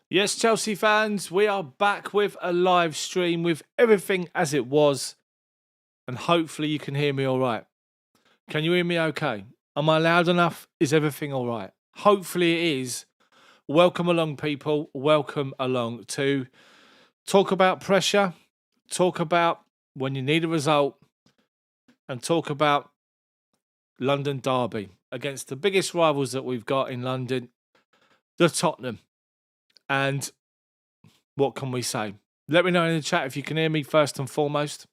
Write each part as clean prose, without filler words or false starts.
Yes, Chelsea fans, we are back with a live stream with everything as it was, and hopefully you can hear me all right. Can you hear me okay? Am I loud enough? Is everything all right? Hopefully it is. Welcome along, people. Welcome along to talk about pressure, talk about when you need a result, and talk about London Derby against the biggest rivals that we've got in London, the Tottenham. And what can we say? Let me know in the chat if you can hear me first and foremost.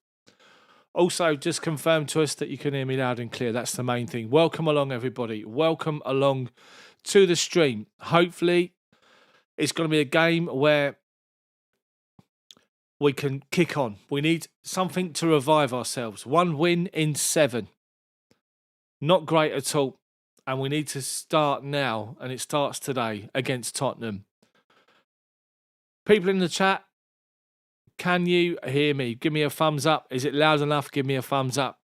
Also, just confirm to us that you can hear me loud and clear. That's the main thing. Welcome along, everybody. Welcome along to the stream. Hopefully, it's going to be a game where we can kick on. We need something to revive ourselves. 1 win in 7. Not great at all. And we need to start now, and it starts today against Tottenham. People in the chat, can you hear me? Give me a thumbs up. Is it loud enough? Give me a thumbs up.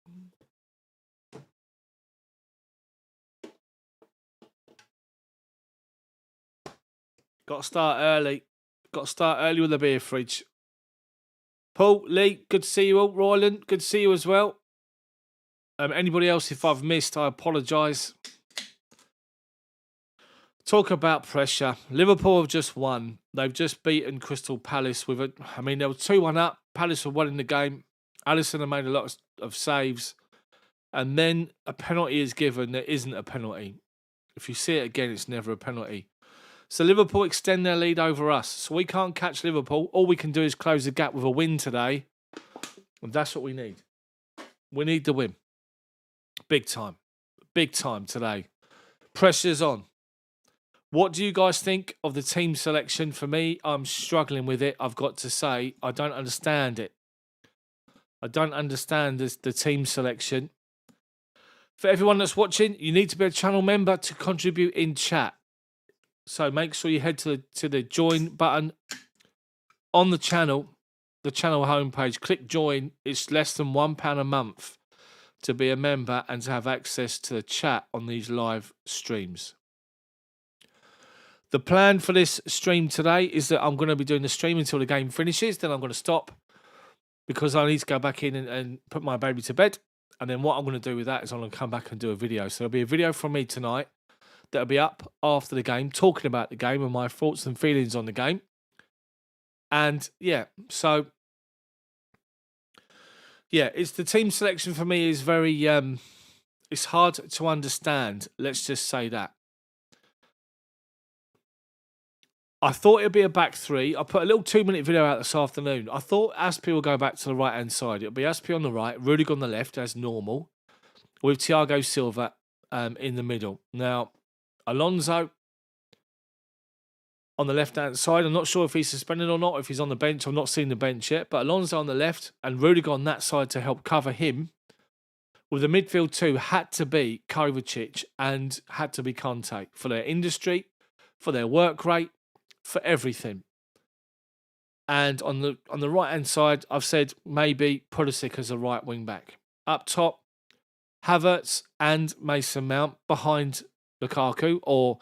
Got to start early. Got to start early with the beer fridge. Paul, Lee, good to see you all. Royland, good to see you as well. Anybody else, if I've missed, I apologise. Talk about pressure. Liverpool have just won. They've just beaten Crystal Palace with they were 2-1 up. Palace were winning the game. Alisson have made a lot of saves. And then a penalty is given that isn't a penalty. If you see it again, it's never a penalty. So Liverpool extend their lead over us. So we can't catch Liverpool. All we can do is close the gap with a win today. And that's what we need. We need the win. Big time. Big time today. Pressure's on. What do you guys think of the team selection? For me, I'm struggling with it. I've got to say, I don't understand it. I don't understand the team selection. For everyone that's watching, you need to be a channel member to contribute in chat. So make sure you head to the join button on the channel homepage. Click join. It's less than £1 a month to be a member and to have access to the chat on these live streams. The plan for this stream today is that I'm going to be doing the stream until the game finishes. Then I'm going to stop because I need to go back in and put my baby to bed. And then what I'm going to do with that is I'm going to come back and do a video. So there'll be a video from me tonight that'll be up after the game, talking about the game and my thoughts and feelings on the game. And yeah, so yeah, it's the team selection for me is very it's hard to understand. Let's just say that. I thought it'd be a back three. I put a little 2-minute video out this afternoon. I thought Aspi will go back to the right-hand side. It'll be Aspi on the right, Rudiger on the left, as normal, with Thiago Silva in the middle. Now, Alonso on the left-hand side. I'm not sure if he's suspended or not, if he's on the bench. I've not seen the bench yet. But Alonso on the left and Rudiger on that side to help cover him. With the midfield two had to be Kovacic and had to be Conte for their industry, for their work rate, for everything. And on the right-hand side, I've said maybe Pulisic as a right wing-back. Up top, Havertz and Mason Mount behind Lukaku, or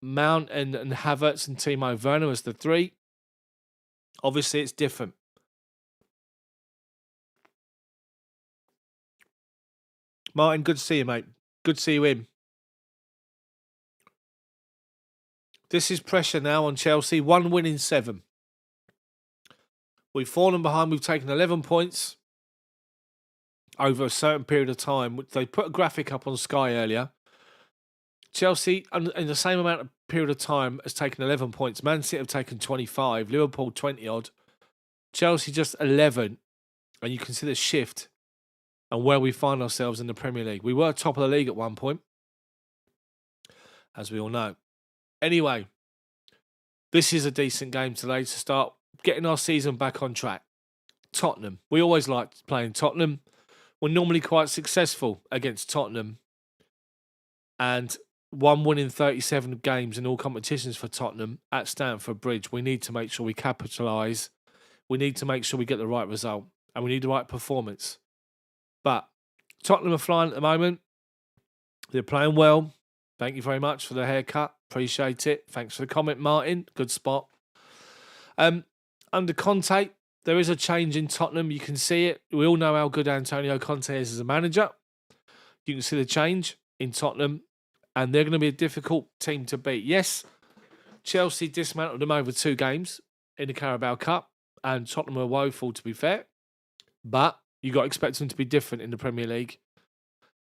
Mount and Havertz and Timo Werner as the three. Obviously, it's different. Martin, good to see you, mate. Good to see you in. This is pressure now on Chelsea. 1 win in 7. We've fallen behind. We've taken 11 points over a certain period of time. They put a graphic up on Sky earlier. Chelsea, in the same amount of period of time, has taken 11 points. Man City have taken 25. Liverpool 20-odd. Chelsea just 11. And you can see the shift and where we find ourselves in the Premier League. We were top of the league at one point, as we all know. Anyway, this is a decent game today to start getting our season back on track. Tottenham. We always like playing Tottenham. We're normally quite successful against Tottenham. And 1 win in 37 games in all competitions for Tottenham at Stamford Bridge. We need to make sure we capitalise. We need to make sure we get the right result. And we need the right performance. But Tottenham are flying at the moment. They're playing well. Thank you very much for the haircut. Appreciate it. Thanks for the comment, Martin. Good spot. Under Conte, there is a change in Tottenham. You can see it. We all know how good Antonio Conte is as a manager. You can see the change in Tottenham, and they're going to be a difficult team to beat. Yes, Chelsea dismantled them over 2 games in the Carabao Cup, and Tottenham were woeful, to be fair. But you got to expect them to be different in the Premier League.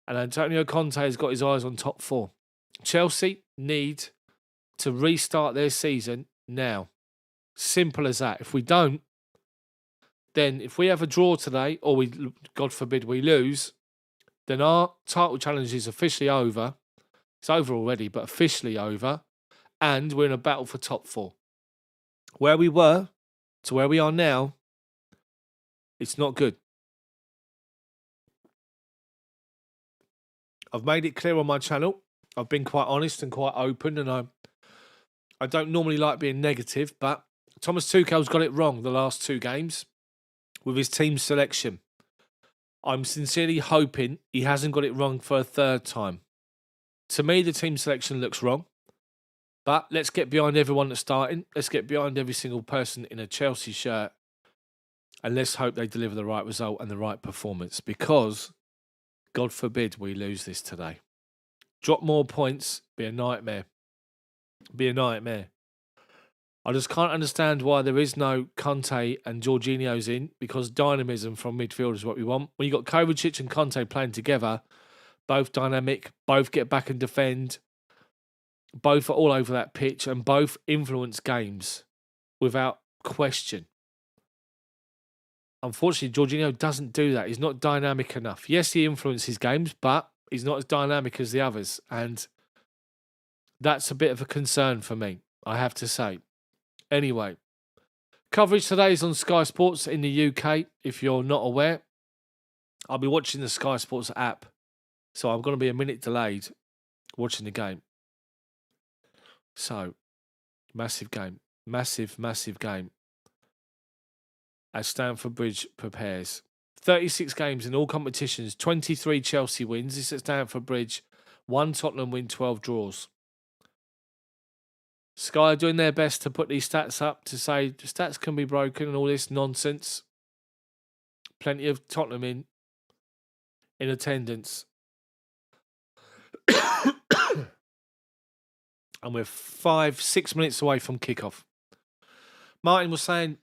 And Antonio Conte has got his eyes on top 4. Chelsea need to restart their season now. Simple as that. If we don't, then if we have a draw today, or we, God forbid, we lose, then our title challenge is officially over. It's over already, but officially over. And we're in a battle for top 4. Where we were to where we are now, it's not good. I've made it clear on my channel. I've been quite honest and quite open, and I don't normally like being negative, but Thomas Tuchel's got it wrong the last 2 games with his team selection. I'm sincerely hoping he hasn't got it wrong for a 3rd time. To me, the team selection looks wrong, but let's get behind everyone that's starting. Let's get behind every single person in a Chelsea shirt, and let's hope they deliver the right result and the right performance, because God forbid we lose this today. Drop more points, be a nightmare. Be a nightmare. I just can't understand why there is no Conte and Jorginho's in, because dynamism from midfield is what we want. When you got Kovacic and Conte playing together, both dynamic, both get back and defend, both are all over that pitch, and both influence games without question. Unfortunately, Jorginho doesn't do that. He's not dynamic enough. Yes, he influences games, but he's not as dynamic as the others. And that's a bit of a concern for me, I have to say. Anyway, coverage today is on Sky Sports in the UK. If you're not aware, I'll be watching the Sky Sports app. So I'm going to be a minute delayed watching the game. So, massive game. Massive, massive game. As Stamford Bridge prepares. 36 games in all competitions, 23 Chelsea wins. This is at Stamford Bridge. 1 Tottenham win, 12 draws. Sky are doing their best to put these stats up to say the stats can be broken and all this nonsense. Plenty of Tottenham in attendance. And we're 5-6 minutes away from kickoff. Martin was saying,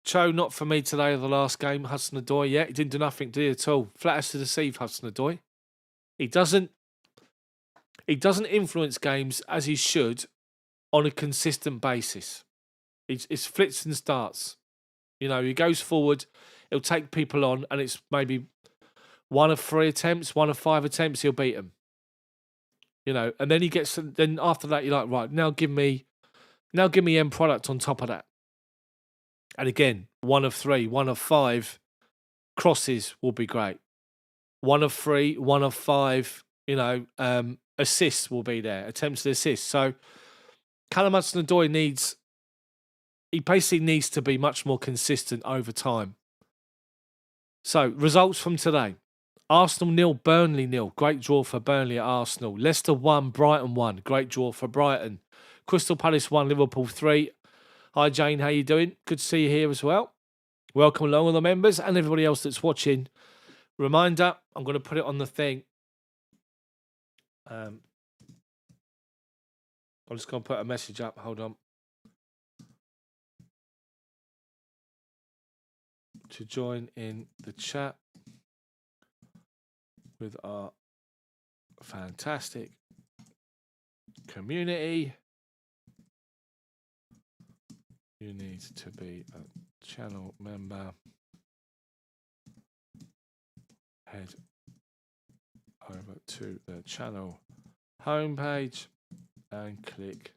Cho, not for me today of the last game. Hudson-Odoi, yeah, he didn't do nothing, did he, at all? Flat as to deceive, Hudson-Odoi. He doesn't influence games as he should on a consistent basis. It's flits and starts. You know, he goes forward, he'll take people on, and it's maybe 1 of 3 attempts, 1 of 5 attempts, he'll beat them. You know, and then then after that, you're like, right, now give me end product on top of that. And again, 1 of 3, 1 of 5 crosses will be great. 1 of 3, 1 of 5, assists will be there, attempts to assist. So Callum Hudson-Odoi basically needs to be much more consistent over time. So, results from today. Arsenal 0, Burnley 0. Great draw for Burnley at Arsenal. Leicester 1, Brighton 1. Great draw for Brighton. Crystal Palace 1, Liverpool 3. Hi Jane, how you doing? Good to see you here as well. Welcome along all the members and everybody else that's watching. Reminder, I'm going to put it on the thing. I'm just going to put a message up. Hold on. To join in the chat with our fantastic community. You need to be a channel member. Head over to the channel homepage and click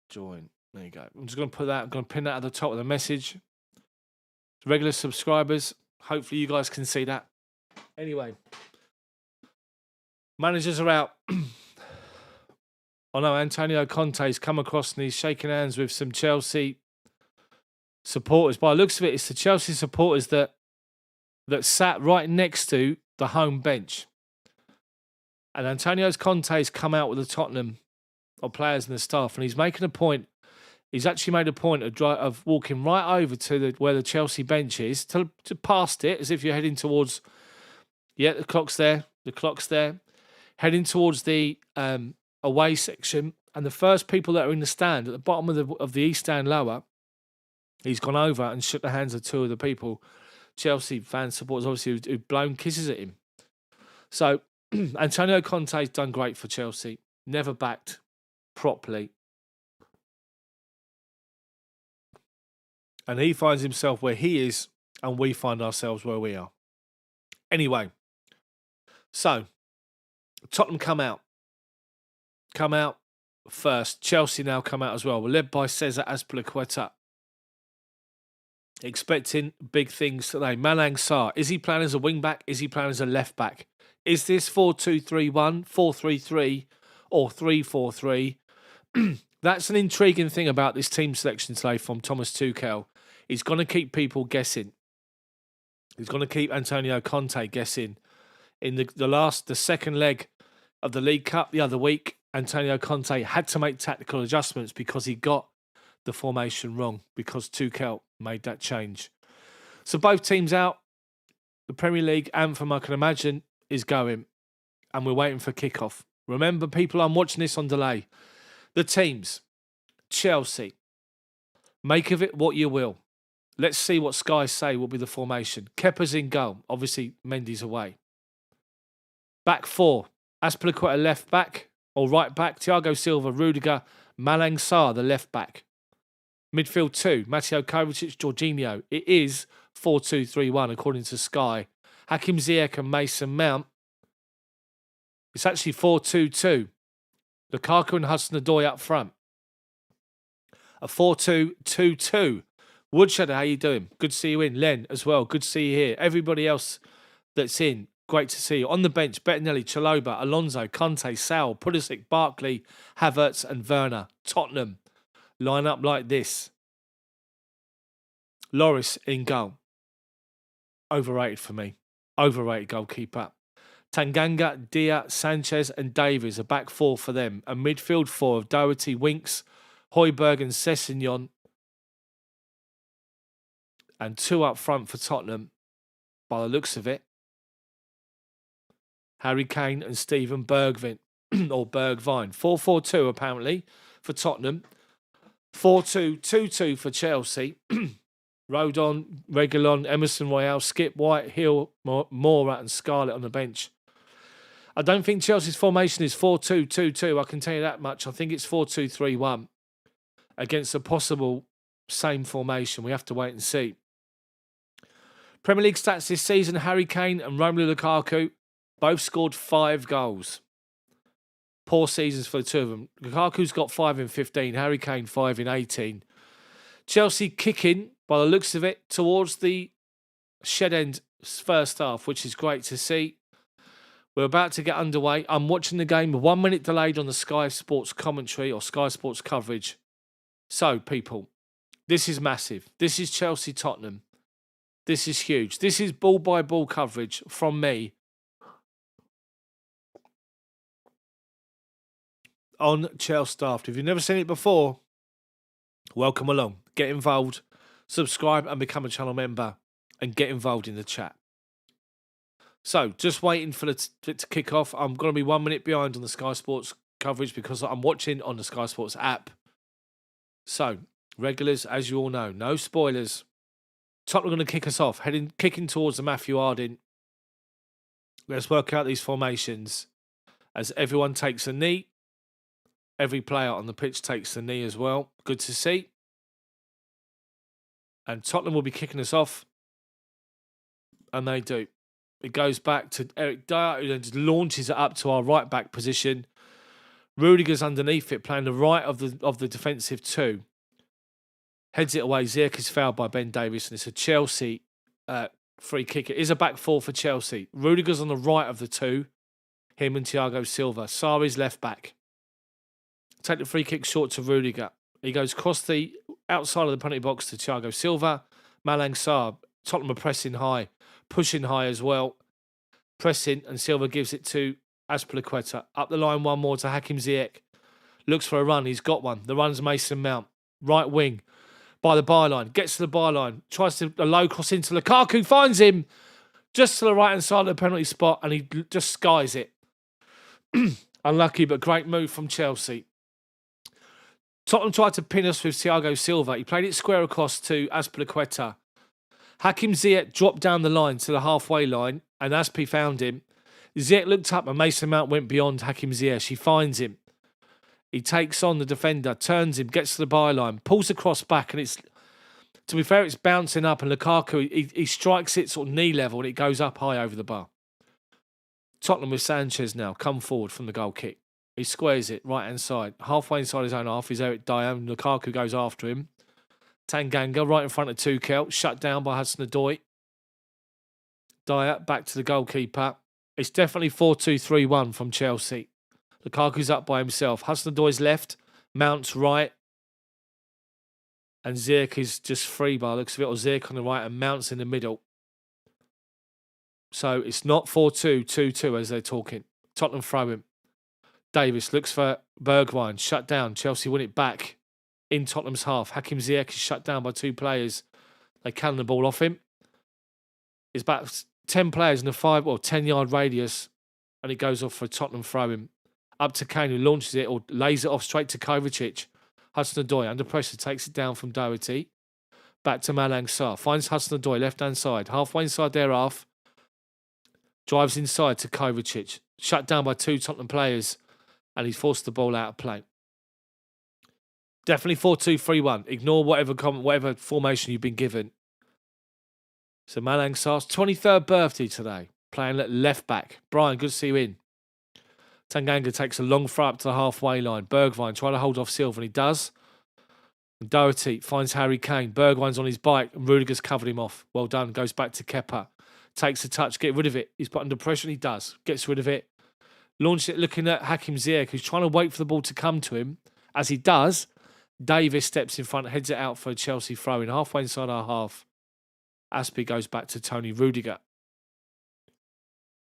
join. There you go. I'm just going to put that. I'm going to pin that at the top of the message. Regular subscribers. Hopefully you guys can see that. Anyway, managers are out. I know Antonio Conte's come across and he's shaking hands with some Chelsea supporters. By the looks of it, it's the Chelsea supporters that sat right next to the home bench. And Antonio Conte's come out with the Tottenham players and the staff, and he's making a point. He's actually made a point of walking right over to where the Chelsea bench is, to past it, as if you're heading towards. Yeah, the clock's there. The clock's there. Heading towards the away section, and the first people that are in the stand at the bottom of the east stand lower, he's gone over and shook the hands of two of the people, Chelsea fan supporters, obviously, who've blown kisses at him. So Antonio Conte's done great for Chelsea. Never backed properly. And he finds himself where he is, and we find ourselves where we are. Anyway, so Tottenham come out first. Chelsea now come out as well. We're led by Cesar Azpilicueta. Expecting big things today. Malang Sarr, is he playing as a wing back? Is he playing as a left back? Is this 4-2-3-1, 4-3-3, or 3-4-3? That's an intriguing thing about this team selection today from Thomas Tuchel. He's going to keep people guessing. He's going to keep Antonio Conte guessing. In the second leg of the League Cup the other week, Antonio Conte had to make tactical adjustments because he got the formation wrong, because Tuchel made that change. So both teams out. The Premier League anthem, I can imagine, is going, and we're waiting for kickoff. Remember, people, I'm watching this on delay. The teams, Chelsea, make of it what you will. Let's see what Sky say will be the formation. Kepa's in goal. Obviously, Mendy's away. Back four, Azpilicueta left back or right back. Thiago Silva, Rudiger, Malang Sarr, the left back. Midfield two, Mateo Kovacic, Jorginho. It is 4-2-3-1 according to Sky. Hakim Ziyech and Mason Mount. It's actually 4-2-2. Lukaku and Hudson-Odoi up front. A 4-2-2-2. Woodshed, how you doing? Good to see you in. Len as well. Good to see you here. Everybody else that's in, great to see you. On the bench, Bettinelli, Chalobah, Alonso, Conte, Sal, Pulisic, Barkley, Havertz and Werner. Tottenham line up like this. Loris in goal. Overrated for me. Overrated goalkeeper. Tanganga, Dia, Sanchez and Davies, a back four for them. A midfield four of Doherty, Winks, Højbjerg and Sessegnon. And two up front for Tottenham, by the looks of it. Harry Kane and Steven Bergvin, or Bergvine. 4-4-2 apparently for Tottenham. 4-2-2-2 for Chelsea. Rodon, Reguilon, Emerson Royale, Skip, White, Hill, Mora and Scarlett on the bench. I don't think Chelsea's formation is 4-2-2-2. I can tell you that much. I think it's 4-2-3-1 against a possible same formation. We have to wait and see. Premier League stats this season, Harry Kane and Romelu Lukaku both scored 5 goals. Poor seasons for the two of them. Lukaku's got 5 in 15, Harry Kane 5 in 18. Chelsea kicking, by the looks of it, towards the shed end first half, which is great to see. We're about to get underway. I'm watching the game 1 minute delayed on the Sky Sports commentary or Sky Sports coverage. So, people, this is massive. This is Chelsea-Tottenham. This is huge. This is ball-by-ball coverage from me on Chels Daft. If you've never seen it before, welcome along. Get involved, subscribe and become a channel member and get involved in the chat. So, just waiting for it to kick off. I'm going to be 1 minute behind on the Sky Sports coverage because I'm watching on the Sky Sports app. So, regulars, as you all know, no spoilers. Tottenham are going to kick us off, kicking towards the Matthew Harding. Let's work out these formations as everyone takes a knee. Every player on the pitch takes the knee as well. Good to see. And Tottenham will be kicking us off. And they do. It goes back to Eric Dyer, who then just launches it up to our right back position. Rudiger's underneath it, playing the right of the defensive two. Heads it away. Ziyech is fouled by Ben Davies, and it's a Chelsea free kick. It is a back four for Chelsea. Rudiger's on the right of the two. Him and Thiago Silva. Sarr is left back. Take the free kick short to Rudiger. He goes across the outside of the penalty box to Thiago Silva. Malang Sarr. Tottenham are pressing high. Pushing high as well. Pressing, and Silva gives it to Azpilicueta. Up the line one more to Hakim Ziyech. Looks for a run. He's got one. The run's Mason Mount. right wing, by the byline, gets to the byline, tries to a low cross into Lukaku, finds him just to the right-hand side of the penalty spot, and he just skies it. Unlucky, but great move from Chelsea. Tottenham tried to pin us with Thiago Silva. He played it square across to Azpilicueta. Hakim Ziyech dropped down the line to the halfway line, and Aspi found him. Ziyech looked up, and Mason Mount went beyond Hakim Ziyech. He finds him. He takes on the defender, turns him, gets to the byline, pulls the cross back, and it's, to be fair, it's bouncing up, and Lukaku, he strikes it sort of knee level, and it goes up high over the bar. Tottenham with Sanchez now, come forward from the goal kick. He squares it, right-hand side. Halfway inside his own half is Eric Dyer, and Lukaku goes after him. Tanganga right in front of Tuchel, shut down by Hudson-Odoi. Dyer back to the goalkeeper. It's definitely 4-2-3-1 from Chelsea. Lukaku's up by himself. Hudson-Odoi's left, Mount's right. And Ziyech is just free by the looks of it, or Ziyech on the right and Mount's in the middle. So it's not 4-2-2-2 as they're talking. Tottenham throw him. Davis looks for Bergwijn, shut down. Chelsea win it back in Tottenham's half. Hakim Ziyech is shut down by two players. They cannon the ball off him. It's about 10 players in a 10-yard radius, and it goes off for a Tottenham throw-in. Up to Kane, who launches it or lays it off straight to Kovacic. Hudson-Odoi under pressure takes it down from Doherty. Back to Malang Sarr. Finds Hudson-Odoi left-hand side. Halfway inside their half. Drives inside to Kovacic. Shut down by two Tottenham players, and he's forced the ball out of play. Definitely 4-2-3-1. Ignore whatever formation you've been given. So Malang Sarr's 23rd birthday today, playing at left back. Brian, good to see you in. Tanganga takes a long throw up to the halfway line. Bergwijn trying to hold off Silva, and he does. And Doherty finds Harry Kane. Bergwijn's on his bike, and Rudiger's covered him off. Well done. Goes back to Kepa. Takes a touch, get rid of it. He's put under pressure, and he does. Gets rid of it. Launches it looking at Hakim Ziyech, who's trying to wait for the ball to come to him. As he does, Davis steps in front, heads it out for a Chelsea throw-in. Halfway inside our half. Aspi goes back to Tony Rudiger.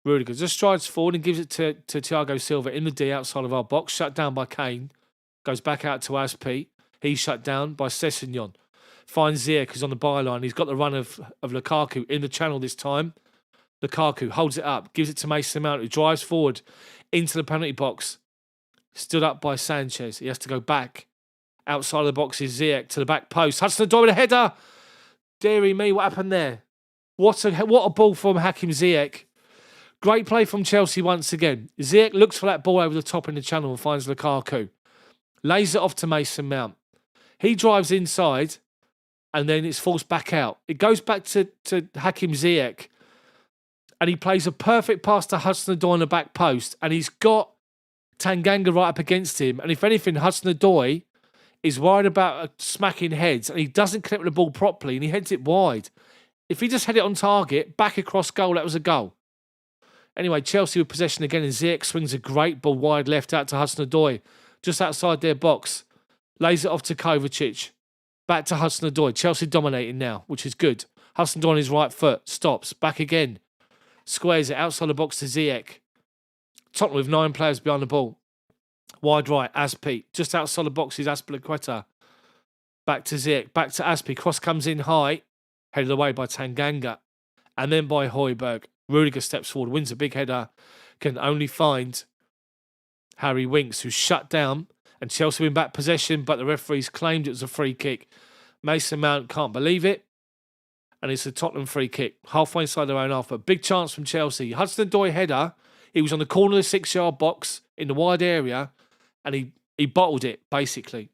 Rudiger just strides forward and gives it to Thiago Silva in the D outside of our box. Shut down by Kane. Goes back out to Aspi. He's shut down by Sessegnon. Finds Ziyech, who's on the byline. He's got the run of Lukaku in the channel this time. Lukaku holds it up, gives it to Mason Mount, who drives forward into the penalty box. Stood up by Sanchez. He has to go back. Outside of the box is Ziyech to the back post. Hudson-Odoi with a header. Deary me, what happened there? What a ball from Hakim Ziyech. Great play from Chelsea once again. Ziyech looks for that ball over the top in the channel and finds Lukaku. Lays it off to Mason Mount. He drives inside and then it's forced back out. It goes back to Hakim Ziyech and he plays a perfect pass to Hudson-Odoi on the back post, and he's got Tanganga right up against him. And if anything, Hudson-Odoi is worried about smacking heads, and he doesn't connect with the ball properly, and he heads it wide. If he just had it on target, back across goal, that was a goal. Anyway, Chelsea with possession again, and Ziyech swings a great ball wide left out to Hudson-Odoi, just outside their box. Lays it off to Kovacic. Back to Hudson-Odoi. Chelsea dominating now, which is good. Hudson-Odoi on his right foot. Stops. Back again. Squares it outside the box to Ziyech. Tottenham with 9 players behind the ball. Wide right, Aspi. Just outside the box is Azpilicueta. Back to Ziyech. Back to Aspi. Cross comes in high. Headed away by Tanganga. And then by Højbjerg. Rudiger steps forward. Wins a big header. Can only find Harry Winks, who's shut down. And Chelsea win back possession, but the referees claimed it was a free kick. Mason Mount can't believe it. And it's a Tottenham free kick. Halfway inside their own half. But big chance from Chelsea. Hudson-Odoi header. He was on the corner of the 6-yard box in the wide area. And he bottled it, basically.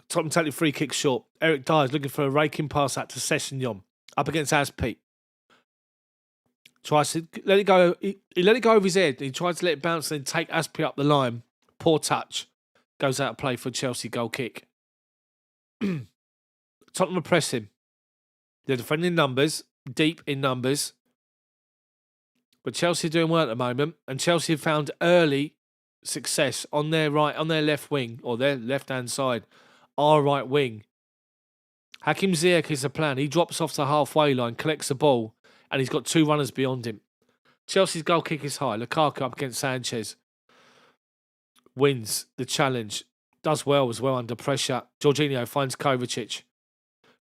Tottenham take the free kick short. Eric Dyer is looking for a raking pass out to Sessegnon. Up against Aspi. Tries to let it go. He let it go over his head. He tried to let it bounce and then take Aspi up the line. Poor touch. Goes out of play for a Chelsea goal kick. Tottenham are pressing. They're defending numbers. Deep in numbers. But Chelsea are doing well at the moment. And Chelsea have found early success on their left wing, or their left-hand side. Our right wing. Hakim Ziyech is the plan. He drops off the halfway line, collects the ball, and he's got 2 runners beyond him. Chelsea's goal kick is high. Lukaku up against Sanchez. wins the challenge. Does well as well under pressure. Jorginho finds Kovacic.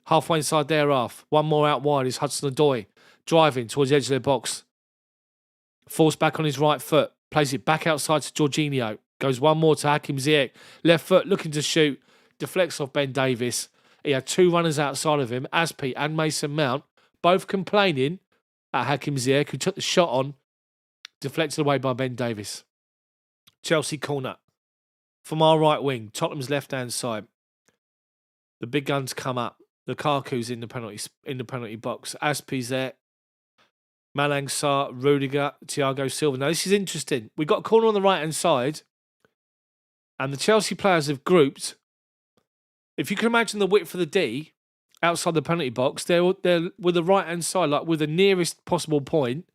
Halfway inside their half. One more out wide is Hudson-Odoi. Driving towards the edge of their box. Falls back on his right foot. Plays it back outside to Jorginho. Goes one more to Hakim Ziyech. Left foot looking to shoot. Deflects off Ben Davies. He had two runners outside of him, Aspi and Mason Mount, both complaining at Hakim Ziyech, who took the shot on. Deflected away by Ben Davies. Chelsea corner. From our right wing, Tottenham's left-hand side. The big guns come up. Lukaku's in the penalty box. Aspi's there. Malang Sarr, Rudiger, Thiago Silva. Now, this is interesting. We've got a corner on the right-hand side, and the Chelsea players have grouped. If you can imagine the width of the D outside the penalty box, they're with the right-hand side, like with the nearest possible point.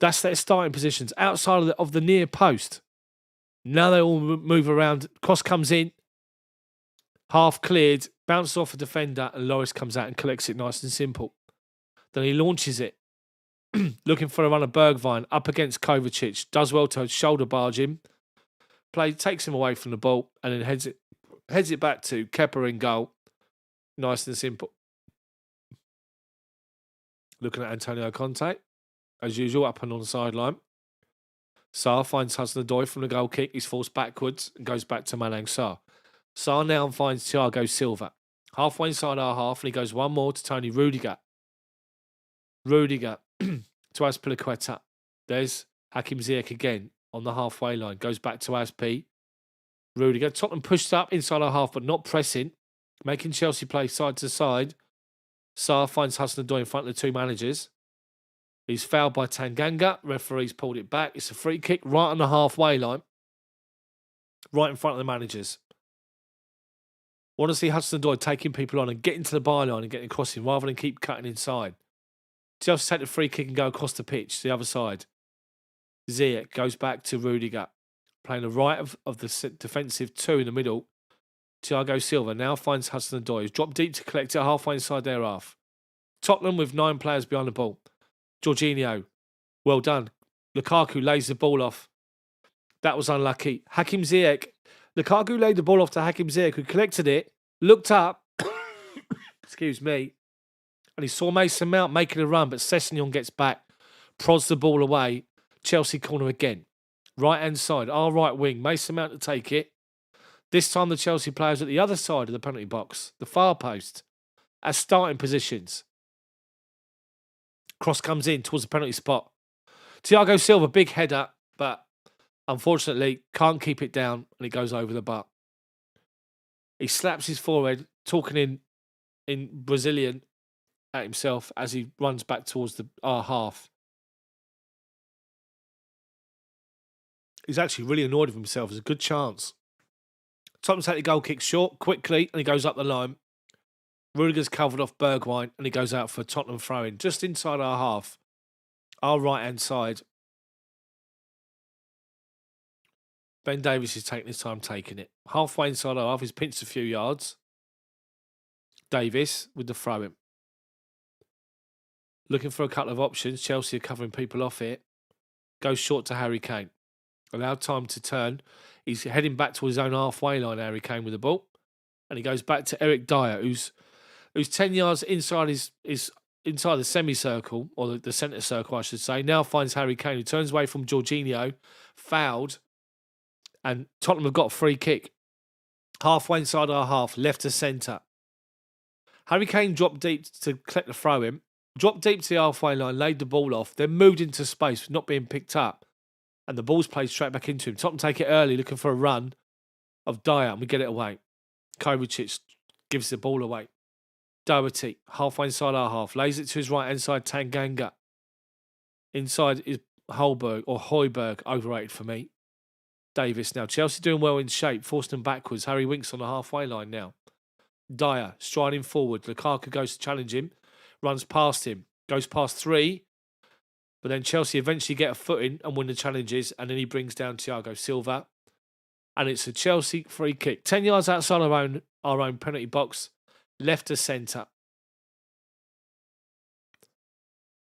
That's their starting positions, outside of the near post. Now they all move around. Cross comes in, half cleared, bounces off a defender, and Loris comes out and collects it nice and simple. Then he launches it, looking for a run of Bergwijn up against Kovacic. Does well to shoulder barge him. Takes him away from the ball, and then heads it back to Kepa in goal. Nice and simple. Looking at Antonio Conte, as usual, up and on the sideline. Sarr finds Hudson-Odoi from the goal kick. He's forced backwards and goes back to Malang Sarr. Sarr now finds Thiago Silva. Halfway inside our half, and he goes one more to Tony Rudiger. Rudiger to Azpilicueta. There's Hakim Ziyech again on the halfway line. Goes back to Aspi. Rudiger. Tottenham pushed up inside our half, but not pressing. Making Chelsea play side to side. Sarr finds Hudson-Odoi in front of the two managers. He's fouled by Tanganga. Referee's pulled it back. It's a free kick right on the halfway line. Right in front of the managers. Want to see Hudson-Odoi taking people on and getting to the byline and getting across him rather than keep cutting inside. Chelsea take the free kick and go across the pitch to the other side. Ziyech goes back to Rudiger. Playing the right of the defensive two in the middle. Thiago Silva now finds Hudson-Odoi. He's dropped deep to collect it halfway inside their half. Tottenham with 9 players behind the ball. Jorginho, well done. Lukaku lays the ball off. That was unlucky. Hakim Ziyech. Lukaku laid the ball off to Hakim Ziyech, who collected it, looked up, excuse me, and he saw Mason Mount making a run, but Sessegnon gets back, prods the ball away. Chelsea corner again. Right-hand side, our right wing. Mason Mount to take it. This time the Chelsea players at the other side of the penalty box, the far post, as starting positions. Cross comes in towards the penalty spot. Thiago Silva, big header, but unfortunately can't keep it down, and it goes over the bar. He slaps his forehead, talking in Brazilian at himself as he runs back towards our half. He's actually really annoyed with himself. There's a good chance. Tottenham take the goal kick short, quickly, and he goes up the line. Rudiger's covered off Bergwijn, and he goes out for a Tottenham throw-in, just inside our half. Our right-hand side. Ben Davies is taking his time taking it. Halfway inside our half, he's pinched a few yards. Davies with the throw-in. Looking for a couple of options. Chelsea are covering people off here. Goes short to Harry Kane. Allowed time to turn. He's heading back towards his own halfway line, Harry Kane, with the ball. And he goes back to Eric Dyer, who's 10 yards inside inside the semicircle, or the centre circle, I should say. Now finds Harry Kane, who turns away from Jorginho, fouled, and Tottenham have got a free kick. Halfway inside our half, left to centre. Harry Kane dropped deep to collect the throw-in, dropped deep to the halfway line, laid the ball off, then moved into space, not being picked up. And the ball's played straight back into him. Tottenham take it early, looking for a run of Dyer, and we get it away. Kovacic gives the ball away. Doherty, halfway inside our half, lays it to his right-hand side, Tanganga. Inside is Højbjerg, overrated for me. Davis now. Chelsea doing well in shape, forcing them backwards. Harry Winks on the halfway line now. Dyer striding forward. Lukaku goes to challenge him, runs past him, goes past 3. But then Chelsea eventually get a footing and win the challenges, and then he brings down Thiago Silva. And it's a Chelsea free kick. 10 yards outside our own penalty box, left to centre.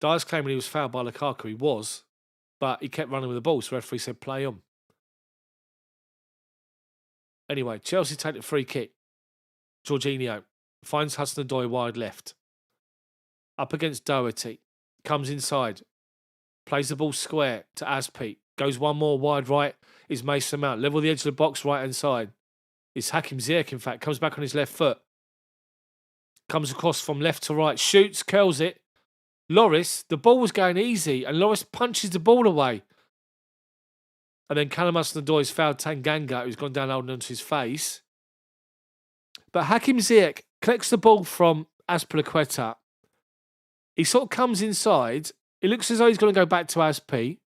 Dyer's claiming he was fouled by Lukaku. He was, but he kept running with the ball, so the referee said play on. Anyway, Chelsea take the free kick. Jorginho finds Hudson-Odoi wide left. Up against Doherty. Comes inside. Plays the ball square to Aspi. Goes one more wide right. Is Mason Mount. Level the edge of the box right hand side. It's Hakim Ziyech, in fact. Comes back on his left foot. Comes across from left to right. Shoots. Curls it. Lloris. The ball was going easy. And Lloris punches the ball away. And then Callum Hudson-Odoi's fouled Tanganga, who's gone down holding onto his face. But Hakim Ziyech collects the ball from Azpilicueta. He sort of comes inside. It looks as though he's going to go back to Aspi.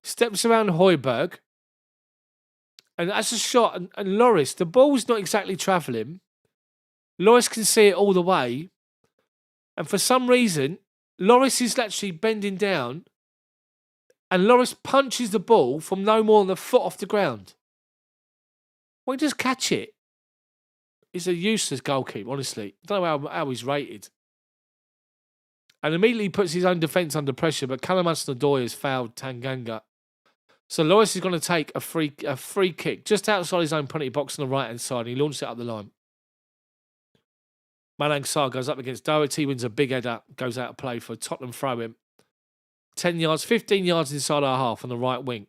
Steps around Højbjerg. And that's a shot. And Lloris, the ball's not exactly travelling. Lloris can see it all the way. And for some reason, Lloris is actually bending down. And Lloris punches the ball from no more than a foot off the ground. Well, he just catch it. He's a useless goalkeeper, honestly. I don't know how he's rated. And immediately puts his own defence under pressure, but Callum Hudson-Odoi has fouled Tanganga. So Lloris is going to take a free kick just outside his own penalty box on the right-hand side. He launched it up the line. Malang Sarr goes up against Doherty, wins a big header, goes out of play for a Tottenham throw-in. 10 yards, 15 yards inside our half on the right wing.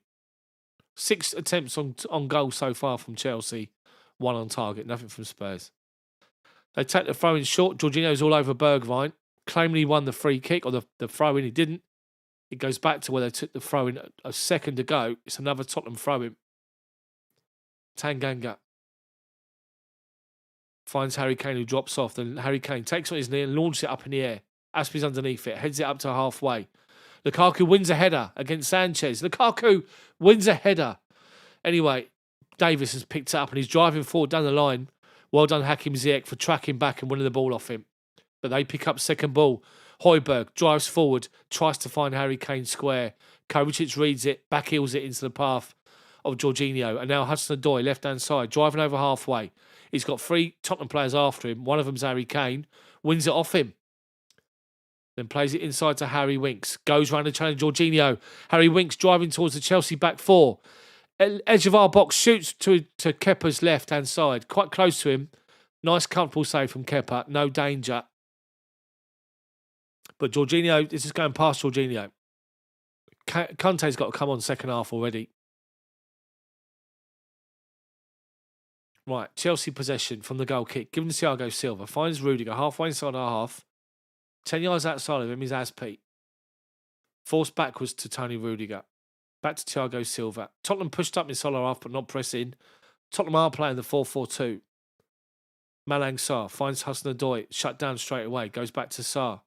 6 attempts on goal so far from Chelsea. 1 on target, nothing from Spurs. They take the throw-in short. Jorginho's all over Bergwijn. Claiming he won the free kick, or the throw-in, he didn't. It goes back to where they took the throw-in a second ago. It's another Tottenham throw-in. Tanganga finds Harry Kane, who drops off. Then Harry Kane takes on his knee and launches it up in the air. Aspi's underneath it, heads it up to halfway. Lukaku wins a header against Sanchez. Lukaku wins a header. Anyway, Davis has picked it up and he's driving forward down the line. Well done, Hakim Ziyech, for tracking back and winning the ball off him. But they pick up second ball. Højbjerg drives forward, tries to find Harry Kane square. Kovacic reads it, backheels it into the path of Jorginho. And now Hudson-Odoi, left-hand side, driving over halfway. He's got 3 Tottenham players after him. One of them's Harry Kane. Wins it off him. Then plays it inside to Harry Winks. Goes round the challenge, Jorginho. Harry Winks driving towards the Chelsea back 4. Edge of our box, shoots to Kepa's left-hand side. Quite close to him. Nice, comfortable save from Kepa. No danger. But Jorginho, this is going past Jorginho. Conte's got to come on second half already. Right, Chelsea possession from the goal kick. Given to Thiago Silva. Finds Rudiger halfway inside our half. 10 yards outside of him is Aspi. Forced backwards to Tony Rudiger. Back to Thiago Silva. Tottenham pushed up inside our half but not pressing. Tottenham are playing the 4-4-2. Malang Sarr finds Hudson-Odoi. Shut down straight away. Goes back to Sarr.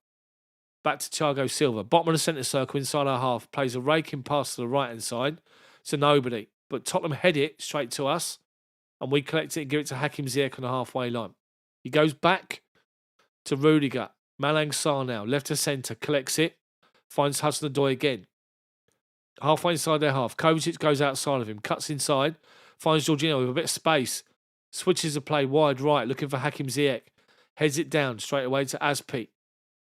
Back to Thiago Silva. Bottom of the centre circle inside our half. Plays a raking pass to the right-hand side. To nobody. But Tottenham head it straight to us. And we collect it and give it to Hakim Ziyech on the halfway line. He goes back to Rudiger. Malang Sarr now. Left to centre. Collects it. Finds Hudson-Odoi again. Halfway inside their half. Kovacic goes outside of him. Cuts inside. Finds Jorginho with a bit of space. Switches the play wide right. Looking for Hakim Ziyech. Heads it down straight away to Aspi.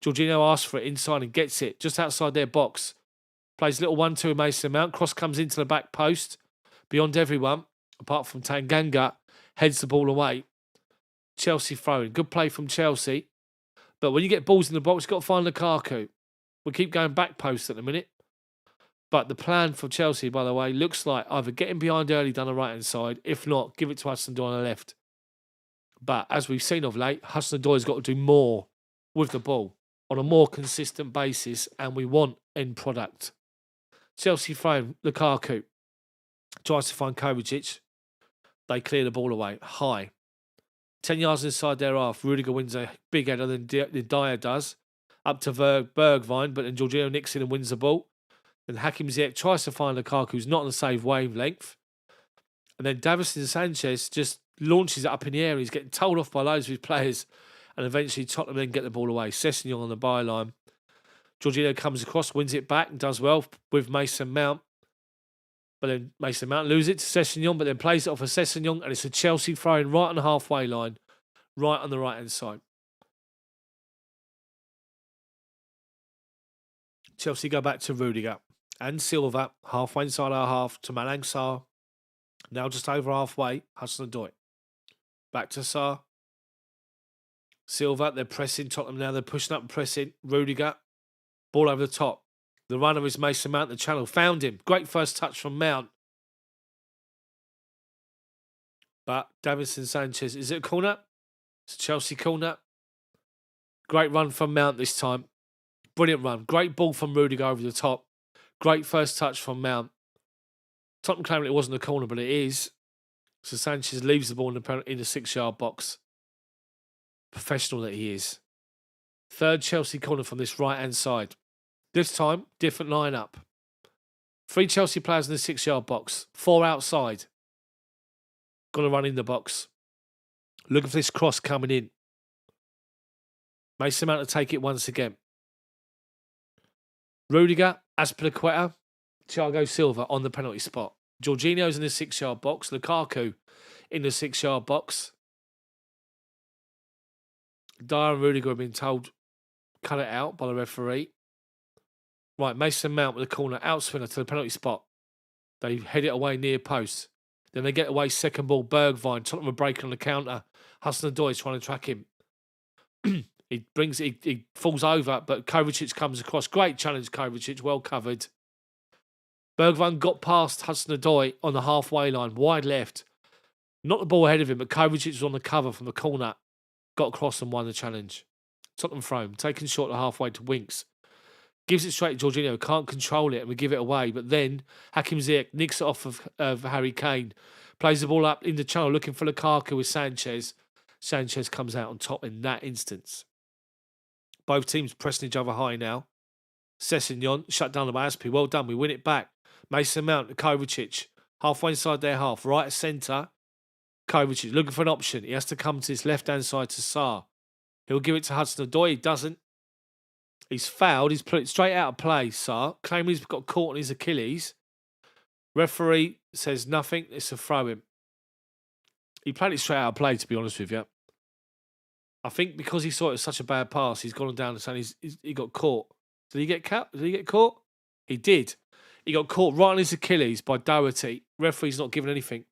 Jorginho asks for it inside and gets it just outside their box. Plays a little 1-2 with Mason Mount. Cross comes into the back post. Beyond everyone, apart from Tanganga, heads the ball away. Chelsea throwing. Good play from Chelsea. But when you get balls in the box, you've got to find Lukaku. We keep going back post at the minute. But the plan for Chelsea, by the way, looks like either getting behind early down the right-hand side. If not, give it to Hudson-Odoi on the left. But as we've seen of late, Hudson-Odoi's got to do more with the ball on a more consistent basis, and we want end product. Chelsea throwing. Lukaku tries to find Kovacic. They clear the ball away high. 10 yards inside their half. Rudiger wins a big header than Dyer does. Up to Bergwijn, but then Jorginho nicks in and wins the ball. Then Hakim Ziyech tries to find Lukaku, who's not on the same wavelength. And then Davison Sanchez just launches it up in the air. He's getting told off by loads of his players. And eventually Tottenham then get the ball away. Sessegnon on the byline. Jorginho comes across, wins it back and does well with Mason Mount. But then Mason Mount loses it to Sessegnon, but then plays it off of Sessegnon, and it's a Chelsea throwing right on the halfway line, right on the right-hand side. Chelsea go back to Rudiger and Silva, halfway inside our half to Malang Sarr. Now just over halfway, Hudson-Odoi. Back to Sarr. Silva, they're pressing. Tottenham now, they're pushing up and pressing. Rudiger, ball over the top. The runner is Mason Mount, the channel. Found him. Great first touch from Mount. But Davinson Sanchez, is it a corner? It's a Chelsea corner. Great run from Mount this time. Brilliant run. Great ball from Rudiger over the top. Great first touch from Mount. Tottenham claiming it wasn't a corner, but it is. So Sanchez leaves the ball in the 6-yard box. Professional that he is. Third Chelsea corner from this right-hand side. This time, different lineup. 3 Chelsea players in the 6-yard box. 4 outside. Going to run in the box. Looking for this cross coming in. Mason Mount to take it once again. Rudiger, Azpilicueta, Thiago Silva on the penalty spot. Jorginho's in the 6-yard box. Lukaku in the 6-yard box. Dyer and Rudiger have been told cut it out by the referee. Right, Mason Mount with the corner, outswinger to the penalty spot. They head it away near post. Then they get away, second ball, Bergwijn. Tottenham a break on the counter. Hudson-Odoi is trying to track him. He falls over, but Kovacic comes across. Great challenge, Kovacic, well covered. Bergwijn got past Hudson-Odoi on the halfway line, wide left. Not the ball ahead of him, but Kovacic was on the cover from the corner. Got across and won the challenge. Tottenham throw him, taken short at halfway to Winks. Gives it straight to Jorginho, can't control it, and we give it away. But then Hakim Ziyech nicks it off of Harry Kane. Plays the ball up in the channel, looking for Lukaku with Sanchez. Sanchez comes out on top in that instance. Both teams pressing each other high now. Sessegnon shut down by Aspi. Well done, we win it back. Mason Mount to Kovacic. Halfway inside their half. Right at centre. Kovacic looking for an option. He has to come to his left-hand side to Sarr. He'll give it to Hudson-Odoi. He doesn't. He's fouled. He's put it straight out of play, Sarr. Claiming he's got caught on his Achilles. Referee says nothing. It's a throw-in. He played it straight out of play, to be honest with you. I think because he saw it was such a bad pass, he's gone down and saying he got caught. Did he get caught? He did. He got caught right on his Achilles by Doherty. Referee's not giving anything.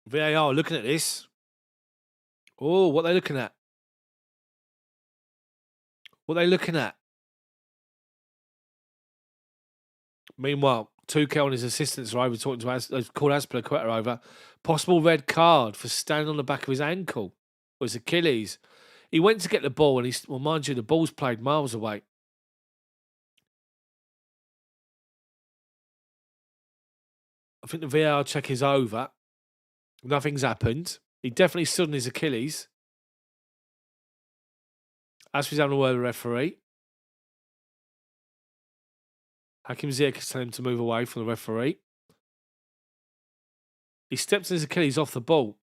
VAR looking at this. Oh, what are they looking at? What are they looking at? Meanwhile, Tuchel and his assistants are over talking to they've called Azpilicueta over. Possible red card for standing on the back of his ankle or his Achilles. He went to get the ball and mind you, the ball's played miles away. I think the VAR check is over. Nothing's happened. He definitely stood on his Achilles. As he's having a word with the referee. Hakim Ziyech is telling him to move away from the referee. He steps on his Achilles off the ball.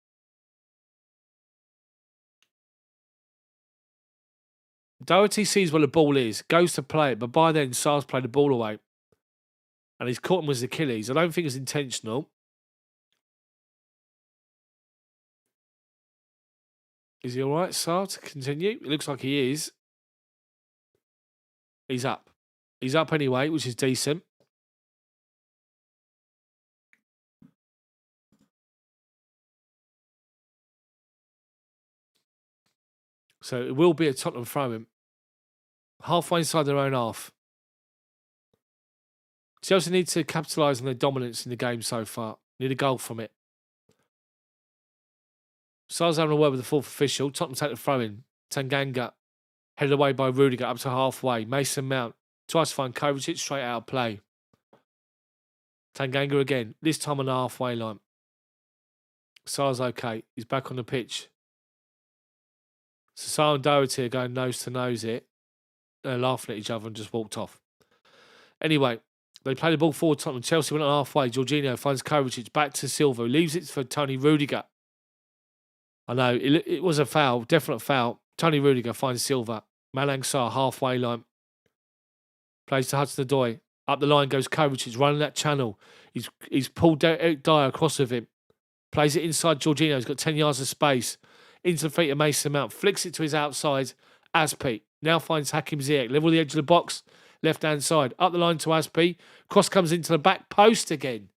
Doherty sees where the ball is, goes to play it, but by then Sarr's played the ball away. And he's caught him with his Achilles. I don't think it's intentional. Is he all right, Sarr, to continue? It looks like he is. He's up. He's up anyway, which is decent. So it will be a Tottenham throw-in. Halfway inside their own half. Chelsea need to capitalise on their dominance in the game so far. Need a goal from it. Sarr's having a word with the fourth official. Tottenham take the throw-in. Tanganga headed away by Rudiger up to halfway. Mason Mount tries to find Kovacic straight out of play. Tanganga again, this time on the halfway line. Sarr's okay. He's back on the pitch. So Sarr and Doherty are going nose to nose it. They're laughing at each other and just walked off. Anyway, they play the ball forward. Tottenham. Chelsea went on halfway. Jorginho finds Kovacic back to Silva. Leaves it for Tony Rudiger. I know, it was a foul. Definite foul. Tony Rudiger finds Silva. Malang Sarr, halfway line. Plays to Hudson-Odoi. Up the line goes Kovacic, running that channel. He's pulled Eric Dyer across with him. Plays it inside Jorginho. He's got 10 yards of space. Into the feet of Mason Mount. Flicks it to his outside. Aspi now finds Hakim Ziyech. Level the edge of the box. left-hand side. Up the line to Aspi. Cross comes into the back post again.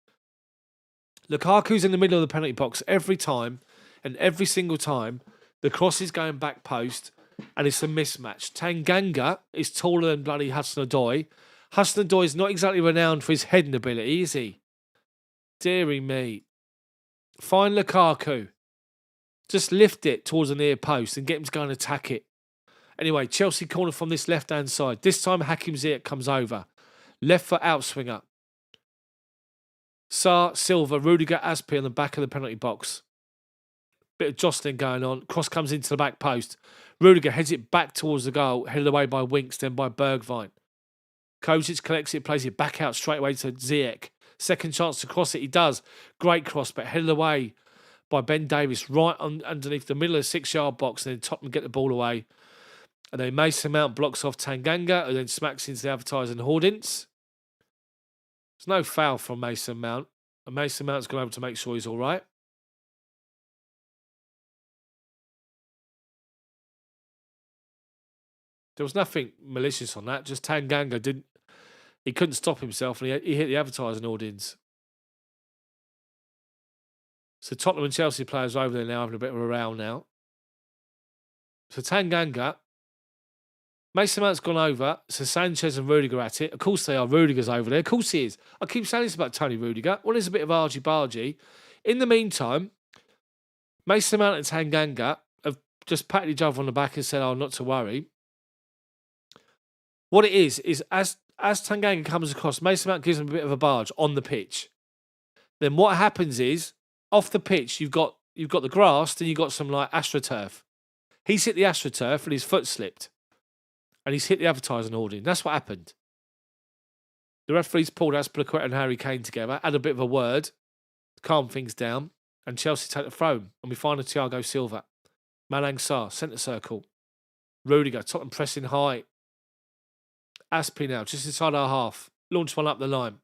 Lukaku's in the middle of the penalty box every time, and every single time, the cross is going back post, and it's a mismatch. Tanganga is taller than bloody Hudson-Odoi. Hudson-Odoi is not exactly renowned for his heading ability, is he? Deary me. Find Lukaku. Just lift it towards the near post and get him to go and attack it. Anyway, Chelsea corner from this left-hand side. This time, Hakim Ziyech comes over. Left foot outswinger. Sarr, Silva, Rudiger, Aspi on the back of the penalty box. Bit of jostling going on. Cross comes into the back post. Rudiger heads it back towards the goal, headed away by Winks, then by Bergwijn. Kovacic collects it, plays it back out straight away to Ziyech. Second chance to cross it, he does. Great cross, but headed away by Ben Davies right underneath the middle of the 6-yard box, and then Tottenham get the ball away. And then Mason Mount blocks off Tanganga, who then smacks into the advertising hoardings. There's no foul from Mason Mount. And Mason Mount's gone over to make sure he's all right. There was nothing malicious on that. Just Tanganga he couldn't stop himself, and he hit the advertising hoardings. So Tottenham and Chelsea players are over there now having a bit of a row now. So Tanganga, Mason Mount's gone over. So Sanchez and Rudiger at it. Of course they are. Rudiger's over there. Of course he is. I keep saying this about Tony Rudiger. Well, there's a bit of argy-bargy. In the meantime, Mason Mount and Tanganga have just patted each other on the back and said, not to worry. What it is as Tanganga comes across, Mason Mount gives him a bit of a barge on the pitch. Then what happens is, off the pitch, you've got the grass, then you've got some like AstroTurf. He's hit the AstroTurf and his foot slipped. And he's hit the advertising hoarding. That's what happened. The referees pulled Azpilicueta and Harry Kane together, had a bit of a word to calm things down, and Chelsea take the throw. And we find a Thiago Silva. Malang Sarr, centre circle. Rudiger, Tottenham pressing high. Aspi now, just inside our half. Launch one up the line.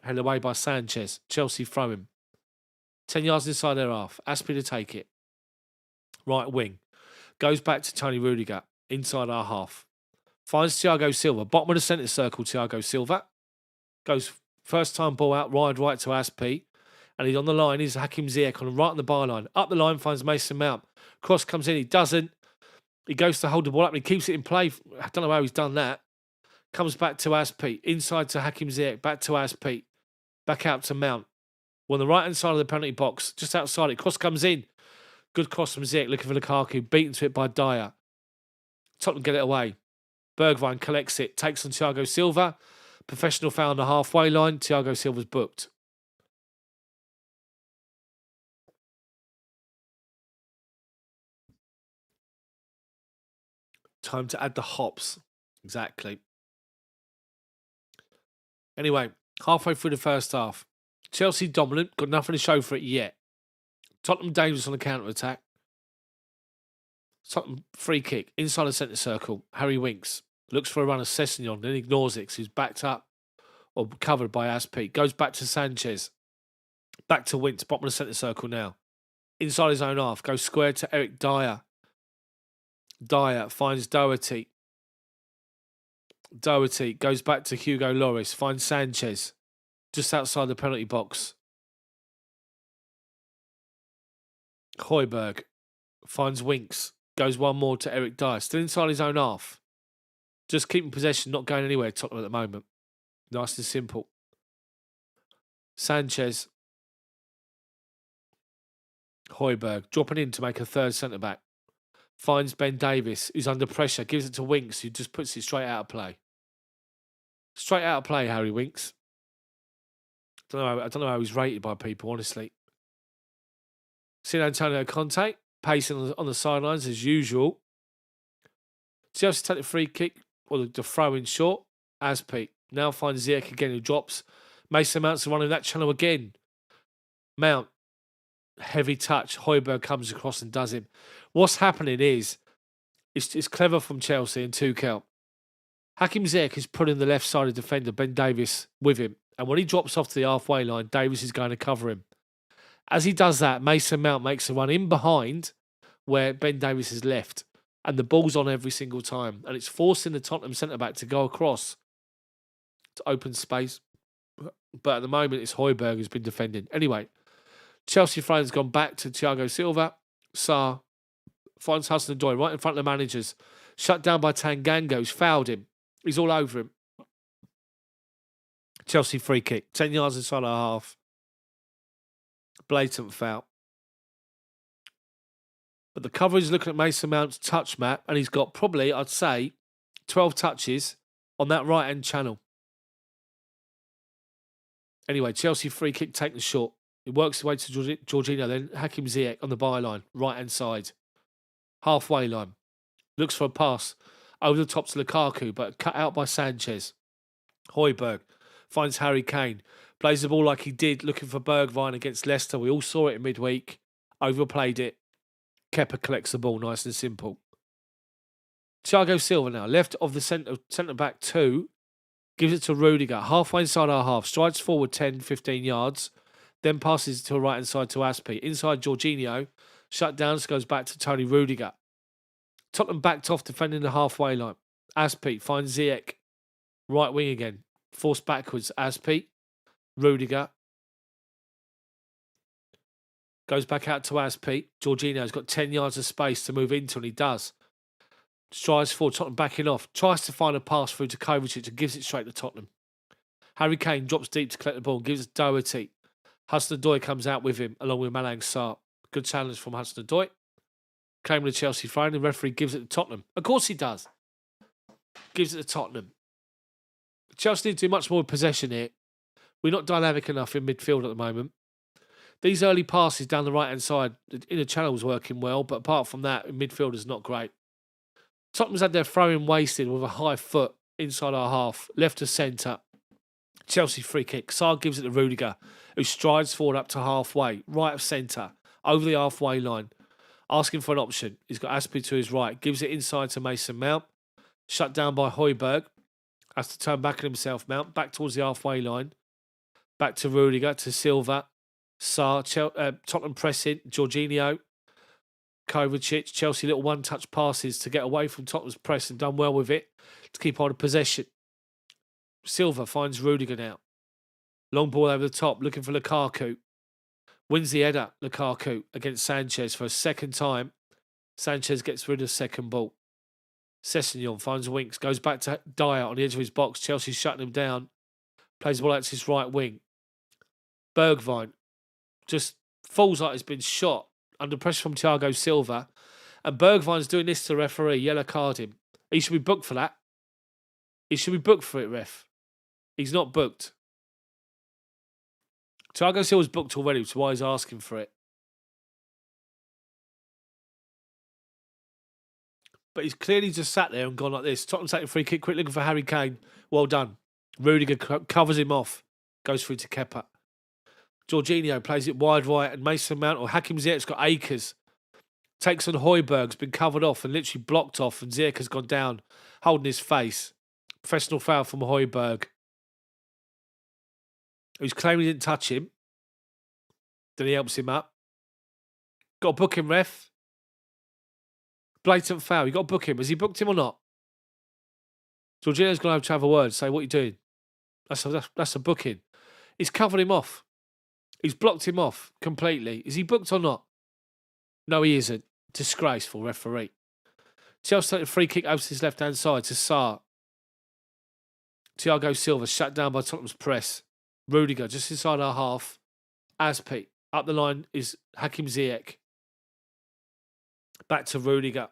Held away by Sanchez. Chelsea throw him. 10 yards inside their half. Aspi to take it. Right wing. Goes back to Tony Rudiger. Inside our half. Finds Thiago Silva. Bottom of the centre circle, Thiago Silva. Goes first time ball out, wide right to Aspi. And he's on the line. He's Hakim Ziyech right on the byline. Up the line finds Mason Mount. Cross comes in. He doesn't. He goes to hold the ball up and he keeps it in play. I don't know how he's done that. Comes back to Aspi. Inside to Hakim Ziyech. Back to Aspi. Back out to Mount. On the right-hand side of the penalty box. Just outside it. Cross comes in. Good cross from Ziyech. Looking for Lukaku. Beaten to it by Dyer. Tottenham get it away. Bergwijn collects it. Takes on Thiago Silva. Professional foul on the halfway line. Thiago Silva's booked. Time to add the hops. Exactly. Anyway, halfway through the first half. Chelsea dominant. Got nothing to show for it yet. Tottenham dangerous on the counter-attack. Tottenham free kick. Inside the centre circle. Harry Winks. Looks for a run of Sessegnon. Then ignores it because he's backed up. Or covered by Aspi. Goes back to Sanchez. Back to Winks. Bottom of the centre circle now. Inside his own half. Goes square to Eric Dyer. Dyer finds Doherty. Doherty goes back to Hugo Lloris. Finds Sanchez. Just outside the penalty box. Højbjerg finds Winks. Goes one more to Eric Dyer. Still inside his own half. Just keeping possession, not going anywhere, Tottenham at the moment. Nice and simple. Sanchez. Højbjerg dropping in to make a third centre-back. Finds Ben Davies, who's under pressure. Gives it to Winks, who just puts it straight out of play. Straight out of play, Harry Winks. I don't know how he's rated by people, honestly. Seen Antonio Conte, pacing on the sidelines as usual. Chelsea take the free kick, or the throw in short. Aspi now finds Ziyech again, who drops. Mason Mount's running that channel again. Mount, heavy touch. Højbjerg comes across and does him. What's happening is, it's clever from Chelsea and Tuchel. Hakim Ziyech is putting the left-sided defender, Ben Davies, with him. And when he drops off to the halfway line, Davies is going to cover him. As he does that, Mason Mount makes a run in behind where Ben Davies is left. and the ball's on every single time. And it's forcing the Tottenham centre-back to go across to open space. But at the moment, it's Højbjerg who's been defending. Anyway, Chelsea throw-in's gone back to Thiago Silva. Sarr finds Hudson-Odoi right in front of the managers. Shut down by Tanganga, who's fouled him. He's all over him. Chelsea free kick. 10 yards inside our half. Blatant foul. But the coverage is looking at Mason Mount's touch map, and he's got probably, I'd say, 12 touches on that right-hand channel. Anyway, Chelsea free kick taken short. It works its way to Jorginho, then Hakim Ziyech on the byline, right-hand side. Halfway line. Looks for a pass over the top to Lukaku, but cut out by Sanchez. Højbjerg finds Harry Kane. Plays the ball like he did, looking for Bergwijn against Leicester. We all saw it in midweek. Overplayed it. Kepa collects the ball, nice and simple. Thiago Silva now, left of the centre-back 2. Gives it to Rudiger, halfway inside our half. Strides forward 10, 15 yards. Then passes to the right-hand side to Aspi. Inside Jorginho. Shut down, so goes back to Tony Rudiger. Tottenham backed off defending the halfway line. Aspi finds Ziyech. Right wing again. Forced backwards. Aspi. Rudiger. Goes back out to Aspi. Jorginho's got 10 yards of space to move into, and he does. Strides forward, Tottenham backing off. Tries to find a pass through to Kovacic and gives it straight to Tottenham. Harry Kane drops deep to collect the ball and gives it to Doherty. Hudson-Odoi comes out with him, along with Malang Sarr. Good challenge from Hudson-Odoi. Claiming the Chelsea throw-in, the referee gives it to Tottenham. Of course he does. Gives it to Tottenham. Chelsea need to do much more with possession here. We're not dynamic enough in midfield at the moment. These early passes down the right-hand side, the inner channel was working well, but apart from that, midfield is not great. Tottenham's had their throw-in wasted with a high foot inside our half, left to centre. Chelsea free kick. Sarr gives it to Rudiger, who strides forward up to halfway, right of centre, over the halfway line, asking for an option. He's got Aspi to his right, gives it inside to Mason Mount, shut down by Højbjerg, has to turn back on himself, Mount, back towards the halfway line, back to Rudiger, to Silva, Sarr, Tottenham pressing, Jorginho, Kovacic, Chelsea little one-touch passes to get away from Tottenham's press and done well with it to keep hold of possession. Silva finds Rudiger now. Long ball over the top, looking for Lukaku. Wins the header, Lukaku, against Sanchez for a second time. Sanchez gets rid of second ball. Sessegnon finds Winks, goes back to Dyer on the edge of his box. Chelsea's shutting him down. Plays the ball out to his right wing. Bergwijn just falls like he's been shot under pressure from Thiago Silva. And Bergwijn's doing this to the referee, yellow card him. He should be booked for that. He should be booked for it, ref. He's not booked. Thiago Silva's booked already, which is why he's asking for it. But he's clearly just sat there and gone like this. Tottenham taking a free kick, quick looking for Harry Kane. Well done. Rudiger covers him off. Goes through to Kepa. Jorginho plays it wide right, and Mason Mount or Hakim Ziyech's got acres. Takes on Højbjerg's been covered off and literally blocked off, and Ziyech has gone down, holding his face. Professional foul from Højbjerg, who's claiming he didn't touch him. Then he helps him up. Got to book him, ref. Blatant foul. You got to book him. Has he booked him or not? Jorginho's going to have a word. Say, what are you doing? That's a booking. He's covered him off. He's blocked him off completely. Is he booked or not? No, he isn't. Disgraceful referee. Chelsea take a free kick over to his left-hand side to Sarr. Thiago Silva shut down by Tottenham's press. Rudiger just inside our half. Aspi. Up the line is Hakim Ziyech. Back to Rudiger.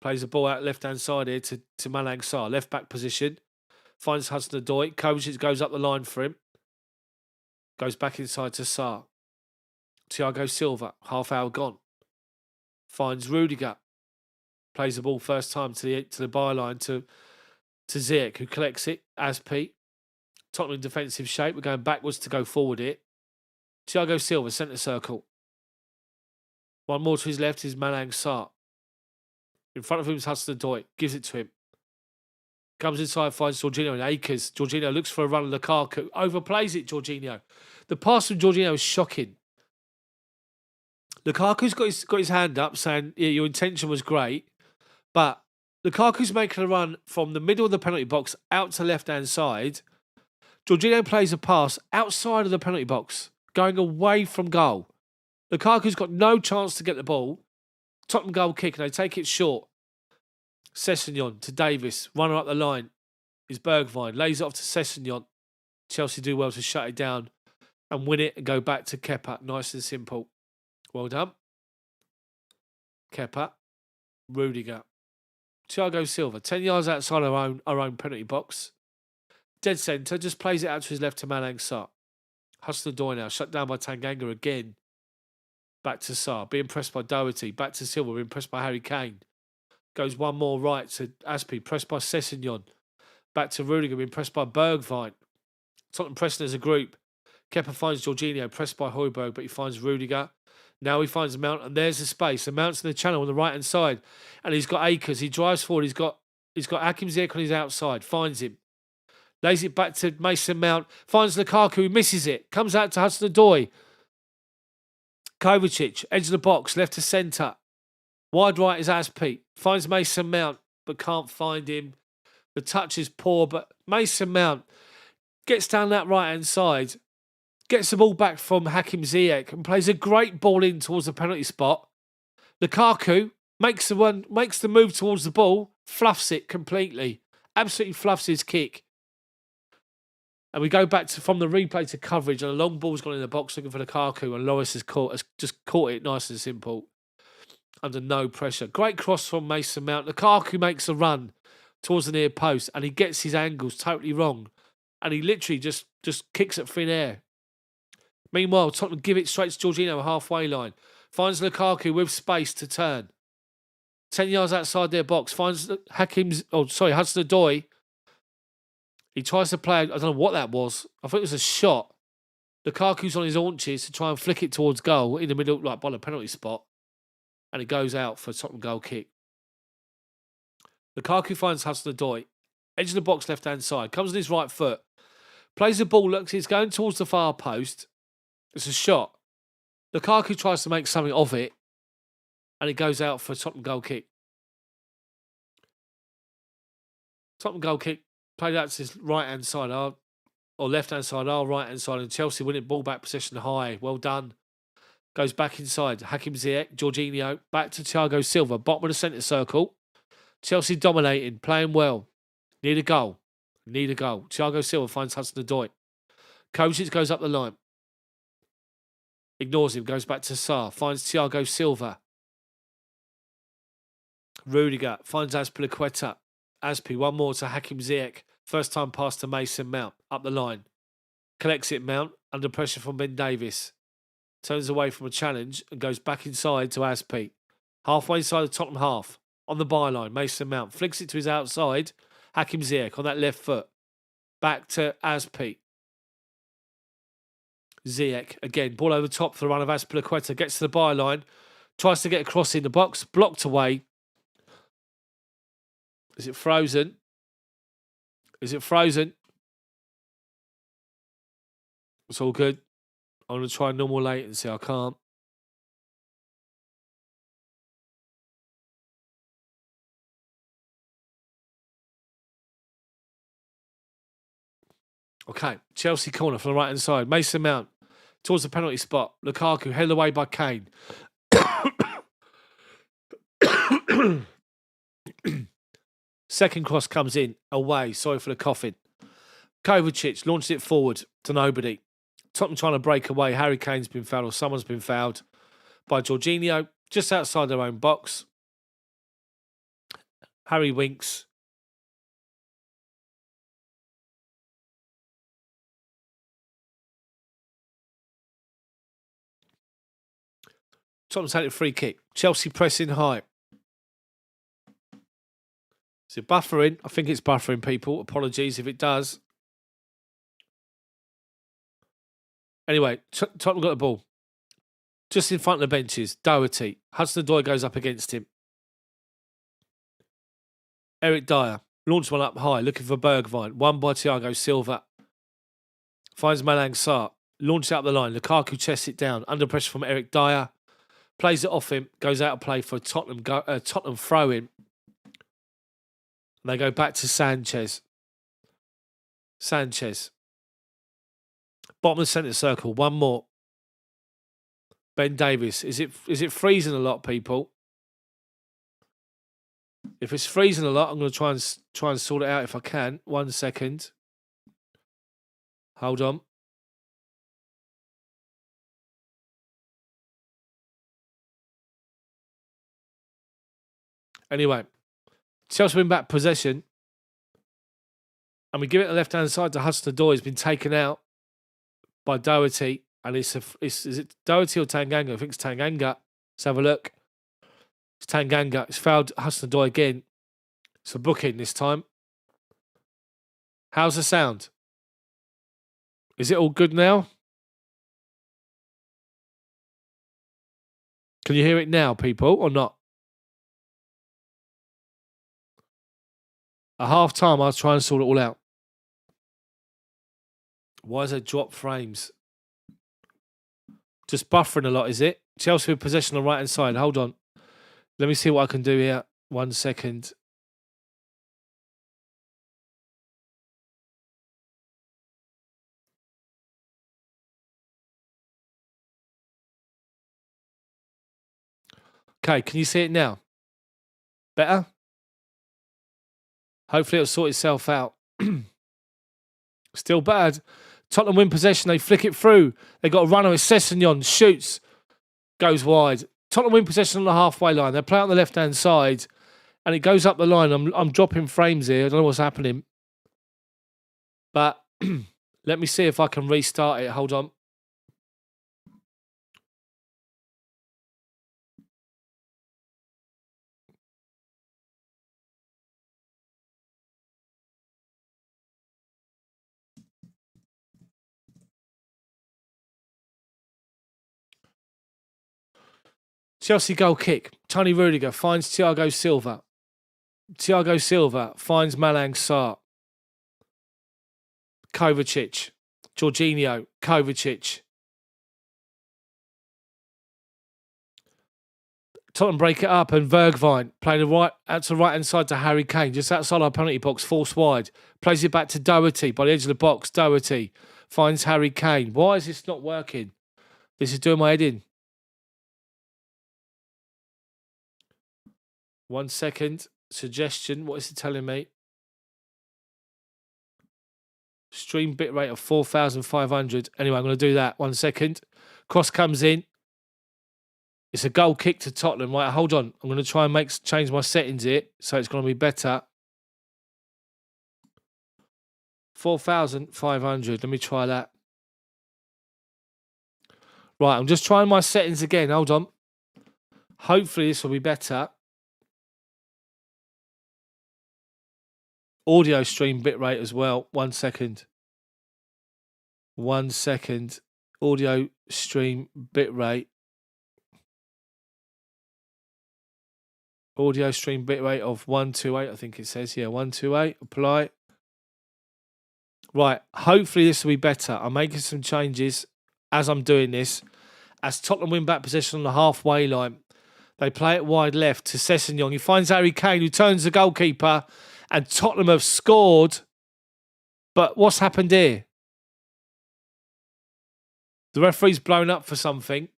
Plays the ball out left-hand side here to Malang Sarr. Left-back position. Finds Hudson-Odoi. Kovacic goes up the line for him. Goes back inside to Sarr. Thiago Silva. Half hour gone. Finds Rudiger. Plays the ball first time to the byline to Ziyech, who collects it. Aspi. Tottenham defensive shape. We're going backwards to go forward here. Thiago Silva, centre circle. One more to his left is Malang Sarr. In front of him is Hudson-Odoi. Gives it to him. Comes inside, finds Jorginho in acres. Jorginho looks for a run of Lukaku. Overplays it, Jorginho. The pass from Jorginho is shocking. Lukaku's got his hand up saying, yeah, your intention was great, But Lukaku's making a run from the middle of the penalty box out to left-hand side. Jorginho plays a pass outside of the penalty box, going away from goal. Lukaku's got no chance to get the ball. Tottenham goal kick, and they take it short. Sessegnon to Davis, runner up the line is Bergwijn, lays it off to Sessegnon. Chelsea do well to shut it down and win it and go back to Kepa. Nice and simple. Well done. Kepa, Rudiger, Thiago Silva, 10 yards outside our own penalty box. Dead centre, just plays it out to his left to Malang Sarr. Hudson-Odoi now, shut down by Tanganga again. Back to Sarr, being pressed by Doherty. Back to Silva, being pressed by Harry Kane. Goes one more right to Aspi, pressed by Sessegnon. Back to Rudiger, being pressed by Bergwijn. Tottenham pressing as a group. Kepa finds Jorginho, pressed by Højbjerg, but he finds Rudiger. Now he finds Mount, and there's the space. The Mount's in the channel on the right-hand side. And he's got Akers. He drives forward. He's got Hakim Ziyech on his outside. Finds him. Lays it back to Mason Mount. Finds Lukaku, who misses it. Comes out to Hudson-Odoi. Kovacic, edge of the box, left to centre. Wide right is Aspi. Finds Mason Mount, but can't find him. The touch is poor, but Mason Mount gets down that right-hand side, gets the ball back from Hakim Ziyech and plays a great ball in towards the penalty spot. Lukaku makes the move towards the ball, fluffs it completely. Absolutely fluffs his kick. And we go back from the replay to coverage, and a long ball's gone in the box looking for Lukaku, and Lloris has just caught it nice and simple, under no pressure. Great cross from Mason Mount. Lukaku makes a run towards the near post, and he gets his angles totally wrong, and he literally just kicks at thin air. Meanwhile, Tottenham give it straight to Jorginho, halfway line. Finds Lukaku with space to turn. 10 yards outside their box. Finds Hudson-Odoi. He tries to play, I don't know what that was. I think it was a shot. Lukaku's on his haunches to try and flick it towards goal in the middle, like by the penalty spot. And it goes out for a Tottenham goal kick. Lukaku finds Hudson-Odoi. Edge of the box, left-hand side. Comes on his right foot. Plays the ball, looks, he's going towards the far post. It's a shot. Lukaku tries to make something of it. And it goes out for a Tottenham goal kick. Tottenham goal kick. Played out to his right-hand side, or left-hand side, our right-hand side, and Chelsea winning ball back possession high. Well done. Goes back inside. Hakim Ziyech, Jorginho, back to Thiago Silva, bottom of the centre circle. Chelsea dominating, playing well. Need a goal. Thiago Silva finds Hudson-Odoi. Kovacic goes up the line. Ignores him, goes back to Sarr, finds Thiago Silva. Rudiger finds Azpilicueta. Aspi, one more to Hakim Ziyech. First time pass to Mason Mount, up the line. Collects it, Mount, under pressure from Ben Davis. Turns away from a challenge and goes back inside to Aspi. Halfway inside the Tottenham half. On the byline, Mason Mount flicks it to his outside. Hakim Ziyech on that left foot. Back to Aspi. Ziyech, again, ball over the top for the run of Azpilicueta. Gets to the byline. Tries to get across in the box. Blocked away. Is it frozen? It's all good. I'm going to try normal latency. I can't. Okay, Chelsea corner from the right-hand side. Mason Mount towards the penalty spot. Lukaku held away by Kane. Second cross comes in, away. Sorry for the coughing. Kovacic launched it forward to nobody. Tottenham trying to break away. Harry Kane's been fouled, or someone's been fouled by Jorginho, just outside their own box. Harry winks. Tottenham's had a free kick. Chelsea pressing high. Is it buffering? I think it's buffering, people. Apologies if it does. Anyway, Tottenham got the ball. Just in front of the benches. Doherty. Hudson-Odoi goes up against him. Eric Dyer. Launched one up high, looking for Bergwijn. Won by Thiago Silva. Finds Malang Sarr. Launched out the line. Lukaku chests it down. Under pressure from Eric Dyer. Plays it off him. Goes out of play for Tottenham throw-in. And they go back to Sanchez. Sanchez. Bottom of the centre circle. One more. Ben Davies. Is it freezing a lot, people? If it's freezing a lot, I'm going to try and sort it out if I can. 1 second. Hold on. Anyway, Chelsea win back possession. And we give it the left-hand side to Hudson-Odoi. He's been taken out by Doherty. And is it Doherty or Tanganga? I think it's Tanganga. Let's have a look. It's Tanganga. It's fouled Hudson-Odoi again. It's a booking this time. How's the sound? Is it all good now? Can you hear it now, people, or not? At half time, I'll try and sort it all out. Why is it drop frames? Just buffering a lot, is it? Chelsea with possession on the right-hand side. Hold on. Let me see what I can do here. 1 second. Okay, can you see it now? Better? Hopefully it'll sort itself out. Still bad. Tottenham win possession. They flick it through. They got a runner with Sessegnon. Shoots. Goes wide. Tottenham win possession on the halfway line. They play on the left-hand side. And it goes up the line. I'm dropping frames here. I don't know what's happening. But let me see if I can restart it. Hold on. Chelsea goal kick. Tony Rudiger finds Thiago Silva. Thiago Silva finds Malang Sarr. Kovacic. Jorginho. Kovacic. Tottenham break it up and Bergwijn playing out to the right-hand side to Harry Kane, just outside our penalty box, forced wide. Plays it back to Doherty by the edge of the box. Doherty finds Harry Kane. Why is this not working? This is doing my head in. 1 second. Suggestion. What is it telling me? Stream bitrate of 4,500. Anyway, I'm going to do that. 1 second. Cross comes in. It's a goal kick to Tottenham. Right, hold on. I'm going to try and change my settings here so it's going to be better. 4,500. Let me try that. Right, I'm just trying my settings again. Hold on. Hopefully this will be better. Audio stream bitrate as well. 1 second. 1 second. Audio stream bitrate. Audio stream bitrate of 128, I think it says. Yeah, 128. Apply. Right. Hopefully this will be better. I'm making some changes as I'm doing this. As Tottenham win back possession on the halfway line, they play it wide left to Sessegnon. He finds Harry Kane, who turns the goalkeeper, and Tottenham have scored. But what's happened here? The referee's blown up for something.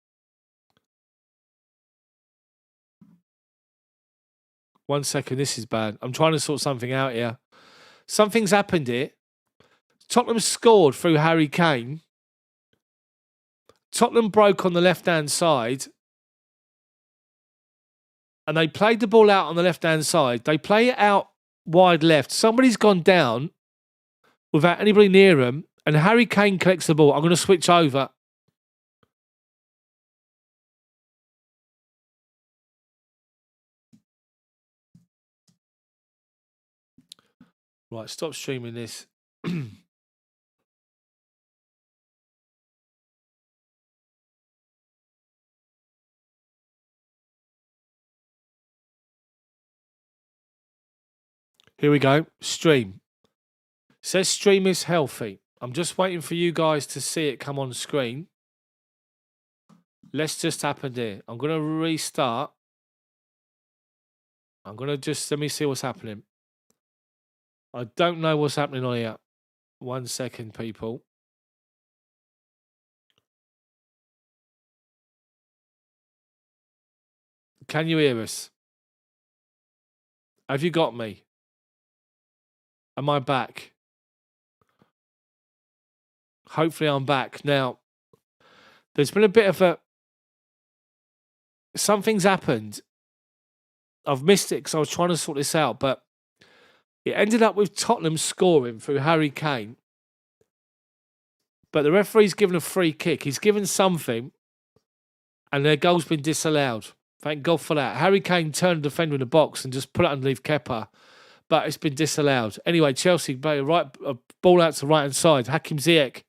1 second, this is bad. I'm trying to sort something out here. Something's happened here. Tottenham scored through Harry Kane. Tottenham broke on the left-hand side. And they played the ball out on the left-hand side. They play it out wide left. Somebody's gone down without anybody near him. And Harry Kane collects the ball. I'm going to switch over. Right, stop streaming this. Here we go. Stream. Says stream is healthy. I'm just waiting for you guys to see it come on screen. Let's just happen here. I'm going to restart. I'm going to just, let me see what's happening. I don't know what's happening on here. 1 second, people. Can you hear us? Have you got me? Am I back? Hopefully I'm back. Now, there's been a bit of a... Something's happened. I've missed it because I was trying to sort this out, but it ended up with Tottenham scoring through Harry Kane. But the referee's given a free kick. He's given something, and their goal's been disallowed. Thank God for that. Harry Kane turned the defender in the box and just put it underneath Kepa, but it's been disallowed. Anyway, Chelsea play a ball out to the right-hand side. Hakim Ziyech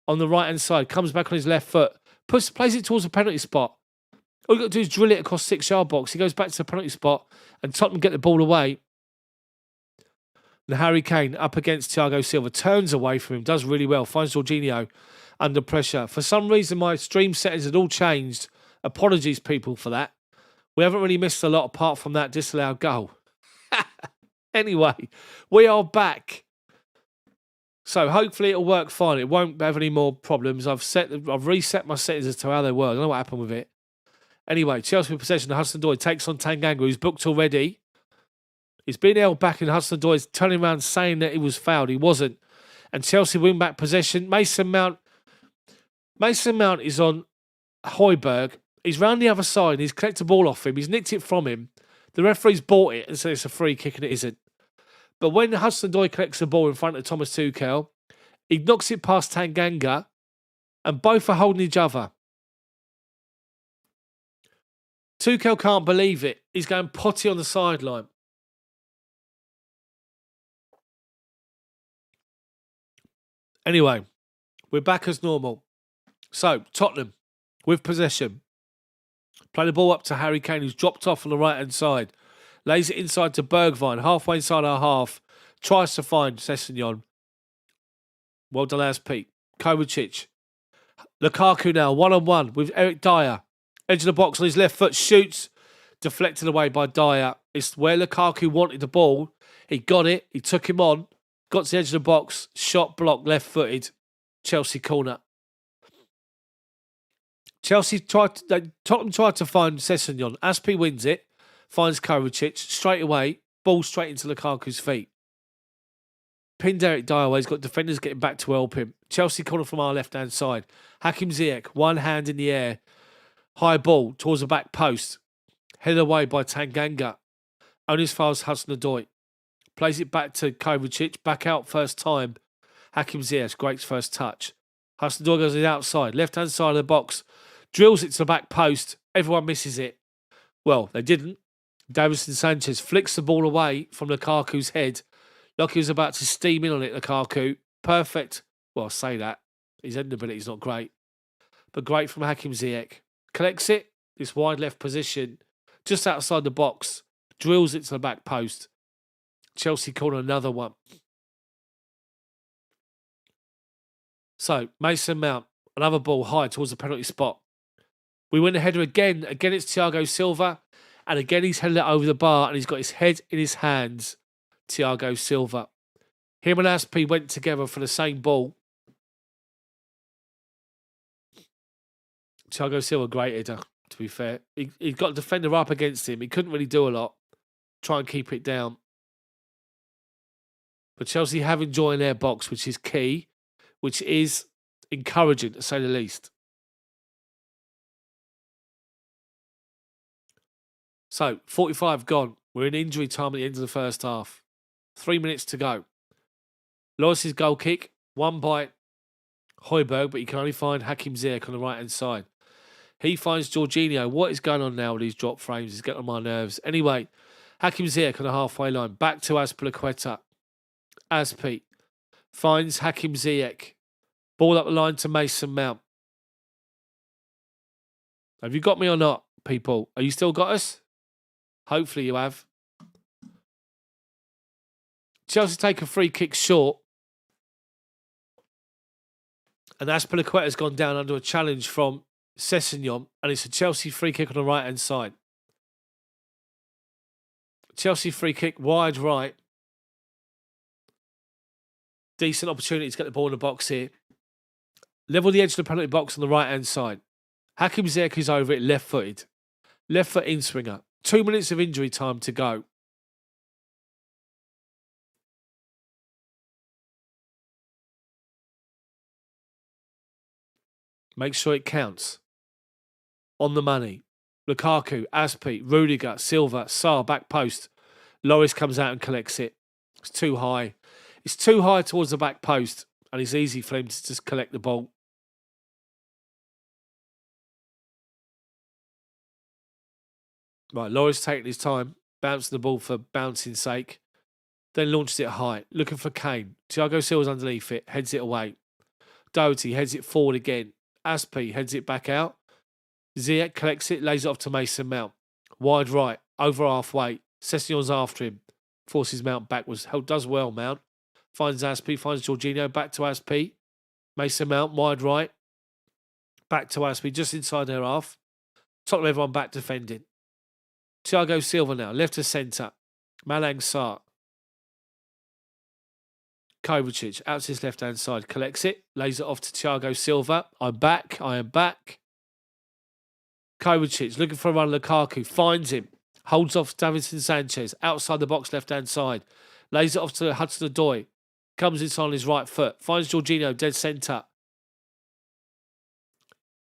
on the right-hand side, comes back on his left foot, plays it towards the penalty spot. All you've got to do is drill it across 6-yard box. He goes back to the penalty spot, and Tottenham get the ball away. And Harry Kane up against Thiago Silva, turns away from him, does really well, finds Jorginho under pressure. For some reason, my stream settings had all changed. Apologies, people, for that. We haven't really missed a lot apart from that disallowed goal. Anyway, we are back. So hopefully it'll work fine. It won't have any more problems. I've reset my settings as to how they work. I don't know what happened with it. Anyway, Chelsea with possession. Hudson-Odoi takes on Tanganga, who's booked already. He's been held back, and Hudson-Odoi is turning around saying that he was fouled. He wasn't. And Chelsea win back possession. Mason Mount is on Højbjerg. He's round the other side. He's collected the ball off him. He's nicked it from him. The referee's bought it and said it's a free kick, and it isn't. But when Hudson-Odoi collects the ball in front of Thomas Tuchel, he knocks it past Tanganga, and both are holding each other. Tuchel can't believe it. He's going potty on the sideline. Anyway, we're back as normal. So, Tottenham with possession. Play the ball up to Harry Kane, who's dropped off on the right-hand side. Lays it inside to Bergwijn, halfway inside our half. Tries to find Sessegnon. Well done, as Pete. Kovacic. Lukaku now, one-on-one with Eric Dyer. Edge of the box on his left foot, shoots. Deflected away by Dyer. It's where Lukaku wanted the ball. He got it. He took him on. Got to the edge of the box. Shot blocked, left-footed. Chelsea corner. Tottenham tried to find Sessegnon. Aspi wins it. Finds Kovacic. Straight away. Ball straight into Lukaku's feet. Pinned Eric Dyer away. He's got defenders getting back to help him. Chelsea corner from our left-hand side. Hakim Ziyech. One hand in the air. High ball towards the back post. Headed away by Tanganga. Only as far as Hudson-Odoi. Plays it back to Kovacic. Back out first time. Hakim Ziyech. Great first touch. Hudson-Odoi goes to the outside. Left-hand side of the box. Drills it to the back post. Everyone misses it. Well, they didn't. Davinson Sanchez flicks the ball away from Lukaku's head. Like he was about to steam in on it, Lukaku. Perfect. Well, I'll say that. His end ability is not great. But great from Hakim Ziyech. Collects it. This wide left position. Just outside the box. Drills it to the back post. Chelsea corner another one. So, Mason Mount. Another ball high towards the penalty spot. We win the header again. Again, it's Thiago Silva. And again, he's headed it over the bar and he's got his head in his hands. Thiago Silva. Him and Aspi went together for the same ball. Thiago Silva, great header, to be fair. He got a defender up against him. He couldn't really do a lot. Try and keep it down. But Chelsea have enjoyed their box, which is key, which is encouraging, to say the least. So, 45 gone. We're in injury time at the end of the first half. 3 minutes to go. Lloris's goal kick, won by Højbjerg, but he can only find Hakim Ziyech on the right-hand side. He finds Jorginho. What is going on now with these drop frames? He's getting on my nerves. Anyway, Hakim Ziyech on the halfway line. Back to Azpilicueta. Aspi finds Hakim Ziyech. Ball up the line to Mason Mount. Have you got me or not, people? Are you still got us? Hopefully you have. Chelsea take a free kick short. And Azpilicueta's gone down under a challenge from Sessegnon. And it's a Chelsea free kick on the right-hand side. Chelsea free kick wide right. Decent opportunity to get the ball in the box here. Level the edge of the penalty box on the right-hand side. Hakim Ziyech is over it, left-footed. Left foot in-swinger. 2 minutes of injury time to go. Make sure it counts. On the money. Lukaku, Aspi, Rudiger, Silva, Sarr, back post. Loris comes out and collects it. It's too high. It's too high towards the back post, and it's easy for him to just collect the ball. Right, Loris taking his time, bouncing the ball for bouncing sake, then launches it high, looking for Kane. Thiago Silva's underneath it, heads it away. Doherty heads it forward again. Aspi heads it back out. Ziyech collects it, lays it off to Mason Mount. Wide right, over halfway. Session's after him. Forces Mount backwards. Does well, Mount. Finds Aspi, finds Jorginho, back to Aspi. Mason Mount, wide right. Back to Aspi, just inside their half. Tottenham everyone back defending. Thiago Silva now, left to centre. Malang Sarr. Kovacic, out to his left-hand side, collects it, lays it off to Thiago Silva. I am back. Kovacic, looking for a run, Lukaku, finds him, holds off Davinson Sanchez, outside the box, left-hand side, lays it off to Hudson-Odoi, comes inside on his right foot, finds Jorginho, dead centre.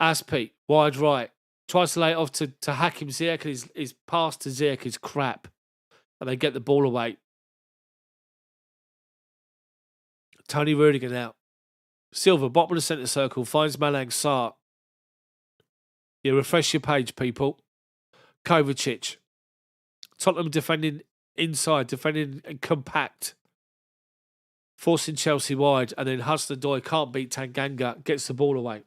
Aspi, wide right, tries to lay it off to Hakim Ziyech, and his pass to Ziyech is crap, and they get the ball away. Tony Rudiger now. Silva, bottom of the centre circle, finds Malang Sarr. Yeah, refresh your page, people. Kovacic. Tottenham defending inside, defending and compact. Forcing Chelsea wide, and then Hudson-Odoi can't beat Tanganga, gets the ball away.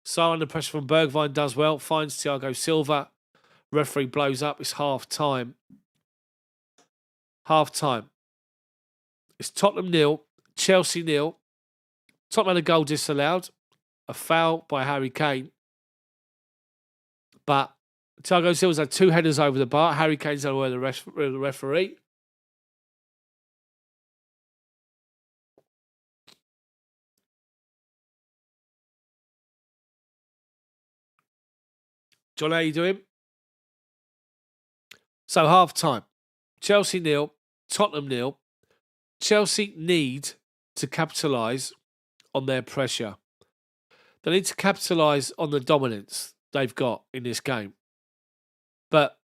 Sarr under pressure from Bergwijn does well, finds Thiago Silva. Referee blows up, it's half time. Half time. It's Tottenham 0. Chelsea 0. Tottenham had a goal disallowed. A foul by Harry Kane. But Thiago Silva's had 2 headers over the bar. Harry Kane's unaware of the referee. John, how you doing? So half time. Chelsea 0. Tottenham 0. Chelsea need to capitalise on their pressure. They need to capitalise on the dominance they've got in this game. But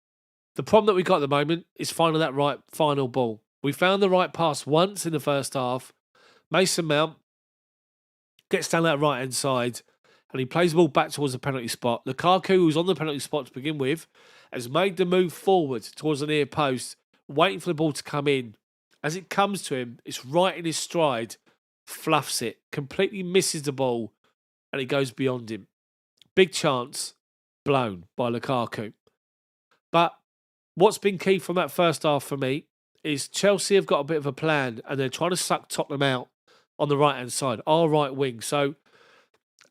the problem that we've got at the moment is finding that right final ball. We found the right pass once in the first half. Mason Mount gets down that right-hand side and he plays the ball back towards the penalty spot. Lukaku, who's on the penalty spot to begin with, has made the move forward towards the near post, waiting for the ball to come in. As it comes to him, it's right in his stride, fluffs it, completely misses the ball, and it goes beyond him. Big chance, blown by Lukaku. But what's been key from that first half for me is Chelsea have got a bit of a plan, and they're trying to suck Tottenham out on the right-hand side, our right wing. So,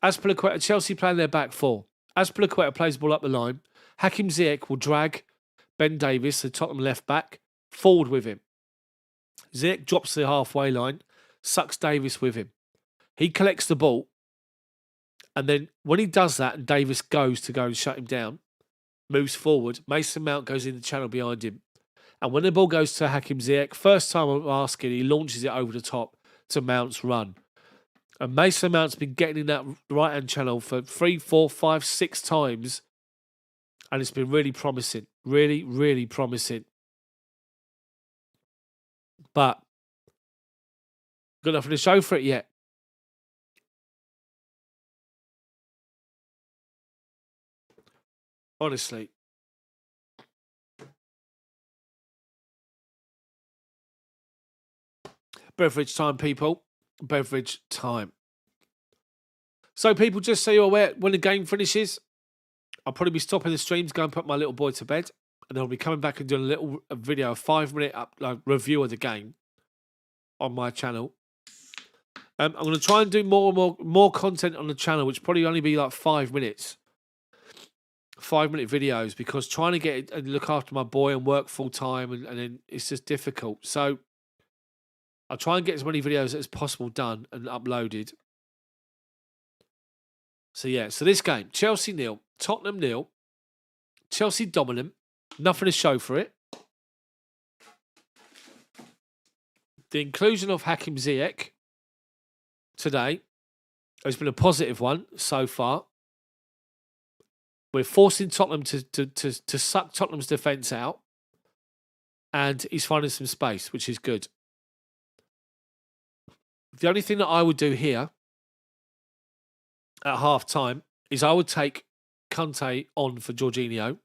Azpilicueta, Chelsea playing their back four. Azpilicueta plays the ball up the line. Hakim Ziyech will drag Ben Davies, the Tottenham left back, forward with him. Ziyech drops to the halfway line, sucks Davies with him. He collects the ball, and then when he does that and Davies goes to go and shut him down, moves forward, Mason Mount goes in the channel behind him. And when the ball goes to Hakim Ziyech, first time I'm asking, he launches it over the top to Mount's run. And Mason Mount's been getting in that right-hand channel for 3, 4, 5, 6 times, and it's been really promising. Really, really promising. But got nothing to show for it yet. Honestly. Beverage time, people. Beverage time. So, people, just so you're aware, when the game finishes, I'll probably be stopping the streams, go and put my little boy to bed, and then I'll be coming back and doing a little video, a 5-minute review of the game on my channel. I'm going to try and do more content on the channel, which probably only be like 5 minutes. 5-minute videos, because trying to get it and look after my boy and work full time and then it's just difficult. So I'll try and get as many videos as possible done and uploaded. So yeah, so this game, Chelsea 0, Tottenham 0, Chelsea dominant, nothing to show for it. The inclusion of Hakim Ziyech today has been a positive one so far. We're forcing Tottenham to suck Tottenham's defence out, and he's finding some space, which is good. The only thing that I would do here at half time is I would take Conte on for Jorginho.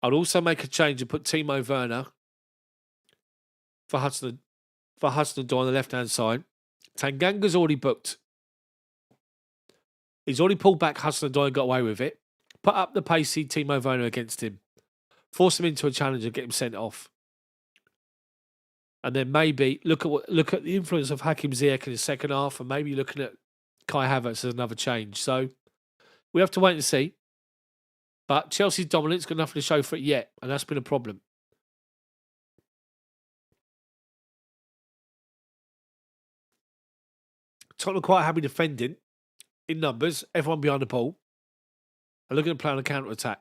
I'd also make a change and put Timo Werner for Hudson-Odoi on the left-hand side. Tanganga's already booked. He's already pulled back Hudson-Odoi and got away with it. Put up the pacey Timo Werner against him. Force him into a challenge and get him sent off. And then maybe look at the influence of Hakim Ziyech in the second half, and maybe looking at Kai Havertz as another change. So we have to wait and see. But Chelsea's dominance got nothing to show for it yet, and that's been a problem. Tottenham quite happy defending in numbers, everyone behind the ball, and looking to play on a counter-attack.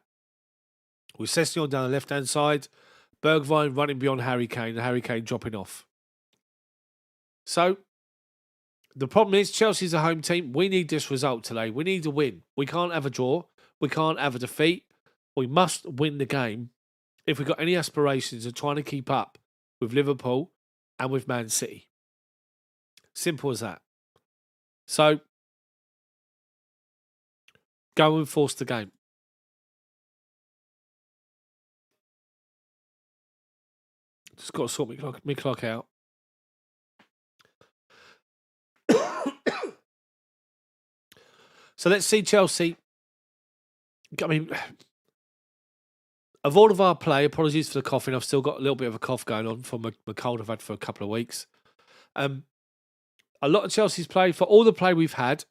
With Sessegnon down the left-hand side, Bergwijn running beyond Harry Kane, and Harry Kane dropping off. So, the problem is Chelsea's a home team. We need this result today. We need to win. We can't have a draw. We can't have a defeat. We must win the game if we've got any aspirations of trying to keep up with Liverpool and with Man City. Simple as that. So, go and force the game. Just got to sort my clock out. So let's see Chelsea. I mean, of all of our play, apologies for the coughing. I've still got a little bit of a cough going on from my cold I've had for a couple of weeks. A lot of Chelsea's play, for all the play we've had,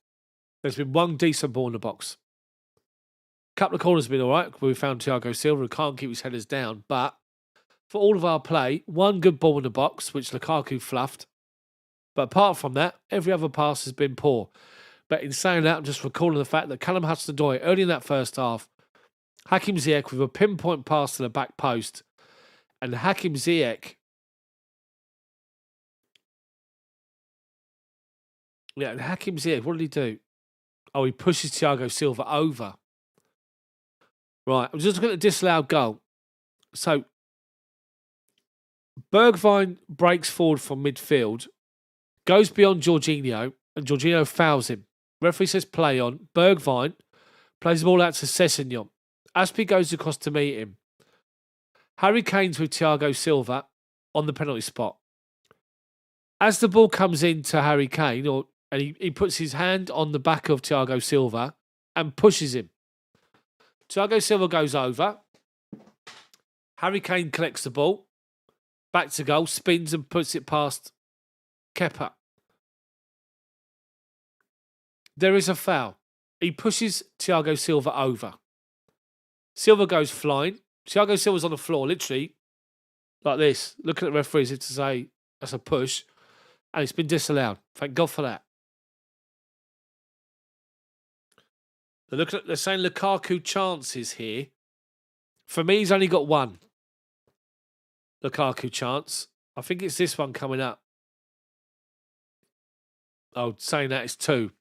there's been one decent ball in the box. A couple of corners have been all right. We found Thiago Silva, who can't keep his headers down. But for all of our play, one good ball in the box, which Lukaku fluffed. But apart from that, every other pass has been poor. But in saying that, I'm just recalling the fact that Callum Hudson-Odoi, early in that first half, Hakim Ziyech with a pinpoint pass to the back post. And Hakim Ziyech, what did he do? Oh, he pushes Thiago Silva over. Right, I'm just looking at the disallowed goal. So, Bergwijn breaks forward from midfield, goes beyond Jorginho, and Jorginho fouls him. Referee says play on. Bergwijn plays the ball out to Sessegnon. Aspi goes across to meet him. Harry Kane's with Thiago Silva on the penalty spot. As the ball comes in to Harry Kane, and he puts his hand on the back of Thiago Silva and pushes him. Thiago Silva goes over. Harry Kane collects the ball. Back to goal, spins and puts it past Kepa. There is a foul. He pushes Thiago Silva over. Silva goes flying. Thiago Silva's on the floor, literally, like this, looking at the referees to say that's a push, and it's been disallowed. Thank God for that. They're saying Lukaku chances here. For me, he's only got one Lukaku chance. I think it's this one coming up. Oh, saying that it's two.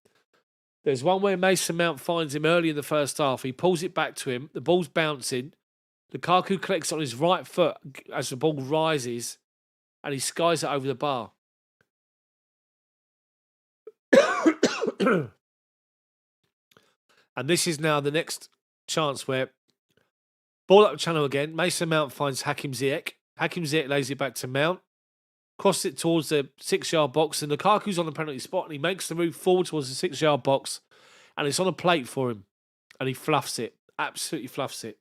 There's one where Mason Mount finds him early in the first half. He pulls it back to him. The ball's bouncing. Lukaku collects on his right foot as the ball rises, and he skies it over the bar. And this is now the next chance where ball up the channel again. Mason Mount finds Hakim Ziyech. Hakim Ziyech lays it back to Mount. Crosses it towards the 6-yard box, and Lukaku's on the penalty spot, and he makes the move forward towards the 6-yard box, and it's on a plate for him, and he fluffs it. Absolutely fluffs it.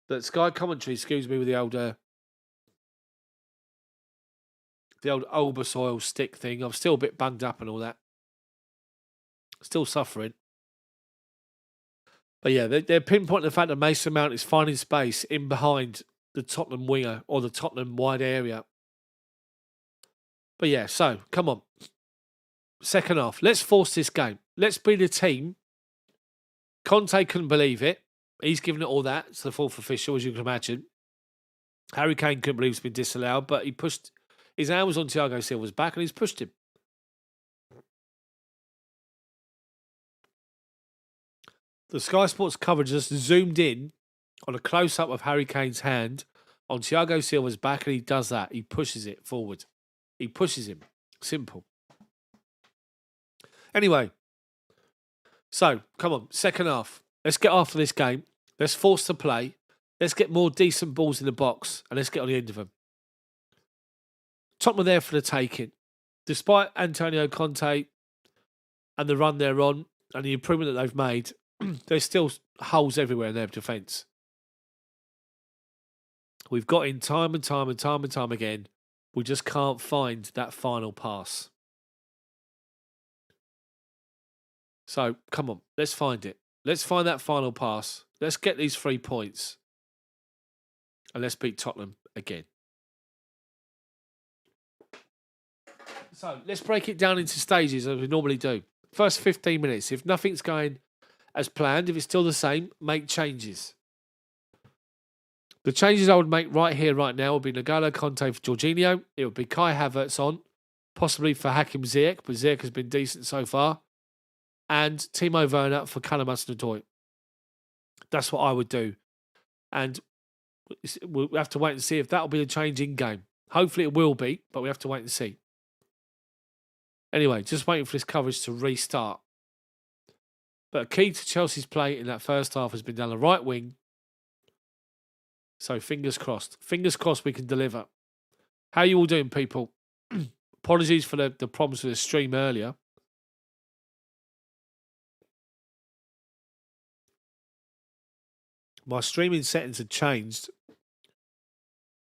But Sky commentary, excuse me, with the old Olbus stick thing. I'm still a bit bunged up and all that. Still suffering. But yeah, they're pinpointing the fact that Mason Mount is finding space in behind the Tottenham winger or the Tottenham wide area. But yeah, so come on. Second half, let's force this game. Let's be the team. Conte couldn't believe it. He's given it all that. It's the fourth official, as you can imagine. Harry Kane couldn't believe it's been disallowed, but he pushed his hand was on Thiago Silva's back and he's pushed him. The Sky Sports coverage just zoomed in on a close-up of Harry Kane's hand on Thiago Silva's back, and he does that. He pushes it forward. He pushes him. Simple. Anyway, so come on, second half. Let's get after this game. Let's force the play. Let's get more decent balls in the box, and let's get on the end of them. Tottenham are there for the taking. Despite Antonio Conte and the run they're on and the improvement that they've made, there's still holes everywhere in their defence. We've got in time and time and time and time again. We just can't find that final pass. So, come on, let's find it. Let's find that final pass. Let's get these 3 points. And let's beat Tottenham again. So, let's break it down into stages as we normally do. First 15 minutes. If nothing's going as planned, if it's still the same, make changes. The changes I would make right here, right now, would be N'Golo Conte for Jorginho. It would be Kai Havertz on, possibly for Hakim Ziyech, but Ziyech has been decent so far. And Timo Werner for Callum Hudson-Odoi. That's what I would do. And we'll have to wait and see if that'll be the change in game. Hopefully it will be, but we have to wait and see. Anyway, just waiting for this coverage to restart. But a key to Chelsea's play in that first half has been down the right wing. So fingers crossed. Fingers crossed we can deliver. How are you all doing, people? Apologies for the problems with the stream earlier. My streaming settings had changed.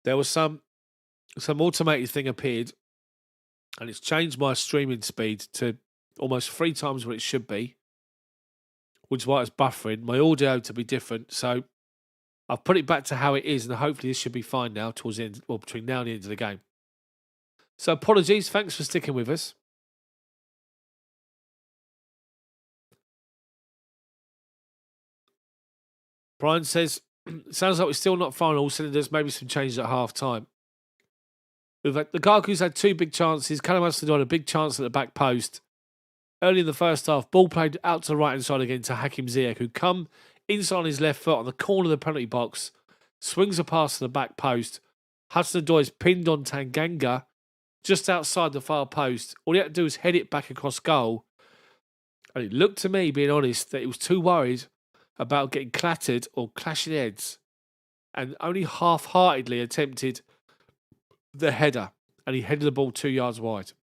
There was some automated thing appeared, and it's changed my streaming speed to almost 3 times what it should be, which is why it's buffering. My audio to be different, so I've put it back to how it is, and hopefully this should be fine now towards the end, well, between now and the end of the game. So apologies, thanks for sticking with us. Brian says, sounds like we're still not firing all cylinders, maybe some changes at half time. Lukaku's had 2 big chances. Callum Hudson-Odoi had a big chance at the back post. Early in the first half, ball played out to the right-hand side again to Hakim Ziyech, who come inside on his left foot on the corner of the penalty box, swings a pass to the back post. Hudson-Odoi is pinned on Tanganga just outside the far post. All he had to do was head it back across goal. And it looked to me, being honest, that he was too worried about getting clattered or clashing heads, and only half-heartedly attempted the header, and he headed the ball 2 yards wide.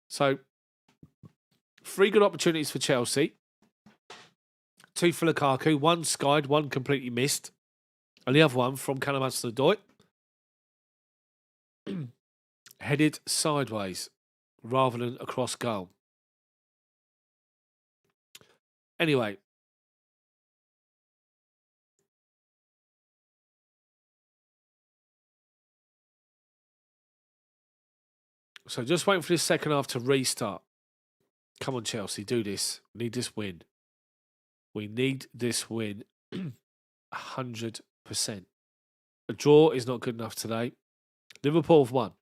So, 3 good opportunities for Chelsea. 2 for Lukaku, 1 skied, 1 completely missed, and the other one from Callum Hudson-Odoi headed sideways rather than across goal. Anyway, so just waiting for this second half to restart. Come on, Chelsea, do this. We need this win. We need this win 100%. A draw is not good enough today. Liverpool have won.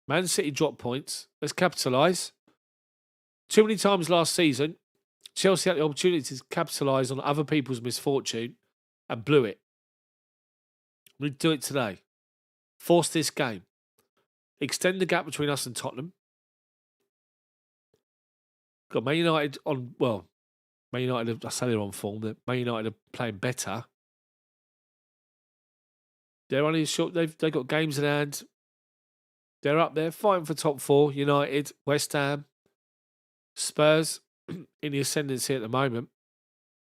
Man City dropped points. Let's capitalise. Too many times last season, Chelsea had the opportunity to capitalise on other people's misfortune and blew it. We need to do it today. Force this game. Extend the gap between us and Tottenham. Got Man United on, well, Man United, I say they're on form, but Man United are playing better. They're only short, they've got games in hand. They're up there fighting for top 4. United, West Ham, Spurs in the ascendancy at the moment.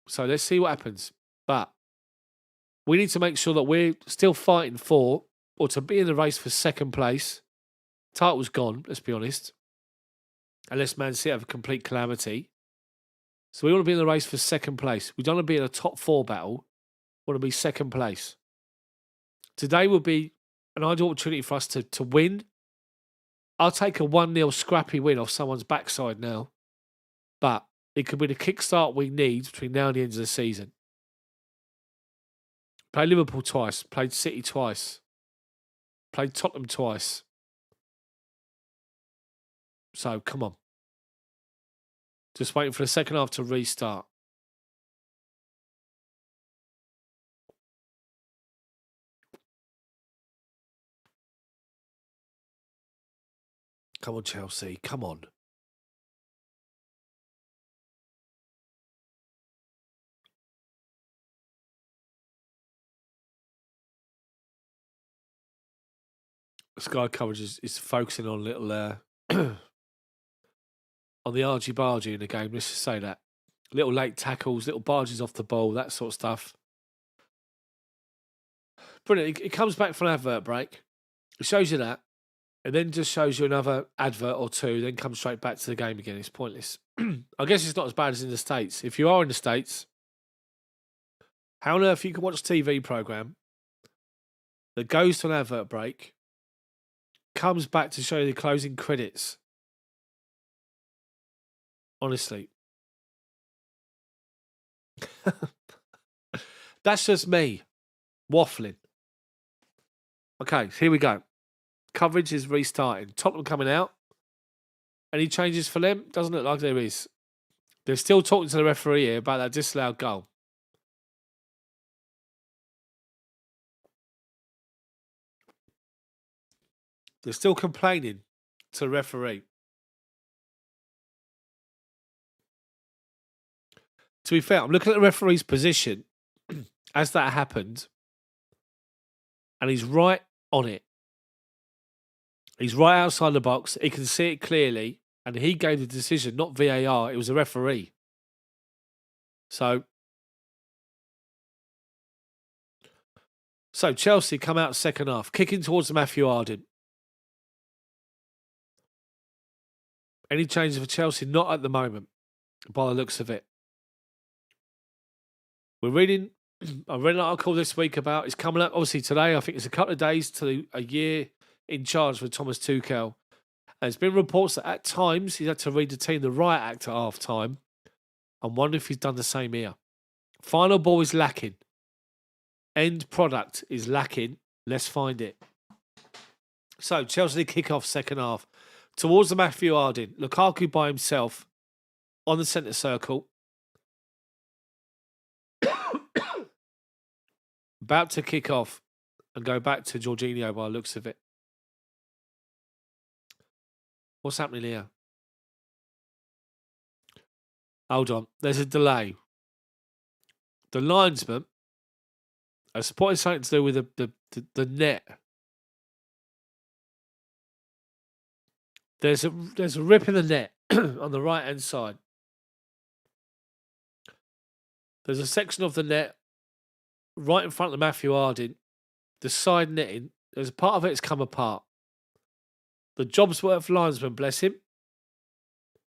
So let's see what happens. But we need to make sure that we're still fighting for, or to be in the race for second place. Title's gone, let's be honest. Unless Man City have a complete calamity. So we want to be in the race for second place. We don't want to be in a top 4 battle. We want to be second place. Today will be an ideal opportunity for us to win I'll take a 1-0 scrappy win off someone's backside now. But it could be the kickstart we need between now and the end of the season. Played Liverpool twice, played City twice, played Tottenham twice. So, come on. Just waiting for the second half to restart. Come on, Chelsea. Come on. Sky coverage is focusing on little on the argy-bargy in the game. Let's just say that. Little late tackles, little barges off the ball, that sort of stuff. Brilliant. It comes back from an advert break. It shows you that. And then just shows you another advert or two, then comes straight back to the game again. It's pointless. I guess it's not as bad as in the States. If you are in the States, how on earth you can watch a TV program that goes to an advert break, comes back to show you the closing credits? Honestly. That's just me waffling. Okay, here we go. Coverage is restarting. Tottenham coming out. Any changes for them? Doesn't look like there is. They're still talking to the referee here about that disallowed goal. They're still complaining to the referee. To be fair, I'm looking at the referee's position as that happened, and he's right on it. He's right outside the box. He can see it clearly, and he gave the decision, not VAR. It was a referee. So Chelsea come out second half, kicking towards Matthew Arden. Any changes for Chelsea? Not at the moment, by the looks of it. We're reading, I read an article this week about, it's coming up obviously today. I think it's a couple of days to a year in charge for Thomas Tuchel. And there's been reports that at times he's had to read the team the right act at half time. I'm wondering if he's done the same here. Final ball is lacking. End product is lacking. Let's find it. So Chelsea kick off second half. Towards the Matthew Arden. Lukaku by himself on the centre circle. About to kick off and go back to Jorginho by the looks of it. What's happening here? Hold on. There's a delay. The linesman has spotted something to do with the net. There's a rip in the net on the right hand side. There's a section of the net right in front of Matthew Arden. The side netting, there's a part of it that's come apart. The Jobsworth linesman, bless him,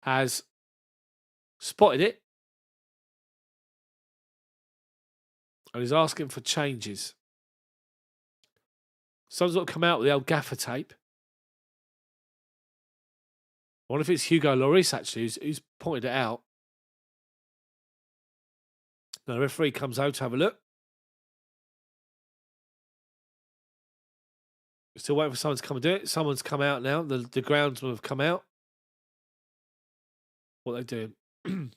has spotted it and he's asking for changes. Someone's got to come out with the old gaffer tape. I wonder if it's Hugo Lloris, actually, who's pointed it out. Now, the referee comes out to have a look. We're still waiting for someone to come and do it. Someone's come out now. The groundsmen have come out. What are they doing?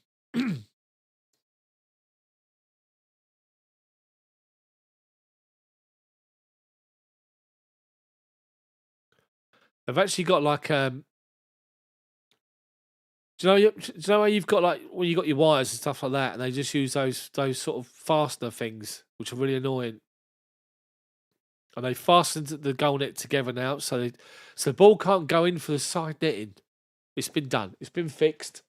They've actually got like do you know how you've got like when you got your wires and stuff like that, and they just use those sort of fastener things, which are really annoying. And they fastened the goal net together now, so the ball can't go in for the side netting. It's been done. It's been fixed.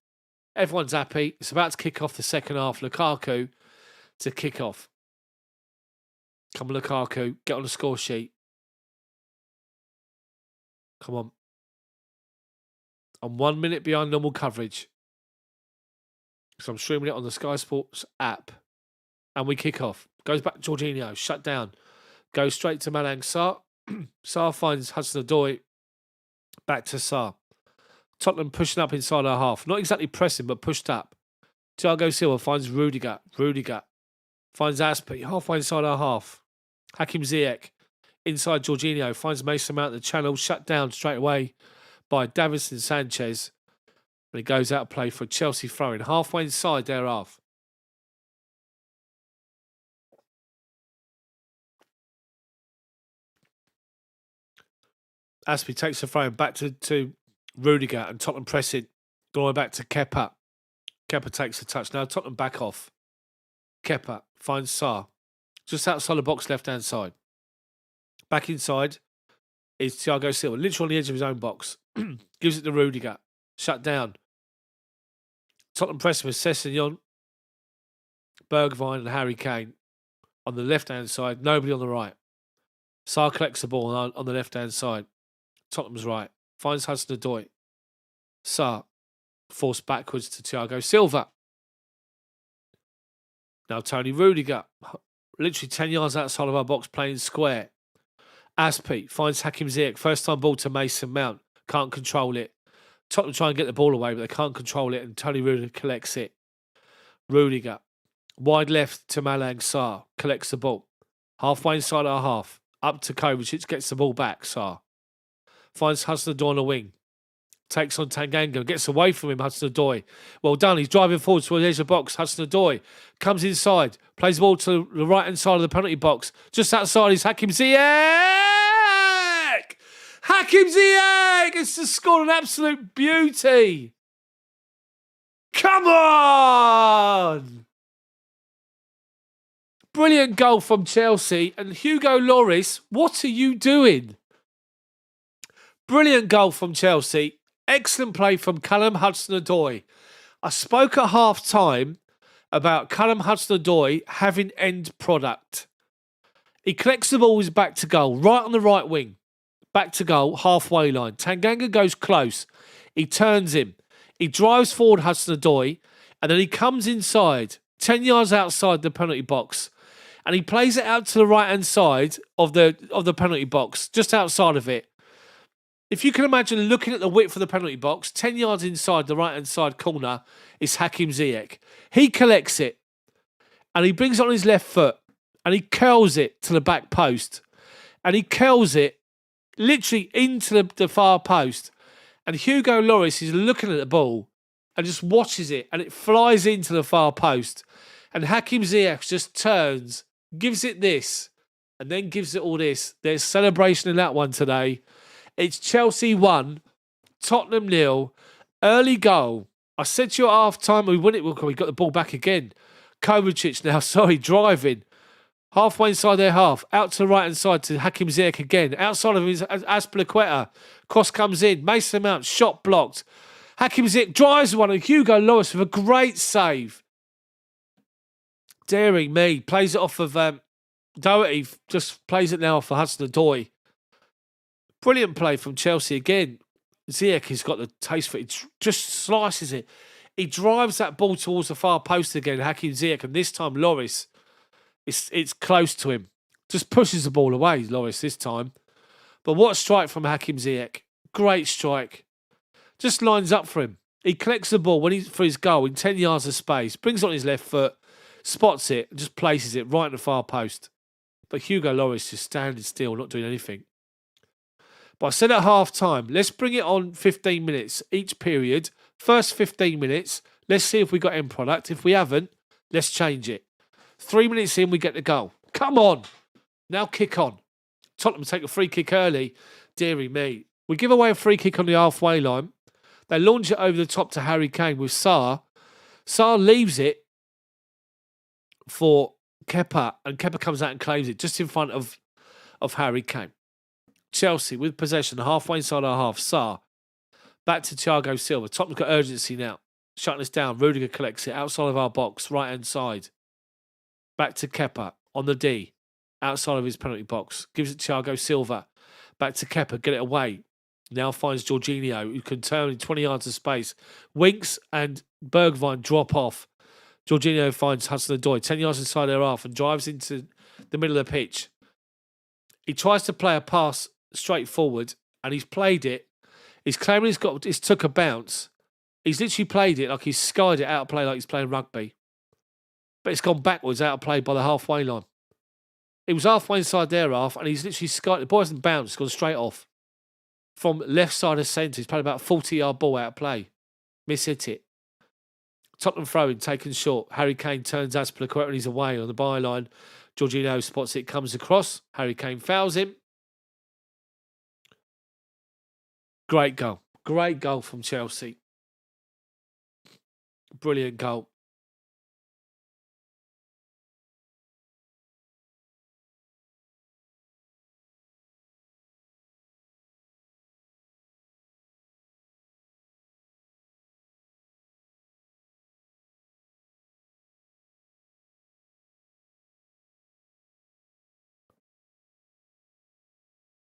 Everyone's happy. It's about to kick off the second half. Lukaku to kick off. Come on, Lukaku. Get on the score sheet. Come on. I'm 1 minute behind normal coverage. So I'm streaming it on the Sky Sports app. And we kick off. Goes back to Jorginho. Shut down. Goes straight to Malang Sarr. Sarr finds Hudson-Odoi. Back to Sarr. Tottenham pushing up inside our half. Not exactly pressing, but pushed up. Thiago Silva finds Rudiger. Rudiger finds Aspi. Halfway inside our half. Hakim Ziyech. Inside Jorginho. Finds Mason Mount in the channel. Shut down straight away by Davinson Sanchez. And he goes out of play for a Chelsea throw-in. Halfway inside their half. Aspi takes the throw back to Rudiger and Tottenham pressing. Going back to Kepa. Kepa takes the touch. Now Tottenham back off. Kepa finds Sarr. Just outside the box, left-hand side. Back inside is Thiago Silva. Literally on the edge of his own box. Gives it to Rudiger. Shut down. Tottenham pressing with Sessegnon, Bergwijn and Harry Kane. On the left-hand side, nobody on the right. Sarr collects the ball on the left-hand side. Tottenham's right. Finds Hudson-Odoi. Sarr forced backwards to Thiago Silva. Now Tony Rudiger. Literally 10 yards outside of our box playing square. Aspi finds Hakim Ziyech. First time ball to Mason Mount. Can't control it. Tottenham try and get the ball away, but they can't control it, and Tony Rudiger collects it. Rudiger. Wide left to Malang Sarr. Collects the ball. Halfway inside our half. Up to Kovacic. Gets the ball back. Sarr. Finds Hudson-Odoi on the wing. Takes on Tanganga. Gets away from him, Hudson-Odoi. Well done. He's driving forward towards the edge of the box. Hudson-Odoi comes inside. Plays the ball to the right-hand side of the penalty box. Just outside is Hakim Ziyech. Hakim Ziyech! It's just scored an absolute beauty. Come on! Brilliant goal from Chelsea. And Hugo Lloris, what are you doing? Brilliant goal from Chelsea. Excellent play from Callum Hudson-Odoi. I spoke at half-time about Callum Hudson-Odoi having end product. He collects the ball, he's back to goal, right on the right wing. Back to goal, halfway line. Tanganga goes close. He turns him. He drives forward Hudson-Odoi, and then he comes inside, 10 yards outside the penalty box, and he plays it out to the right-hand side of the penalty box, just outside of it. If you can imagine looking at the width of the penalty box, 10 yards inside the right-hand side corner is Hakim Ziyech. He collects it, and he brings it on his left foot, and he curls it to the back post, and he curls it literally into the far post. And Hugo Lloris is looking at the ball and just watches it, and it flies into the far post. And Hakim Ziyech just turns, gives it this, and then gives it all this. There's celebration in that one today. It's Chelsea 1, Tottenham 0. Early goal. I said to you at half-time, we win it. We got the ball back again. Kovacic now, driving. Halfway inside their half. Out to the right-hand side to Hakim Ziyech again. Outside of his Azpilicueta. Cross comes in. Mason Mount, shot blocked. Hakim Ziyech drives one, and Hugo Lloris with a great save. Daring me. Plays it off of Doherty. Just plays it now for Hudson-Odoi. Brilliant play from Chelsea again. Ziyech has got the taste for it. He just slices it. He drives that ball towards the far post again, Hakim Ziyech, and this time Lloris, it's close to him. Just pushes the ball away, Lloris, this time. But what a strike from Hakim Ziyech. Great strike. Just lines up for him. He collects the ball for his goal in 10 yards of space, brings it on his left foot, spots it, and just places it right in the far post. But Hugo Lloris just standing still, not doing anything. But I said at half-time, let's bring it on 15 minutes each period. First 15 minutes, let's see if we got end product. If we haven't, let's change it. 3 minutes in, we get the goal. Come on. Now kick on. Tottenham take a free kick early. Deary me. We give away a free kick on the halfway line. They launch it over the top to Harry Kane with Sarr. Sarr leaves it for Kepa, and Kepa comes out and claims it just in front of Harry Kane. Chelsea with possession, halfway inside our half. Sarr. Back to Thiago Silva. Tottenham's got urgency now. Shutting us down. Rudiger collects it outside of our box, right-hand side. Back to Kepa on the D. Outside of his penalty box. Gives it to Thiago Silva. Back to Kepa. Get it away. Now finds Jorginho, who can turn in 20 yards of space. Winks and Bergwijn drop off. Jorginho finds Hudson-Odoi 10 yards inside their half and drives into the middle of the pitch. He tries to play a pass straight forward, and he's played it. He's claiming he's took a bounce. He's literally played it like he's skied it out of play like he's playing rugby. But it's gone backwards out of play by the halfway line. It was halfway inside their half, and he's literally skied. The ball hasn't bounced, gone straight off. From left side of centre, he's played about a 40-yard ball out of play. Miss-hit it. Tottenham throw-in, taken short. Harry Kane turns Azpilicueta and he's away on the byline. Jorginho spots it, comes across. Harry Kane fouls him. Great goal. Great goal from Chelsea. Brilliant goal.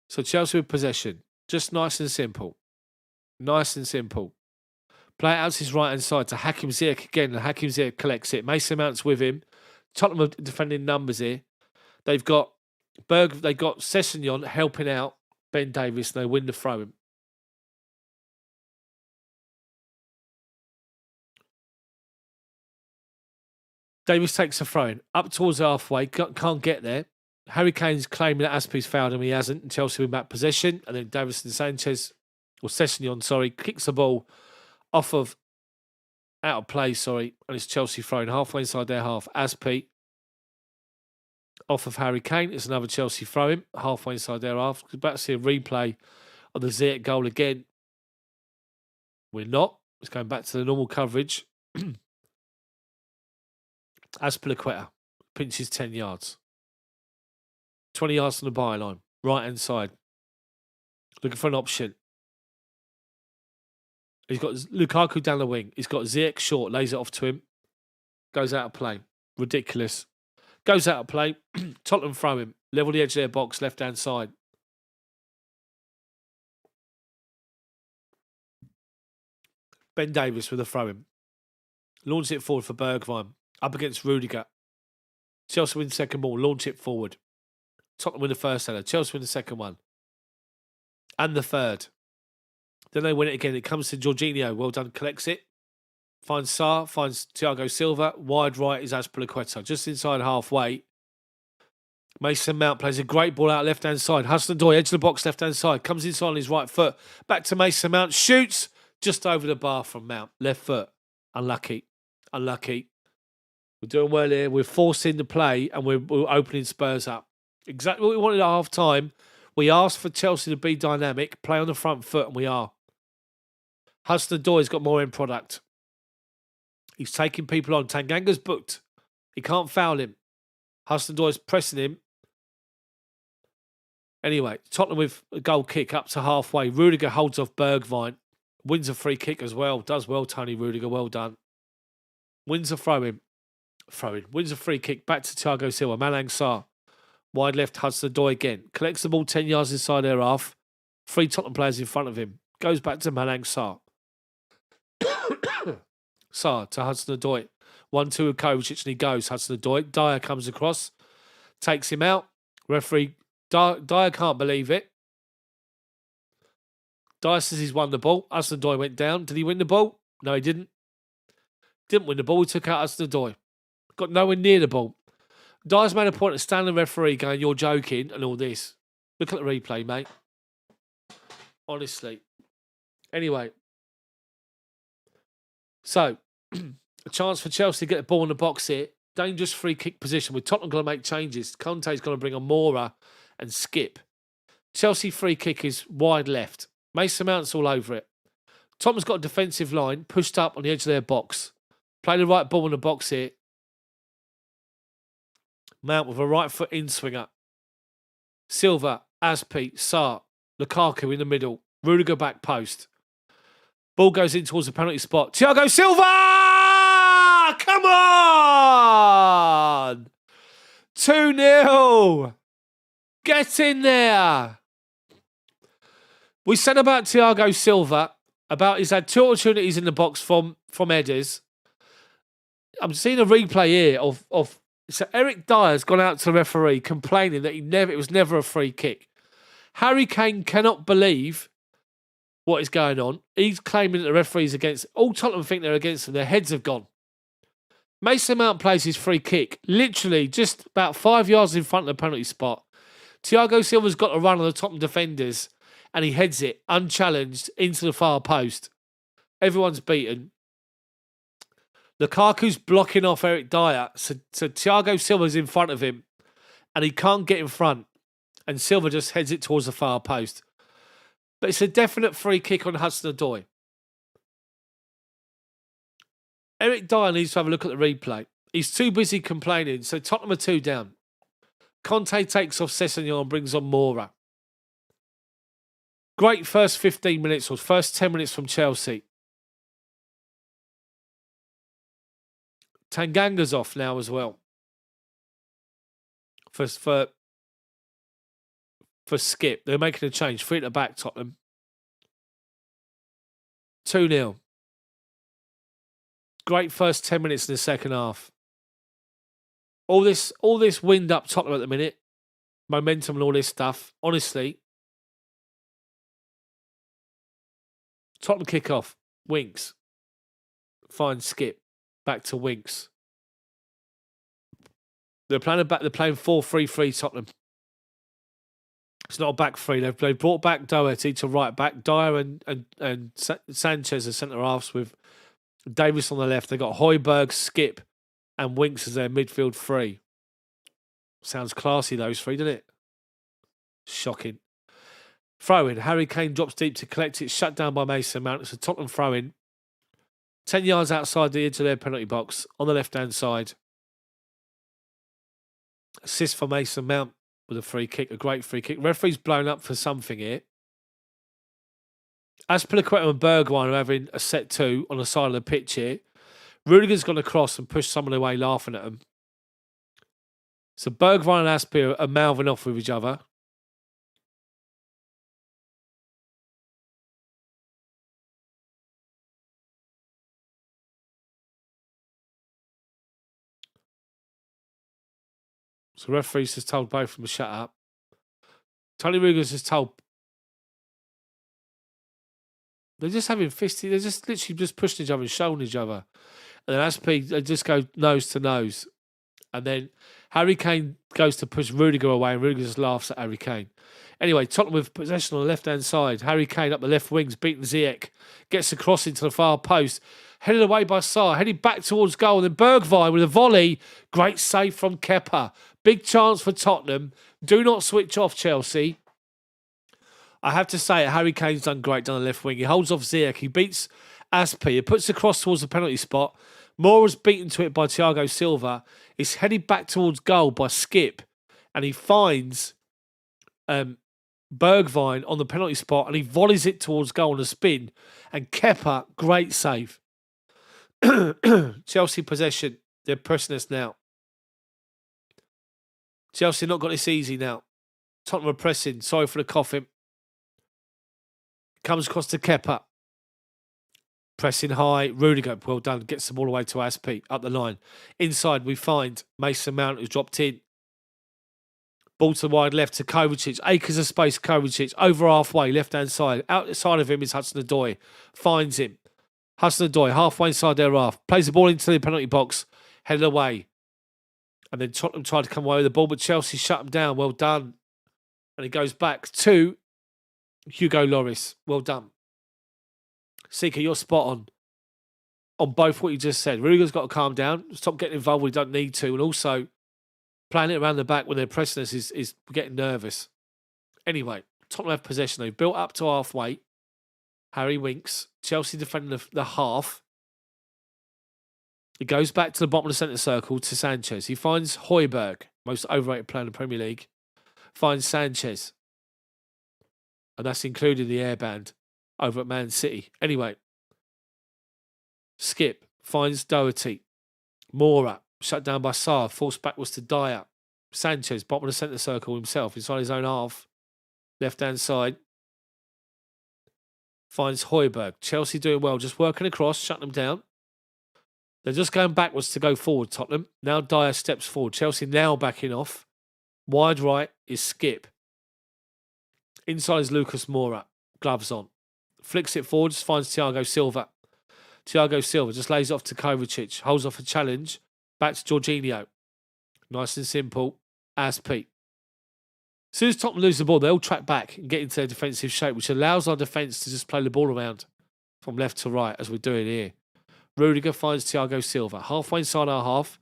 So Chelsea with possession. Just nice and simple. Nice and simple. Play it out to his right-hand side to Hakim Ziyech again, and Hakim Ziyech collects it. Mason Mount's with him. Tottenham are defending numbers here. They've got Sessegnon helping out Ben Davies, and they win the throw-in. Davies takes a throw-in. Up towards halfway, can't get there. Harry Kane's claiming that Aspi's fouled him, he hasn't, and Chelsea win back possession, and then Sessegnon, kicks the ball out of play, and it's Chelsea throwing halfway inside their half. Aspi off of Harry Kane, it's another Chelsea throwing halfway inside their half. We're about to see a replay of the Ziyech goal again. We're not. It's going back to the normal coverage. Azpilicueta pinches 10 yards. 20 yards from the byline, right-hand side. Looking for an option. He's got Lukaku down the wing. He's got Ziyech short, lays it off to him. Goes out of play. Ridiculous. Goes out of play. Tottenham throw him. Level the edge of their box, left-hand side. Ben Davies with a throw-in. Launches it forward for Bergwijn. Up against Rudiger. Chelsea win the second ball. Launch it forward. Tottenham win the first header. Chelsea win the second one. And the third. Then they win it again. It comes to Jorginho. Well done. Collects it. Finds Sarr. Finds Thiago Silva. Wide right is Azpilicueta. Just inside halfway. Mason Mount plays a great ball out left-hand side. Hudson-Odoi, edge of the box, left-hand side. Comes inside on his right foot. Back to Mason Mount. Shoots. Just over the bar from Mount. Left foot. Unlucky. We're doing well here. We're forcing the play and we're opening Spurs up. Exactly what we wanted at half-time. We asked for Chelsea to be dynamic, play on the front foot, and we are. Hudson-Odoi's got more end product. He's taking people on. Tanganga's booked. He can't foul him. Hudson-Odoi's pressing him. Anyway, Tottenham with a goal kick up to halfway. Rudiger holds off Bergwijn. Wins a free kick as well. Does well, Tony Rudiger. Well done. Wins a throw-in. Wins a free kick back to Thiago Silva. Malang Sarr. Wide left, Hudson-Odoi again. Collects the ball 10 yards inside their half. 3 Tottenham players in front of him. Goes back to Malang Sarr. Sarr to Hudson-Odoi. 1-2 with Kovacic and he goes. Hudson-Odoi. Dyer comes across. Takes him out. Referee Dyer can't believe it. Dyer says he's won the ball. Hudson-Odoi went down. Did he win the ball? No, he didn't. Didn't win the ball. He took out Hudson-Odoi. Got nowhere near the ball. Dyer's made a point of standing the referee going, you're joking and all this. Look at the replay, mate. Honestly. Anyway. So, a chance for Chelsea to get the ball in the box here. Dangerous free kick position with Tottenham going to make changes. Conte's going to bring on Mora and Skip. Chelsea free kick is wide left. Mason Mount's all over it. Tottenham's got a defensive line pushed up on the edge of their box. Play the right ball in the box here. Mount with a right foot in swinger. Silva, Aspi, Sarr, Lukaku in the middle. Rudiger back post. Ball goes in towards the penalty spot. Thiago Silva! Come on! 2-0. Get in there. We said about Thiago Silva, he's had 2 opportunities in the box from headers. I'm seeing a replay here of so Eric Dyer's gone out to the referee complaining that it was never a free kick. Harry Kane cannot believe what is going on. He's claiming that the referee's against. All Tottenham think they're against him. Their heads have gone. Mason Mount plays his free kick, literally just about 5 yards in front of the penalty spot. Thiago Silva's got a run on the Tottenham defenders, and he heads it unchallenged into the far post. Everyone's beaten. Lukaku's blocking off Eric Dyer, so Thiago Silva's in front of him, and he can't get in front, and Silva just heads it towards the far post. But it's a definite free kick on Hudson-Odoi. Eric Dyer needs to have a look at the replay. He's too busy complaining, so Tottenham are 2 down. Conte takes off Sessegnon and brings on Moura. Great first 15 minutes or first 10 minutes from Chelsea. Tanganga's off now as well. For Skip. They're making a change. 3 at the back, Tottenham. 2-0. Great first 10 minutes in the second half. All this wind up Tottenham at the minute. Momentum and all this stuff. Honestly. Tottenham kick off. Winks. Fine Skip. Back to Winks. They're playing 4-3-3 Tottenham. It's not a back three. They've brought back Doherty to right back. Dyer and Sanchez as centre halves with Davis on the left. They've got Højbjerg, Skip, and Winks as their midfield 3. Sounds classy, those 3, doesn't it? Shocking. Throw in. Harry Kane drops deep to collect it. Shut down by Mason Mount. It's a Tottenham throw in. 10 yards outside the edge of their penalty box on the left-hand side. Assist for Mason Mount with a free kick, a great free kick. Referee's blown up for something here. Azpilicueta and Bergwijn are having a set 2 on the side of the pitch here. Rudiger's gone across and pushed someone away laughing at them. So Bergwijn and Aspi are mouthing off with each other. So the referee's just told both of them to shut up. Tony Rudiger's just told. They're just having fisty. They're just literally just pushing each other and showing each other. And then Aspi, they just go nose to nose. And then Harry Kane goes to push Rudiger away, and Rudiger just laughs at Harry Kane. Anyway, Tottenham with possession on the left-hand side. Harry Kane up the left wings, beating Ziyech. Gets across into the far post. Headed away by Sarr. Headed back towards goal. And then Bergwijn with a volley. Great save from Kepa. Big chance for Tottenham. Do not switch off, Chelsea. I have to say, Harry Kane's done great down the left wing. He holds off Ziyech. He beats Aspi. He puts the cross towards the penalty spot. Moura's beaten to it by Thiago Silva. It's headed back towards goal by Skip. And he finds Bergwijn on the penalty spot. And he volleys it towards goal on a spin. And Kepa, great save. Chelsea possession. They're pressing us now. Chelsea not got this easy now. Tottenham are pressing. Sorry for the coughing. Comes across to Kepa. Pressing high. Rudiger, well done. Gets the ball away to Aspi. Up the line. Inside we find Mason Mount who's dropped in. Ball to the wide left to Kovacic. Acres of space, Kovacic. Over halfway, left-hand side. Outside of him is Hudson-Odoi. Finds him. Hudson-Odoi, halfway inside their half. Plays the ball into the penalty box. Headed away. And then Tottenham tried to come away with the ball, but Chelsea shut him down. Well done. And he goes back to Hugo Lloris. Well done. Seeker, you're spot on both what you just said. Rudiger's got to calm down. Stop getting involved when you don't need to. And also, playing it around the back when they're pressing us is getting nervous. Anyway, Tottenham have possession. They've built up to halfway. Harry Winks. Chelsea defending the half. He goes back to the bottom of the centre circle to Sanchez. He finds Højbjerg, most overrated player in the Premier League. Finds Sanchez. And that's including the airband over at Man City. Anyway. Skip finds Doherty. Moura, shut down by Sarr. Forced backwards to Dyer. Sanchez, bottom of the centre circle himself, inside his own half. Left-hand side. Finds Højbjerg. Chelsea doing well, just working across, shutting them down. They're just going backwards to go forward, Tottenham. Now Dyer steps forward. Chelsea now backing off. Wide right is Skip. Inside is Lucas Moura. Gloves on. Flicks it forwards, finds Thiago Silva. Thiago Silva just lays it off to Kovacic. Holds off a challenge. Back to Jorginho. Nice and simple. As Pete. As soon as Tottenham lose the ball, they all track back and get into their defensive shape, which allows our defence to just play the ball around from left to right, as we're doing here. Rudiger finds Thiago Silva. Halfway inside our half.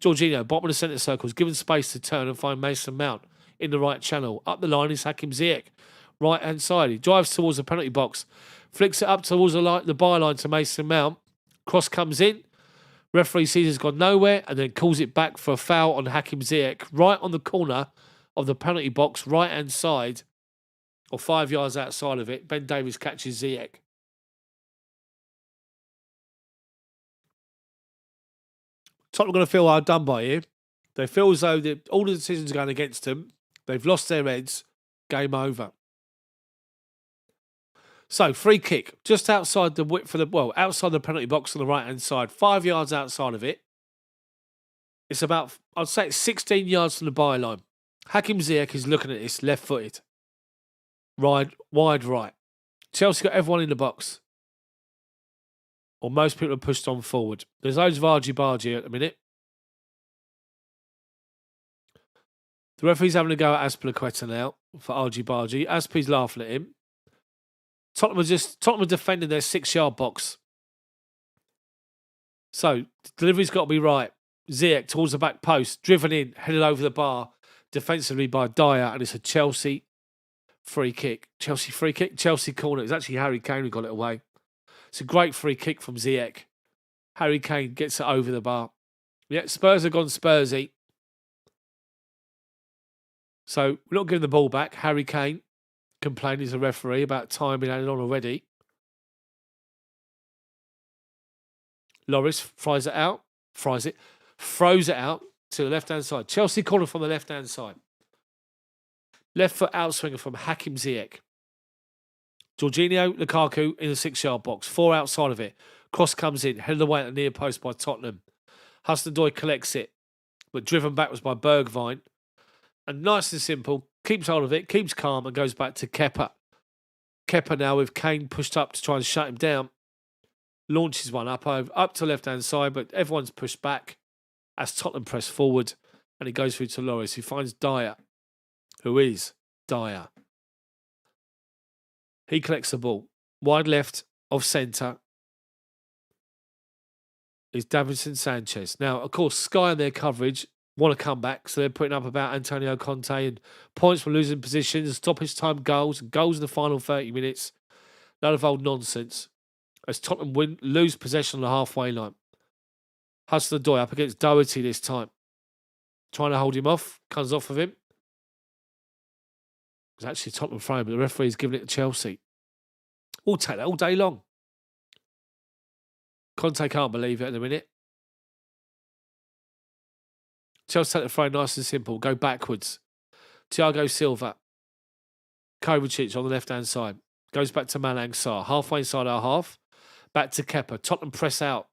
Jorginho, bottom of the centre circle, is given space to turn and find Mason Mount in the right channel. Up the line is Hakim Ziyech. Right-hand side. He drives towards the penalty box. Flicks it up towards the byline to Mason Mount. Cross comes in. Referee sees it's gone nowhere and then calls it back for a foul on Hakim Ziyech. Right on the corner of the penalty box, right-hand side, or 5 yards outside of it. Ben Davies catches Ziyech. Tottenham are going to feel hard done by here. They feel as though all the decisions are going against them. They've lost their heads. Game over. So, free kick, just outside the width outside the penalty box on the right-hand side, 5 yards outside of it. It's about, I'd say it's 16 yards from the byline. Hakim Ziyech is looking at this, left-footed. Wide right. Chelsea got everyone in the box. Or most people are pushed on forward. There's loads of argy-bargy at the minute. The referee's having a go at Azpilicueta now for argy-bargy. Azpi's laughing at him. Tottenham are defending their 6-yard box. So, delivery's got to be right. Ziyech towards the back post, driven in, headed over the bar, defensively by Dyer, and it's a Chelsea free kick. Chelsea corner. It's actually Harry Kane who got it away. It's a great free kick from Ziyech. Harry Kane gets it over the bar. Yeah, Spurs have gone Spursy. So, we're not giving the ball back. Harry Kane complaining to the referee about time being added on already. Loris throws it out to the left-hand side. Chelsea corner from the left-hand side. Left foot outswinger from Hakim Ziyech. Jorginho, Lukaku in the 6-yard box. 4 outside of it. Cross comes in, headed away at the near post by Tottenham. Hudson-Odoi collects it, but driven backwards by Bergwijn. And nice and simple, keeps hold of it, keeps calm, and goes back to Kepa. Kepa now with Kane pushed up to try and shut him down. Launches one up to left-hand side, but everyone's pushed back as Tottenham press forward, and it goes through to Loris, who finds Dyer. Who is Dyer? He collects the ball. Wide left of centre is Davinson Sanchez. Now, of course, Sky and their coverage want to come back, so they're putting up about Antonio Conte and points for losing positions, stoppage time goals in the final 30 minutes. None of old nonsense. As Tottenham lose possession on the halfway line. Hudson-Odoi up against Doherty this time. Trying to hold him off. Comes off of him. It's actually a Tottenham frame, but the referee's giving it to Chelsea. We'll take that all day long. Conte can't believe it in a minute. Chelsea take the throw nice and simple. Go backwards. Thiago Silva. Kovacic on the left-hand side. Goes back to Malang Sarr. Halfway inside our half. Back to Kepa. Tottenham press out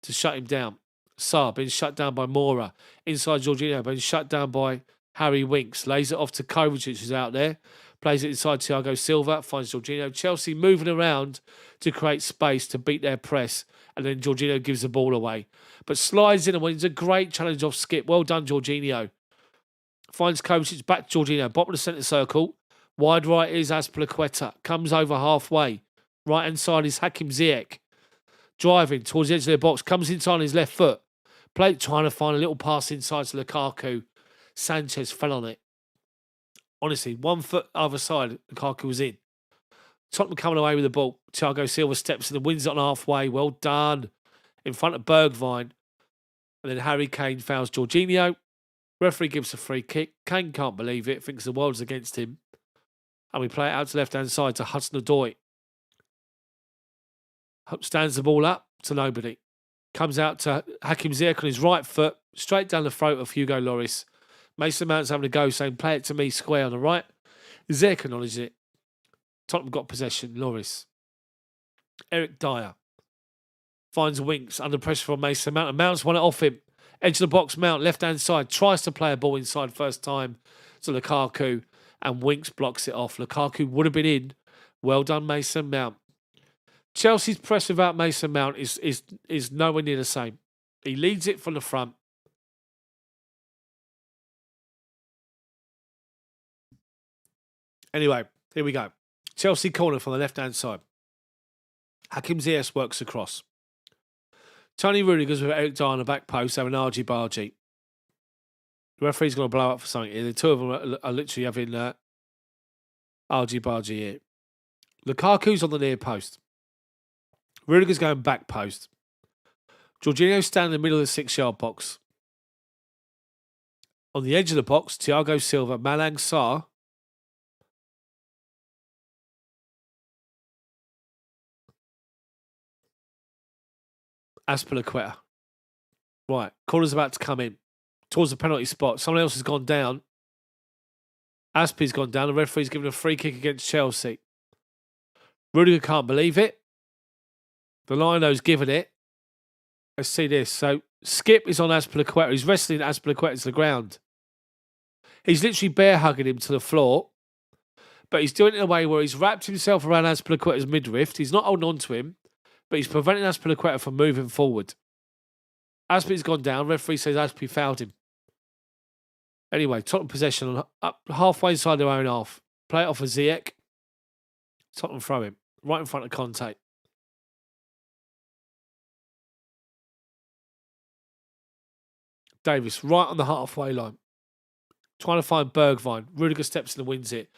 to shut him down. Sarr being shut down by Mora. Inside Jorginho being shut down by Harry Winks. Lays it off to Kovacic, who's out there. Plays it inside Thiago Silva. Finds Jorginho. Chelsea moving around to create space to beat their press. And then Jorginho gives the ball away. But slides in and wins a great challenge off skip. Well done, Jorginho. Finds Kovacic back to Jorginho. Bottom of the centre circle. Wide right is Azpilicueta. Comes over halfway. Right hand side is Hakim Ziyech. Driving towards the edge of their box. Comes inside on his left foot. Trying to find a little pass inside to Lukaku. Sanchez fell on it. Honestly, 1 foot either side, Lukaku was in. Tottenham coming away with the ball. Thiago Silva steps in and wins it on halfway. Well done. In front of Bergwijn. And then Harry Kane fouls Jorginho. Referee gives a free kick. Kane can't believe it. Thinks the world's against him. And we play it out to the left-hand side to Hudson-Odoi. Stands the ball up to nobody. Comes out to Hakim Ziyech on his right foot. Straight down the throat of Hugo Lloris. Mason Mount's having a go, saying, play it to me square on the right. Ziyech acknowledges it. Tottenham got possession. Lloris. Eric Dyer. Finds Winks under pressure from Mason Mount. And Mount's won it off him. Edge of the box, Mount, left-hand side. Tries to play a ball inside first time to Lukaku. And Winks blocks it off. Lukaku would have been in. Well done, Mason Mount. Chelsea's press without Mason Mount is nowhere near the same. He leads it from the front. Anyway, here we go. Chelsea corner from the left-hand side. Hakim Ziyech works across. Tony Rudiger's with Eric Dyer on the back post having argy-bargy. The referee's going to blow up for something here. The two of them are literally having argy-bargy here. Lukaku's on the near post. Rudiger's going back post. Jorginho's standing in the middle of the 6-yard box. On the edge of the box, Thiago Silva, Malang Sarr, Azpilicueta. Right, corner's about to come in towards the penalty spot. Someone else has gone down. Aspi's gone down. The referee's given a free kick against Chelsea. Rudiger can't believe it. The Liono's given it. Let's see this. So Skip is on Azpilicueta. He's wrestling Azpilicueta to the ground. He's literally bear hugging him to the floor. But he's doing it in a way where he's wrapped himself around Azpilicueta's midriff. He's not holding on to him, but he's preventing Azpilicueta from moving forward. Aspi's gone down. Referee says Aspi fouled him. Anyway, Tottenham possession up halfway inside their own half. Play it off of Ziyech. Tottenham throw him right in front of Conte. Davis right on the halfway line. Trying to find Bergwijn. Rudiger steps in and wins it.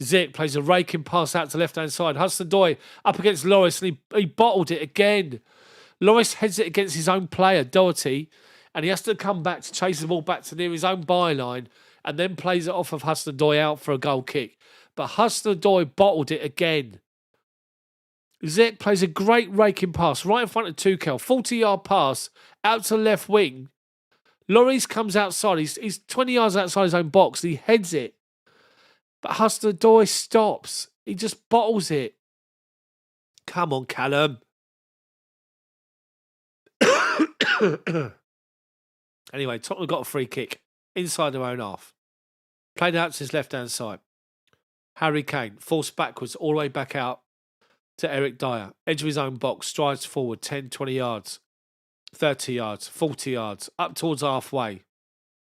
Ziyech plays a raking pass out to left-hand side. Hudson-Odoi up against Lloris and he bottled it again. Lloris heads it against his own player, Doherty, and he has to come back to chase the ball back to near his own byline and then plays it off of Hudson-Odoi out for a goal kick. But Hudson-Odoi bottled it again. Ziyech plays a great raking pass right in front of Tuchel. 40-yard pass out to the left wing. Lloris comes outside. He's 20 yards outside his own box. He heads it. But Hudson-Odoi stops. He just bottles it. Come on, Callum. Anyway, Tottenham got a free kick inside their own half. Played out to his left-hand side. Harry Kane forced backwards all the way back out to Eric Dyer. Edge of his own box, strides forward 10, 20 yards, 30 yards, 40 yards, up towards halfway.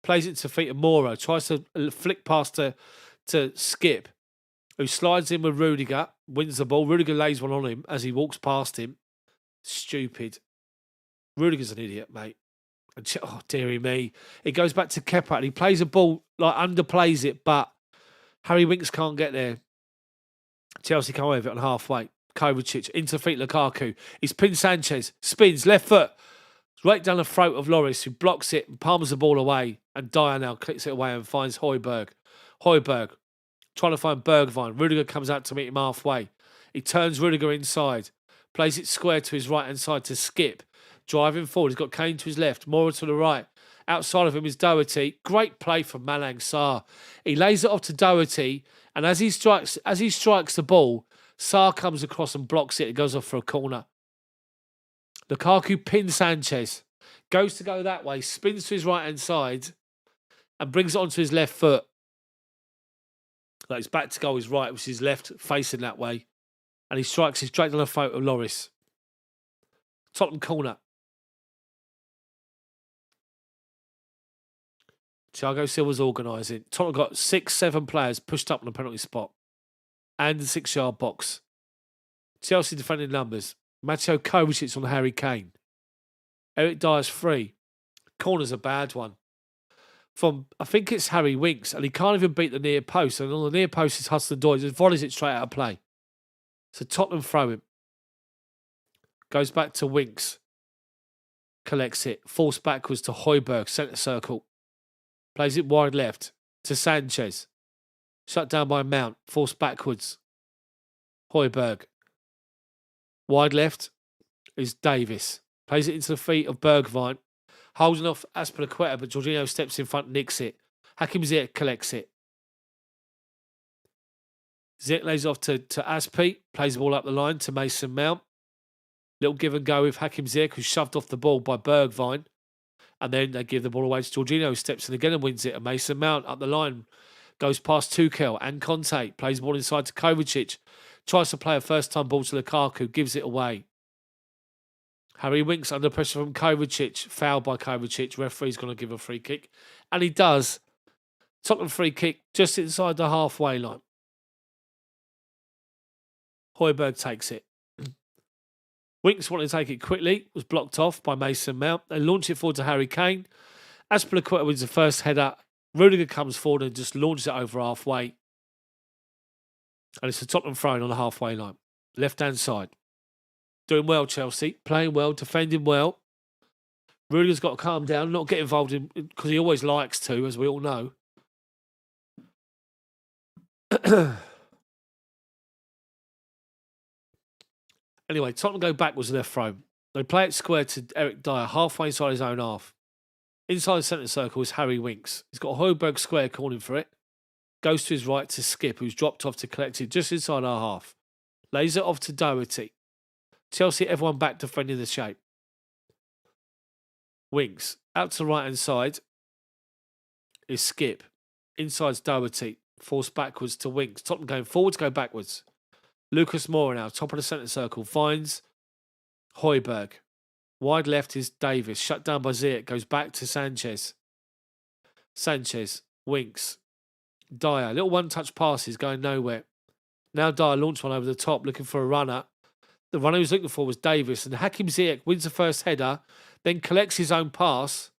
Plays it to feet of Moro. Tries to flick past to Skip, who slides in with Rudiger, wins the ball. Rudiger lays one on him as he walks past him. Stupid. Rudiger's an idiot, mate. And oh, dearie me. It goes back to Kepa and he plays a ball, like underplays it, but Harry Winks can't get there. Chelsea come away with it on halfway. Kovacic into feet Lukaku. He's pinned Sanchez. Spins, left foot. Right down the throat of Lloris, who blocks it and palms the ball away. And Dyer now clicks it away and finds Højbjerg. Højbjerg trying to find Bergwijn. Rudiger comes out to meet him halfway. He turns Rudiger inside. Plays it square to his right-hand side to Skip. Driving forward. He's got Kane to his left. Mora to the right. Outside of him is Doherty. Great play from Malang Sarr. He lays it off to Doherty. And as he strikes the ball, Sarr comes across and blocks it. It goes off for a corner. Lukaku pins Sanchez. Goes to go that way. Spins to his right-hand side. And brings it onto his left foot. Like his back to goal is right, which is left facing that way. And he strikes his straight on the throat of Lloris. Tottenham corner. Thiago Silva's organising. Tottenham got 6-7 players pushed up on the penalty spot. And the 6-yard box. Chelsea defending numbers. Mateo Kovacic on Harry Kane. Eric Dyer's free. Corner's a bad one. From, I think it's Harry Winks, and he can't even beat the near post. And on the near post is Hudson-Odoi. He just volleys it straight out of play. So Tottenham throw him. Goes back to Winks. Collects it. Forced backwards to Højbjerg, centre circle. Plays it wide left to Sanchez. Shut down by Mount. Forced backwards. Højbjerg. Wide left is Davis. Plays it into the feet of Bergwijn. Holding off Azpilicueta, but Jorginho steps in front, nicks it. Hakim Ziyech collects it. Ziyech lays off to Aspi. Plays the ball up the line to Mason Mount. Little give and go with Hakim Ziyech, who's shoved off the ball by Bergwijn. And then they give the ball away to Jorginho, who steps in again and wins it. And Mason Mount up the line goes past Tuchel and Conte. Plays the ball inside to Kovacic. Tries to play a first-time ball to Lukaku, gives it away. Harry Winks under pressure from Kovacic, fouled by Kovacic. Referee's going to give a free kick. And he does. Tottenham free kick just inside the halfway line. Højbjerg takes it. Winks wanted to take it quickly, was blocked off by Mason Mount. They launch it forward to Harry Kane. Azpilicueta wins the first header. Rudiger comes forward and just launches it over halfway. And it's a Tottenham throw-in on the halfway line. Left-hand side. Doing well, Chelsea. Playing well, defending well. Rudiger's got to calm down, not get involved in, because he always likes to, as we all know. Anyway, Tottenham go backwards in their throw. They play it square to Eric Dyer, halfway inside his own half. Inside the centre circle is Harry Winks. He's got Højbjerg square calling for it. Goes to his right to Skip, who's dropped off to collect it just inside our half. Lays it off to Doherty. Chelsea, everyone back defending the shape. Winks. Out to the right-hand side is Skip. Inside's Doherty. Forced backwards to Winks. Tottenham going forwards, go backwards. Lucas Moura now, top of the centre circle, finds Højbjerg. Wide left is Davis. Shut down by Ziyech. Goes back to Sanchez. Sanchez. Winks. Dyer. Little one-touch passes going nowhere. Now Dyer launched one over the top, looking for a runner. The runner he was looking for was Davis. And Hakim Ziyech wins the first header, then collects his own pass,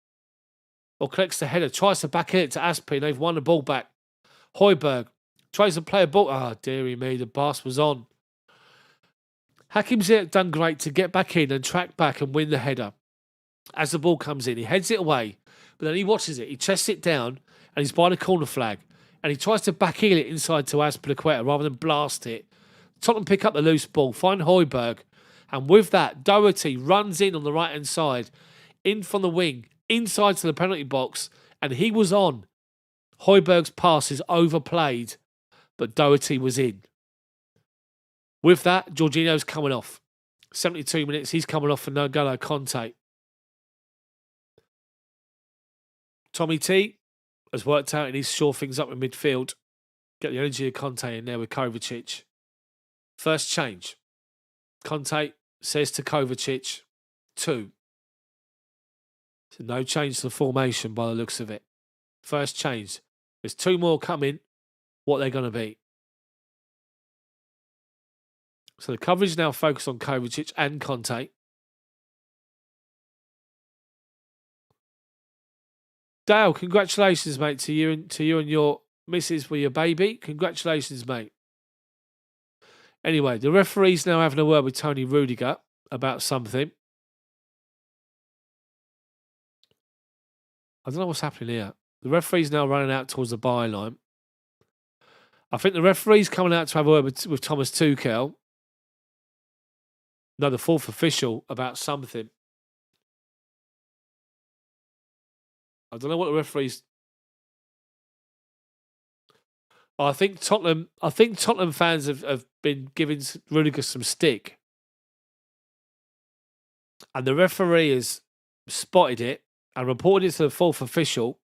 or collects the header, tries to back it to Aspi, and they've won the ball back. Højbjerg tries to play a ball. Ah, dearie me, the pass was on. Hakim Ziyech done great to get back in and track back and win the header. As the ball comes in, he heads it away, but then he watches it. He chests it down, and he's by the corner flag. And he tries to backheel it inside to Azpilicueta rather than blast it. Tottenham pick up the loose ball, find Højbjerg, and with that, Doherty runs in on the right-hand side, in from the wing, inside to the penalty box, and he was on. Højbjerg's pass is overplayed, but Doherty was in. With that, Jorginho's coming off. 72 minutes, he's coming off for N'Golo Conte. Tommy T has worked out and he's shore things up in midfield. Get the energy of Conte in there with Kovacic. First change. Conte says to Kovacic, 2. So no change to the formation by the looks of it. First change. There's 2 more coming. What they're going to be. So the coverage now focused on Kovacic and Conte. Dale, congratulations, mate, to you and your missus with your baby. Congratulations, mate. Anyway, the referee's now having a word with Tony Rudiger about something. I don't know what's happening here. The referee's now running out towards the byline. I think the referee's coming out to have a word with Thomas Tuchel. No, the 4th official about something. I don't know what the referee's. I think Tottenham fans have been giving Rudiger some stick. And the referee has spotted it and reported it to the 4th official.